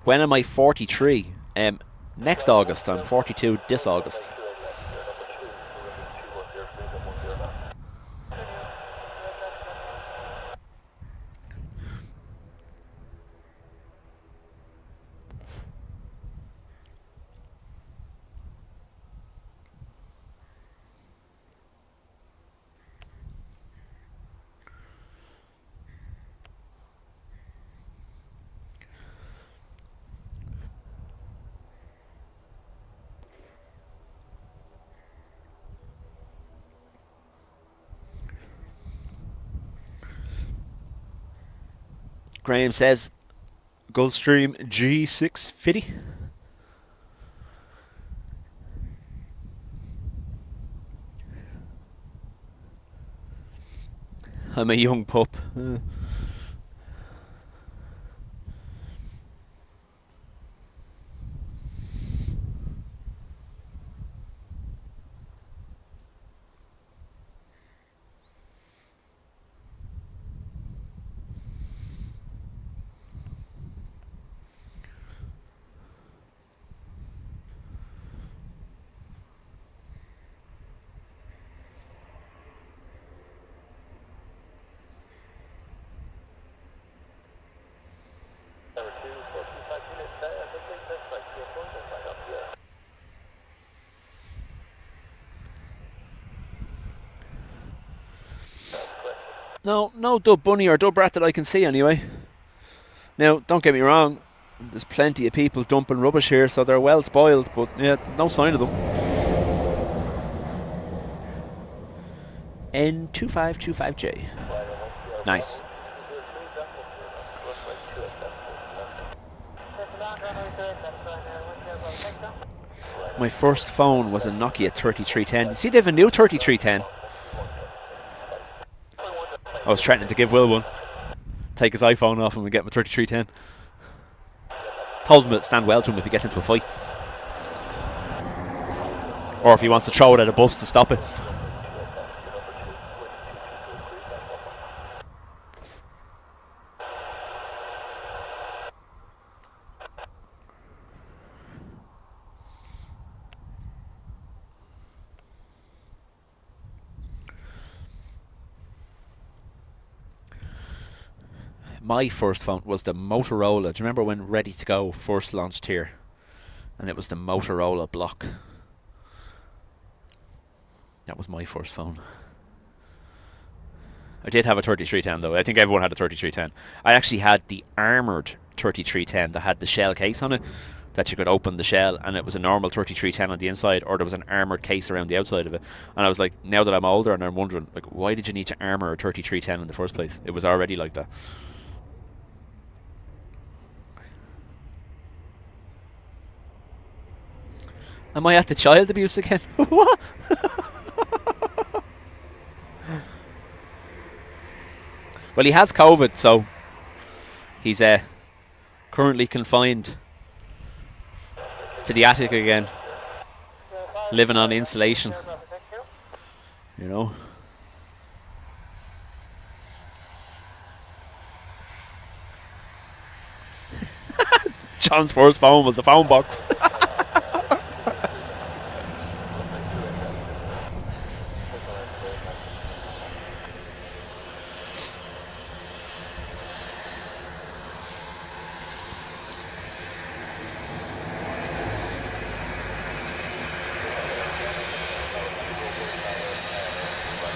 When am I 43? Next August. I'm 42 this August. Graham says Gulfstream G650. I'm a young pup. No dub bunny or dub rat that I can see anyway. Now, don't get me wrong, there's plenty of people dumping rubbish here, so they're well spoiled, but yeah, no sign of them. N2525J. Nice. My first phone was a Nokia 3310. You see, they have a new 3310. I was threatening to give Will one. Take his iPhone off him and get him a 3310. Told him it'd stand well to him if he gets into a fight. Or if he wants to throw it at a bus to stop it. My first phone was the Motorola. Do you remember when Ready to Go first launched here? And it was the Motorola block. That was my first phone. I did have a 3310 though. I think everyone had a 3310. I actually had the armoured 3310 that had the shell case on it, that you could open the shell, and it was a normal 3310 on the inside, or there was an armoured case around the outside of it. And I was like, now that I'm older and I'm wondering, like, why did you need to armour a 3310 in the first place? It was already like that. Am I at the child abuse again? What? Well, he has COVID, so he's currently confined to the attic again, living on insulation. You know. John's first phone was a phone box.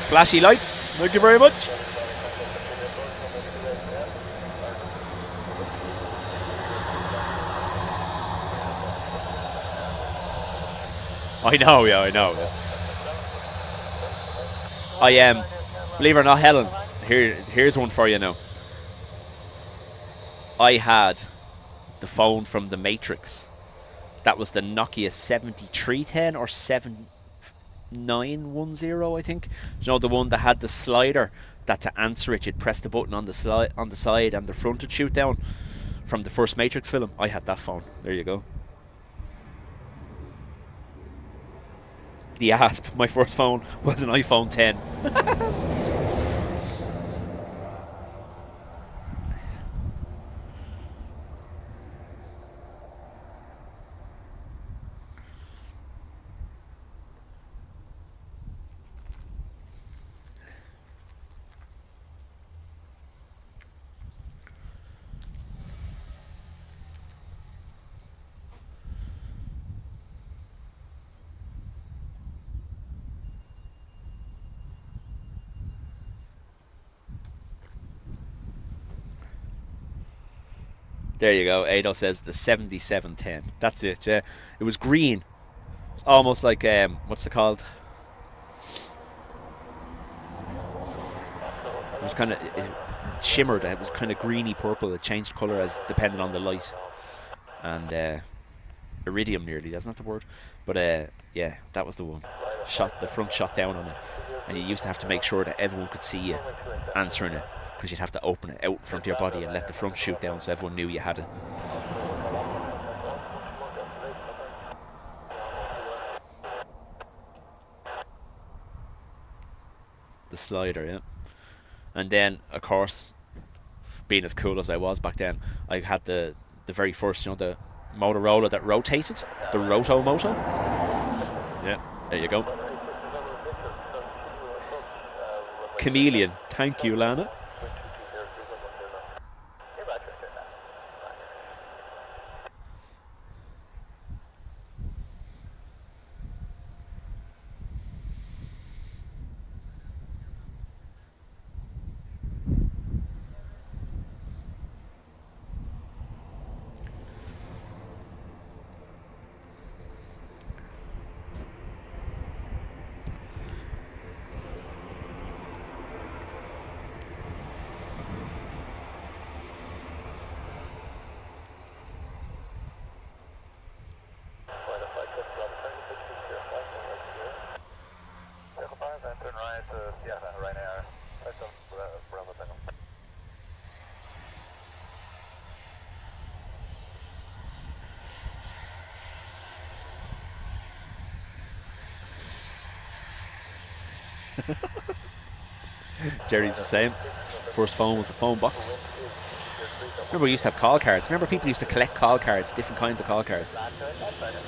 Flashy lights, thank you very much. I know, yeah, I know. Yeah. I am, believe it or not, Helen, here's one for you now. I had the phone from the Matrix. That was the Nokia 7310 or 7910, I think. You know, the one that had the slider that to answer it you'd press the button on the side and the front would shoot down from the first Matrix film. I had that phone. There you go. The Asp, my first phone was an iPhone 10. There you go. Ado says the 7710. That's it. Yeah, it was green. It's almost like what's it called? It was kind of shimmered. It was kind of greeny purple. It changed colour as depending on the light. And iridium nearly, that's not the word. But yeah, that was the one. The front shot down on it. And you used to have to make sure that everyone could see you answering it, because you'd have to open it out in front of your body and let the front shoot down so everyone knew you had it. The slider, yeah. And then, of course, being as cool as I was back then, I had the very first, the Motorola that rotated, the Roto Moto. Yeah, there you go. Chameleon, thank you, Lana. Jerry's the same. First phone was the phone box. Remember, we used to have call cards. Remember, people used to collect call cards, different kinds of call cards,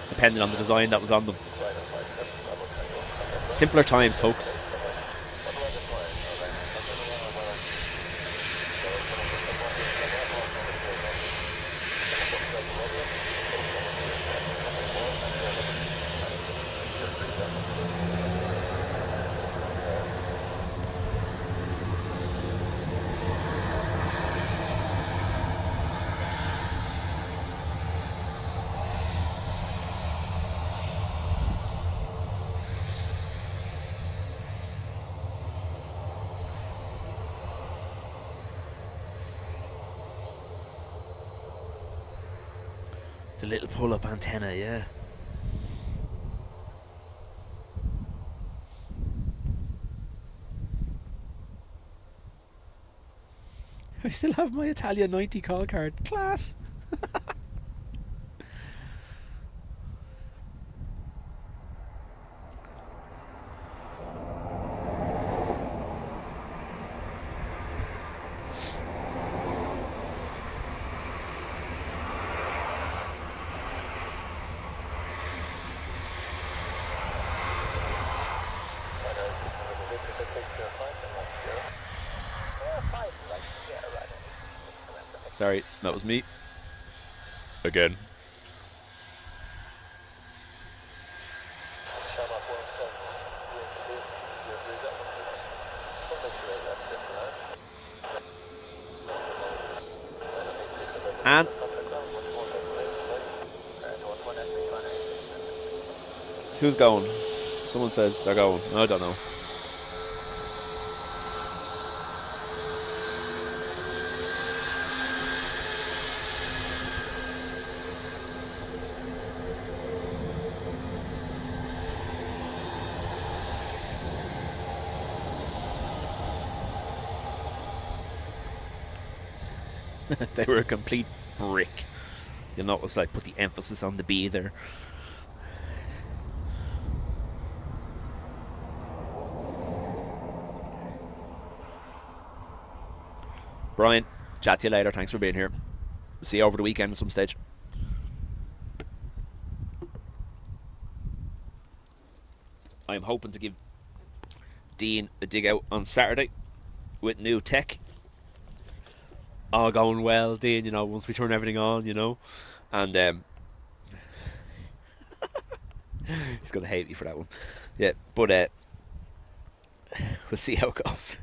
depending on the design that was on them. Simpler times, folks. The little pull-up antenna, yeah. I still have my Italia 90 call card. Class! Sorry, that was me. Again. And who's going? Someone says they're going. I don't know. They were a complete brick. You know, it was like, put the emphasis on the B there. Brian, chat to you later. Thanks for being here. See you over the weekend at some stage. I'm hoping to give Dean a dig out on Saturday with new tech. All going well, Dean, once we turn everything on, and he's going to hate me for that one. Yeah, but we'll see how it goes.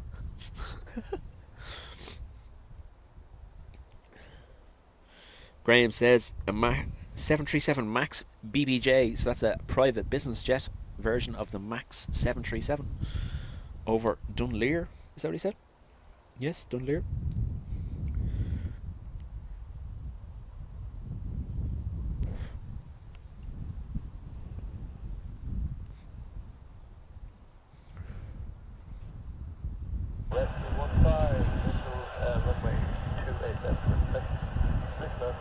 Graham says a 737 MAX BBJ, so that's a private business jet version of the MAX 737 over Dunleer. Is that what he said? Yes, Dunleer. 5, runway 28, that's for 6 knots,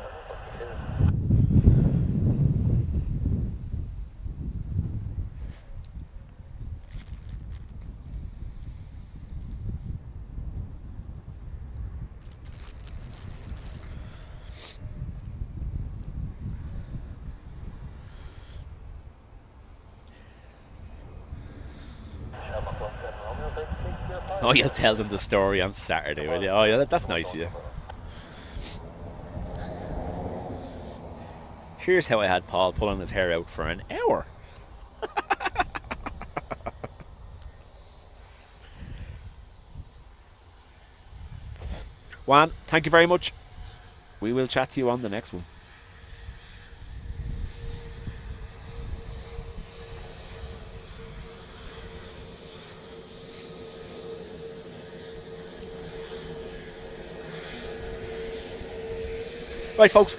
Oh, you'll tell them the story on Saturday, will you? Oh, yeah, that's nice of you. Here's how I had Paul pulling his hair out for an hour. Juan, thank you very much. We will chat to you on the next one. Right, folks,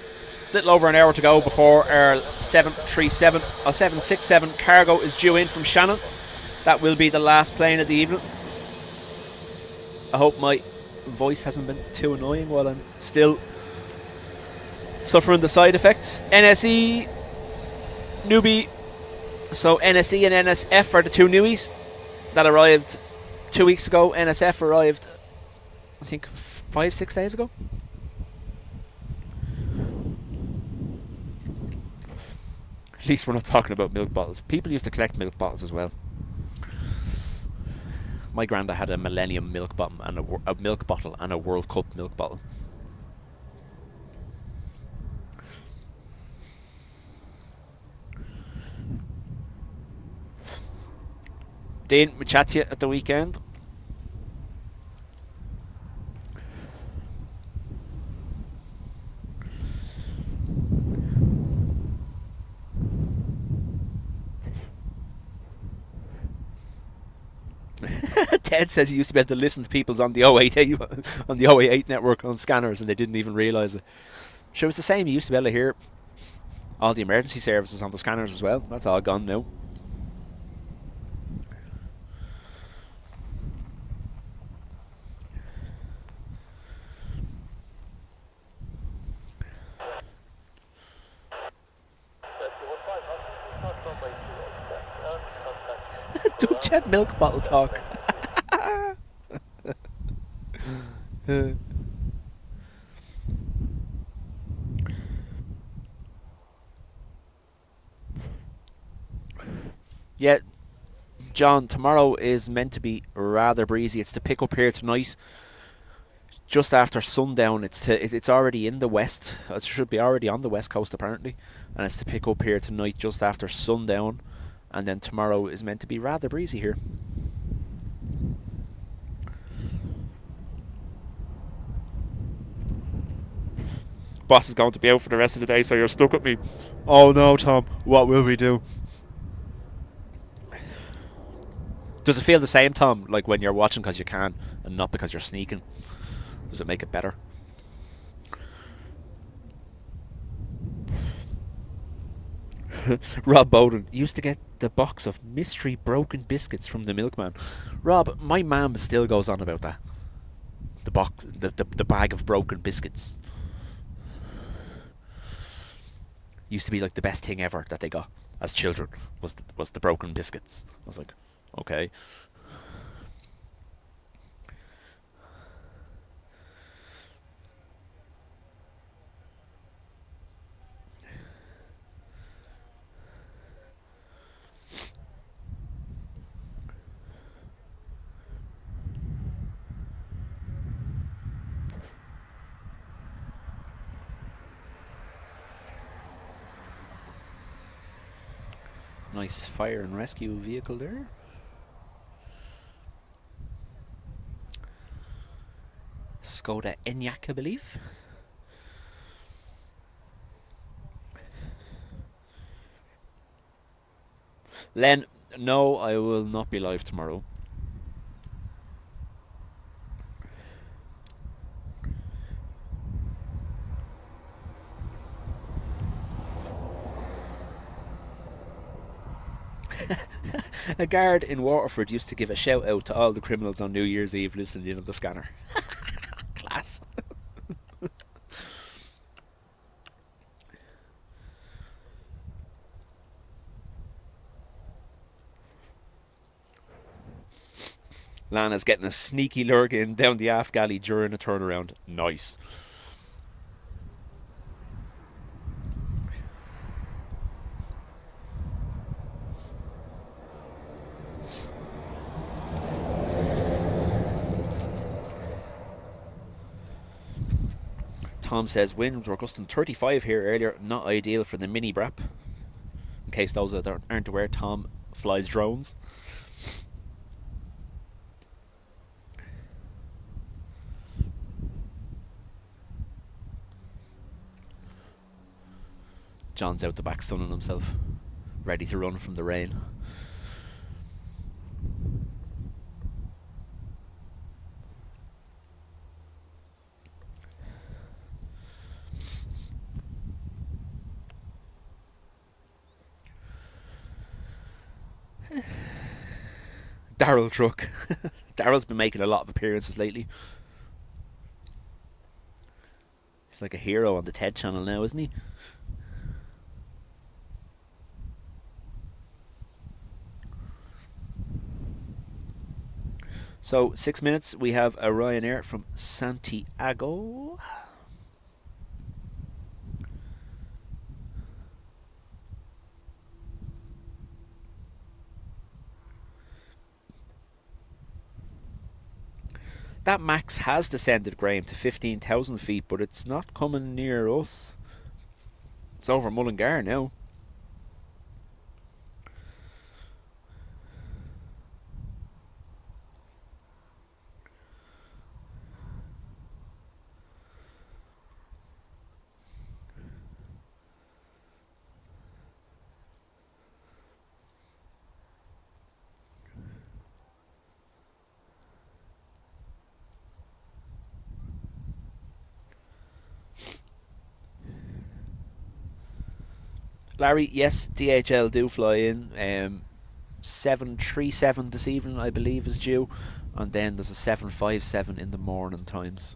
little over an hour to go before our 767 cargo is due in from Shannon. That will be the last plane of the evening. I hope my voice hasn't been too annoying while I'm still suffering the side effects. NSE, newbie. So NSE and NSF are the two newies that arrived 2 weeks ago. NSF arrived, I think, 5-6 days ago. At least we're not talking about milk bottles. People used to collect milk bottles as well. My granda had a Millennium milk bottle and a milk bottle and a World Cup milk bottle. Dean, we chat to you at the weekend. Ted says he used to be able to listen to people's on the 088 on the 088 network on scanners and they didn't even realise it. Sure, it was the same. He used to be able to hear all the emergency services on the scanners as well. That's all gone now. Dubjet milk bottle talk. Yeah, John, tomorrow is meant to be rather breezy. It's to pick up here tonight just after sundown. It's already in the west. It should be already on the west coast apparently, and it's to pick up here tonight just after sundown, and then tomorrow is meant to be rather breezy here. Boss is going to be out for the rest of the day, so you're stuck with me. Oh no, Tom, what will we do? Does it feel the same, Tom, like when you're watching because you can and not because you're sneaking? Does it make it better? Rob Bowden used to get the box of mystery broken biscuits from the milkman. Rob, my mum still goes on about that. The box, the bag of broken biscuits. Used to be like the best thing ever that they got as children was the broken biscuits. I was like, okay. Nice fire and rescue vehicle there. Skoda Enyaq, I believe. Len, no, I will not be live tomorrow. A guard in Waterford used to give a shout out to all the criminals on New Year's Eve listening in on the scanner. Class. Lana's getting a sneaky lurk in down the aft galley during a turnaround. Nice. Tom says winds were gusting 35 here earlier. Not ideal for the mini Brap. In case those that aren't aware, Tom flies drones. John's out the back sunning himself, ready to run from the rain. Daryl truck. Daryl's been making a lot of appearances lately. He's like a hero on the TED channel now, isn't he? So 6 minutes, we have a Ryanair from Santiago. That max has descended, Graham, to 15,000 feet, but it's not coming near us. It's over Mullingar now. Larry, yes, DHL do fly in. 737 this evening, I believe, is due. And then there's a 757 in the morning times.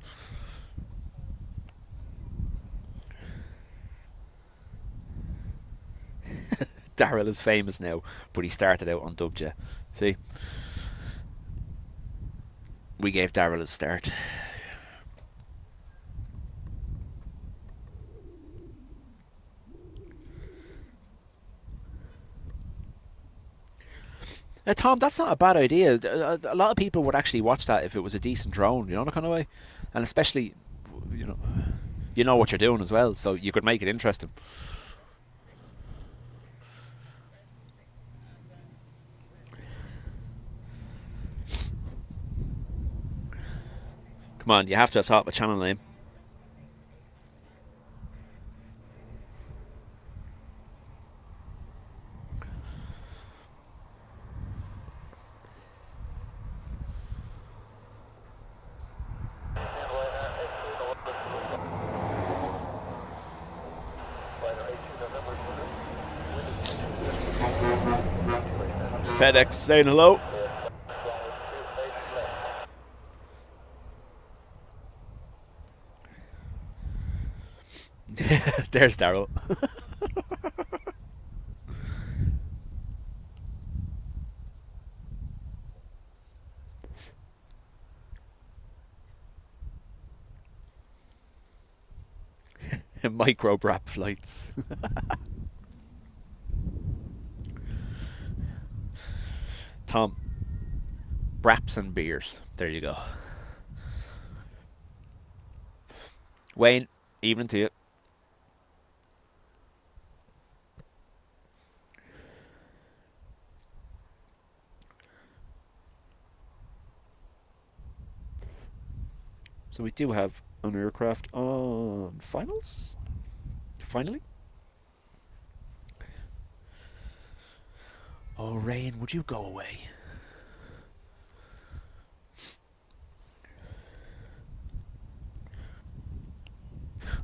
Daryl is famous now, but he started out on Dubjet. See? We gave Daryl a start. Tom, that's not a bad idea. A lot of people would actually watch that if it was a decent drone, you know, the kind of way. And especially, you know what you're doing as well, so you could make it interesting. Come on, you have to have thought of a channel name. FedEx saying hello. There's Daryl. Micro Brap flights. Tom, Braps and beers. There you go. Wayne, evening to you. So we do have an aircraft on finals. Finally. Oh, Rain, would you go away?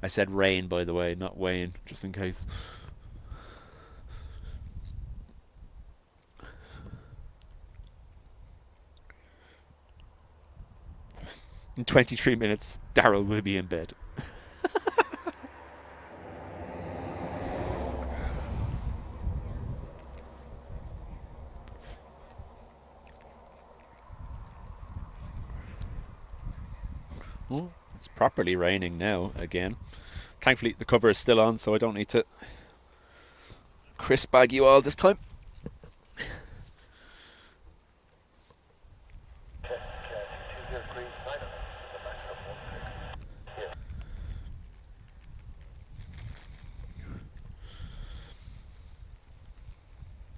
I said Rain, by the way, not Wayne, just in case. In 23 minutes, Daryl will be in bed. Oh, it's properly raining now again. Thankfully, the cover is still on, so I don't need to crisp bag you all this time.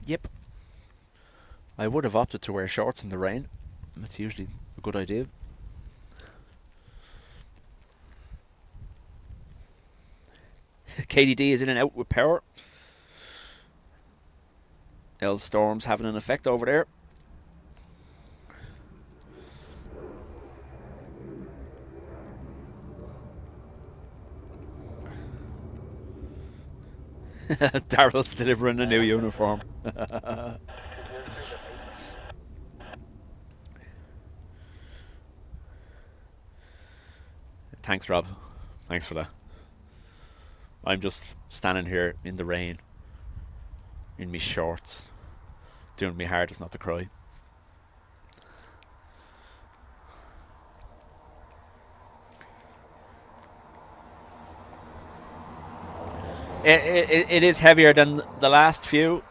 Yep. I would have opted to wear shorts in the rain. That's usually a good idea. KDD is in and out with power. Storm's having an effect over there. Daryl's delivering a new uniform. Thanks, Rob. Thanks for that. I'm just standing here in the rain, in me shorts, doing me hardest not to cry. It is heavier than the last few.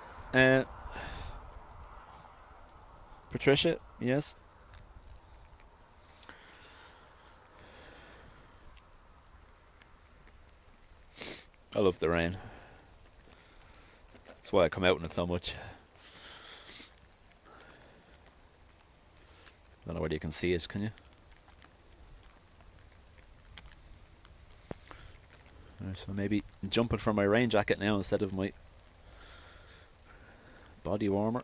Patricia, yes. I love the rain. That's why I come out in it so much. I don't know whether you can see it, can you? Right, so maybe jumping for my rain jacket now instead of my body warmer.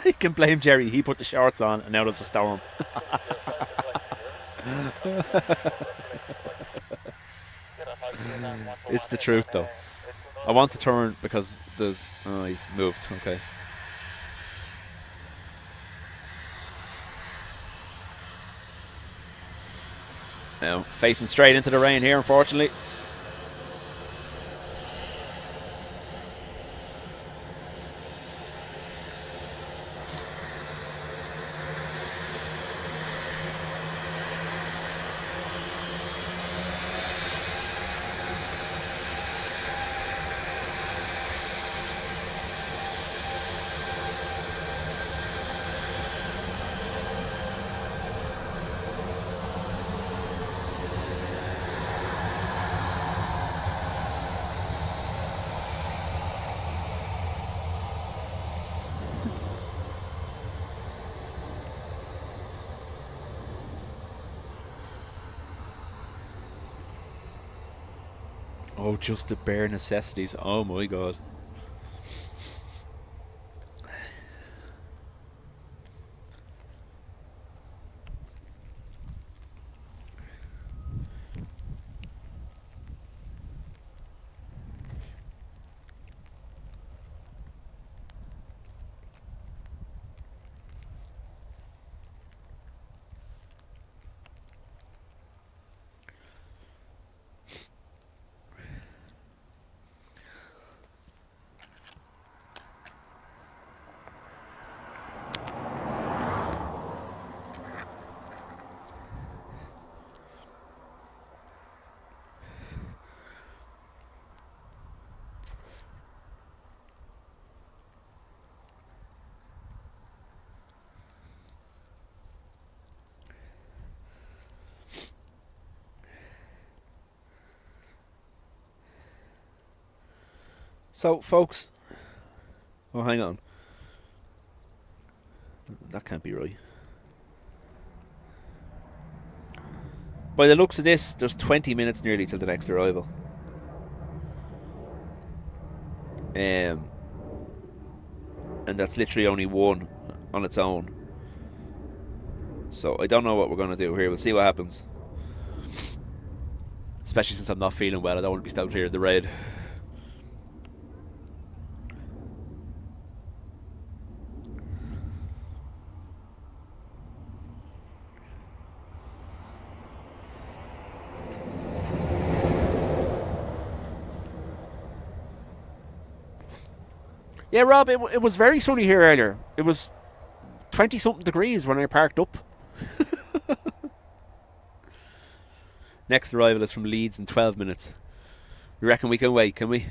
You can blame Jerry. He put the shorts on and now there's a storm. It's the truth though. I want to turn because there's... Oh, he's moved. Okay. Now, facing straight into the rain here, unfortunately. Oh, just the bare necessities. Oh my god. So, folks... Oh, hang on. That can't be right. By the looks of this, there's 20 minutes nearly till the next arrival. And that's literally only one on its own. So I don't know what we're going to do here. We'll see what happens. Especially since I'm not feeling well. I don't want to be stopped here in the raid. Yeah, Rob, it was very sunny here earlier. It was 20-something degrees when I parked up. Next arrival is from Leeds in 12 minutes. You reckon we can wait, can we?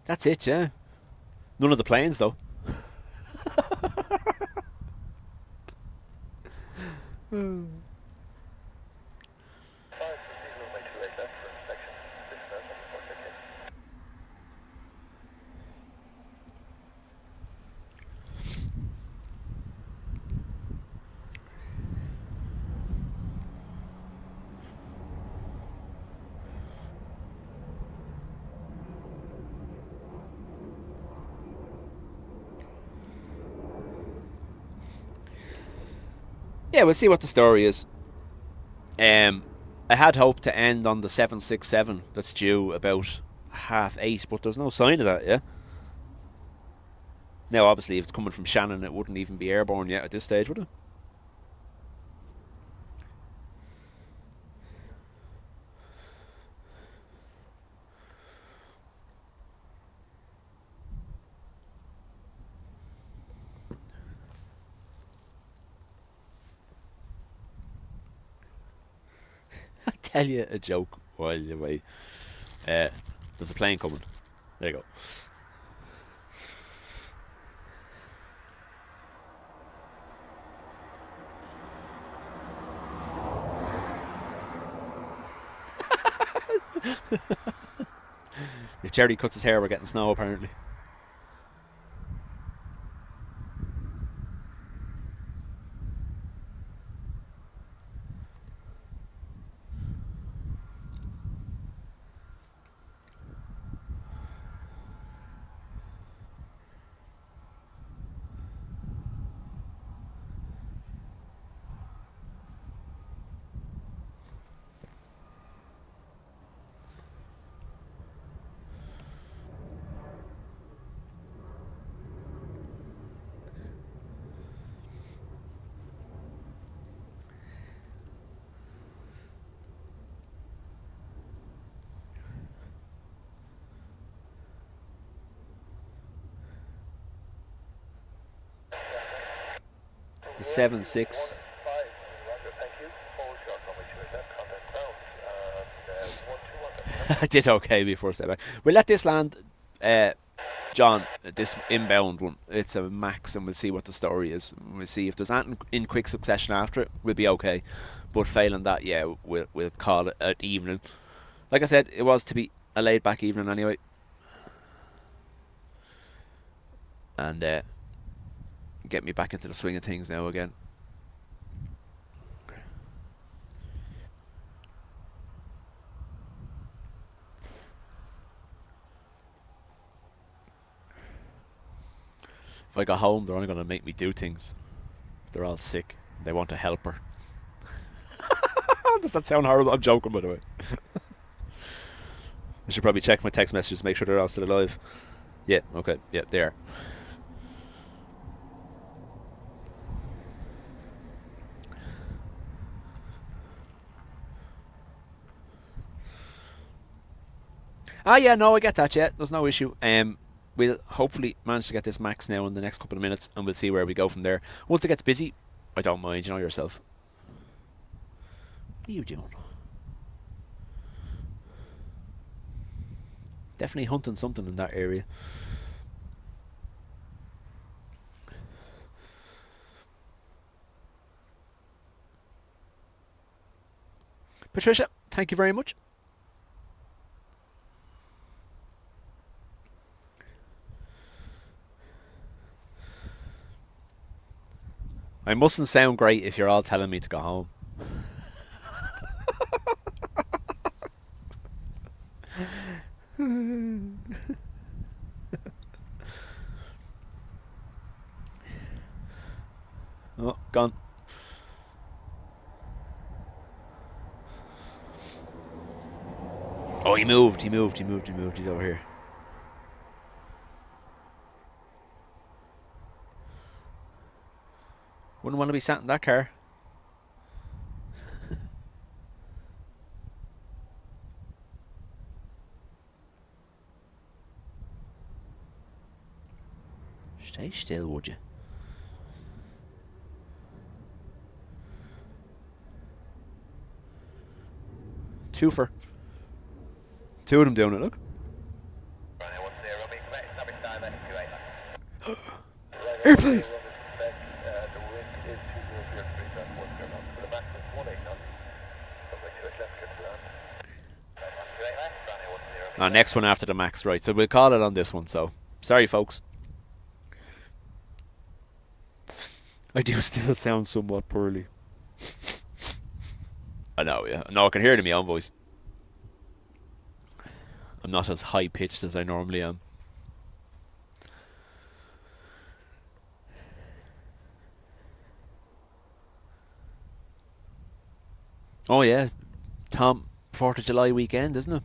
That's it, yeah. None of the planes, though. Yeah, we'll see what the story is. I had hoped to end on the 767 that's due about 8:30, but there's no sign of that, yeah? Now, obviously, if it's coming from Shannon, it wouldn't even be airborne yet at this stage, would it? I tell you a joke while you wait. There's a plane coming. There you go. If Jerry cuts his hair, we're getting snow apparently. The 7-6. I did okay before step back. We'll let this land, John, this inbound one. It's a max, and we'll see what the story is. We'll see if there's anything in quick succession after it. We'll be okay. But failing that, yeah, we'll call it an evening. Like I said, it was to be a laid back evening anyway. And get me back into the swing of things now again. If I go home, they're only going to make me do things. They're all sick. They want a helper. Does that sound horrible? I'm joking, by the way. I should probably check my text messages to make sure they're all still alive. Yeah, okay. Yeah, they are. Ah, yeah, no, I get that, yeah. There's no issue. We'll hopefully manage to get this max now in the next couple of minutes, and we'll see where we go from there. Once it gets busy, I don't mind, you know yourself. What are you doing? Definitely hunting something in that area. Patricia, thank you very much. I mustn't sound great if you're all telling me to go home. Oh, gone. Oh, he moved. He's over here. Wouldn't want to be sat in that car. Stay still, would you? Twofer. Two of them doing it, look. Airplane! Next one after the max, right, so we'll call it on this one, so sorry folks. I do still sound somewhat poorly. I know, yeah. No, I can hear it in my own voice. I'm not as high pitched as I normally am. Oh yeah, Tom, 4th of July weekend, isn't it?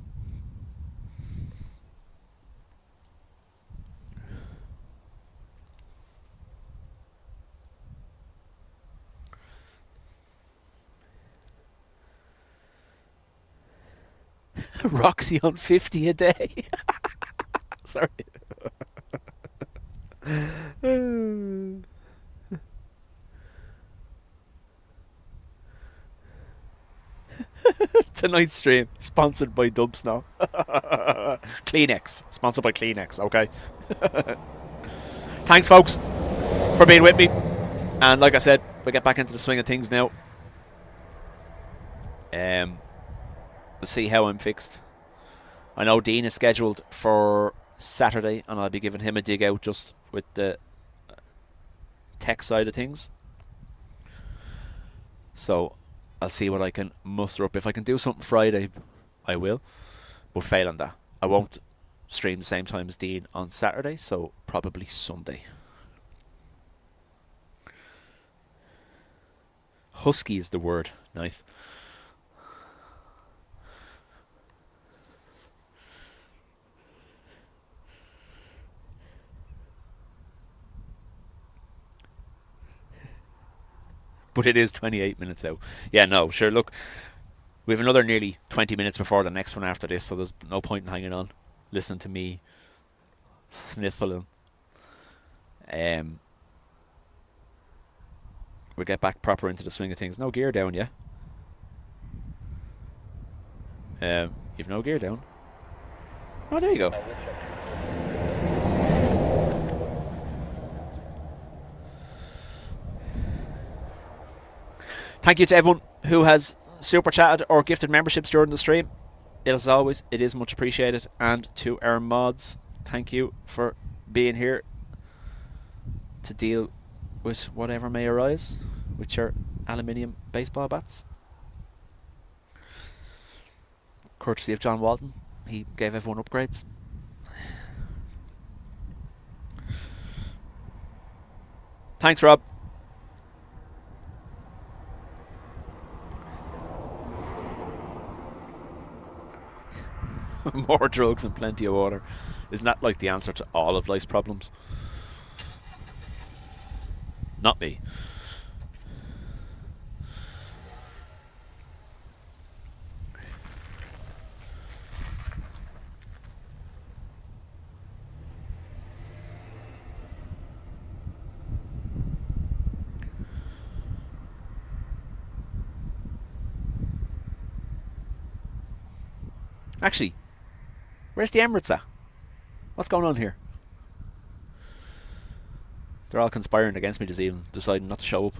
Roxy on 50 a day. Sorry. Tonight's stream sponsored by Dubs now. Kleenex, sponsored by Kleenex. Okay. Thanks, folks, for being with me. And like I said, we'll get back into the swing of things now. We'll see how I'm fixed. I know Dean is scheduled for Saturday, and I'll be giving him a dig out just with the tech side of things. So I'll see what I can muster up. If I can do something Friday, I will. But failing that, I won't stream the same time as Dean on Saturday, so probably Sunday. Husky is the word. Nice. But it is 28 minutes out. Yeah, no, sure, look, we have another nearly 20 minutes before the next one after this, so there's no point in hanging on. Listen to me sniffling. We'll get back proper into the swing of things. No gear down, yeah? You've no gear down. Oh, there you go. Thank you to everyone who has super chatted or gifted memberships during the stream. As always, it is much appreciated. And to our mods, thank you for being here to deal with whatever may arise with your aluminium baseball bats. Courtesy of John Walton, he gave everyone upgrades. Thanks, Rob. More drugs and plenty of water. Isn't that like the answer to all of life's problems? Not me. Actually, where's the Emirates at? What's going on here? They're all conspiring against me this evening, deciding not to show up.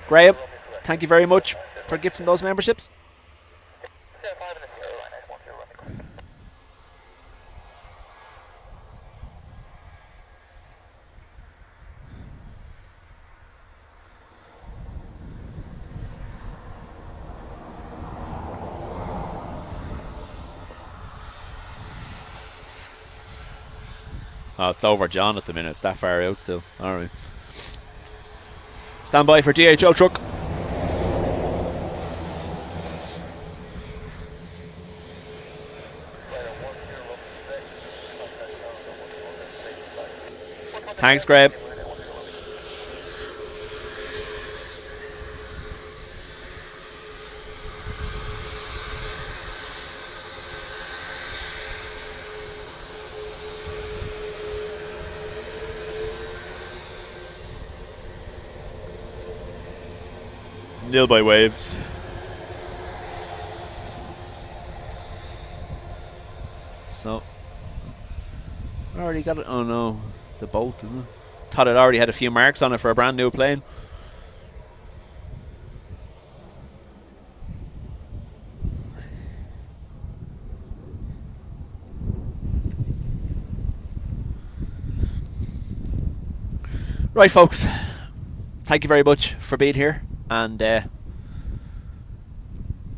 Graham, thank you very much for gifting those memberships. Yeah, 5 minutes ago, line X1 0 running. Oh, it's over John at the minute. It's that far out still. Alright. Stand by for DHL truck. Thanks, Graham. Nil by waves. So, I already got it. Oh no, it's a bolt, isn't it? Thought it already had a few marks on it for a brand new plane. Right, folks. Thank you very much for being here. And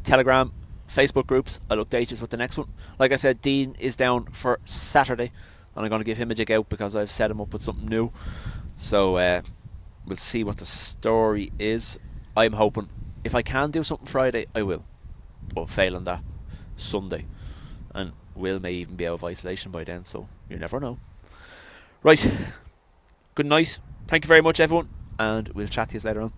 Telegram, Facebook groups, I'll update you with the next one. Like I said, Dean is down for Saturday, and I'm going to give him a jig out because I've set him up with something new. So we'll see what the story is. I'm hoping if I can do something Friday, I will. But failing that, Sunday. And Will may even be out of isolation by then, so you never know. Right. Good night. Thank you very much, everyone, and we'll chat to you later on.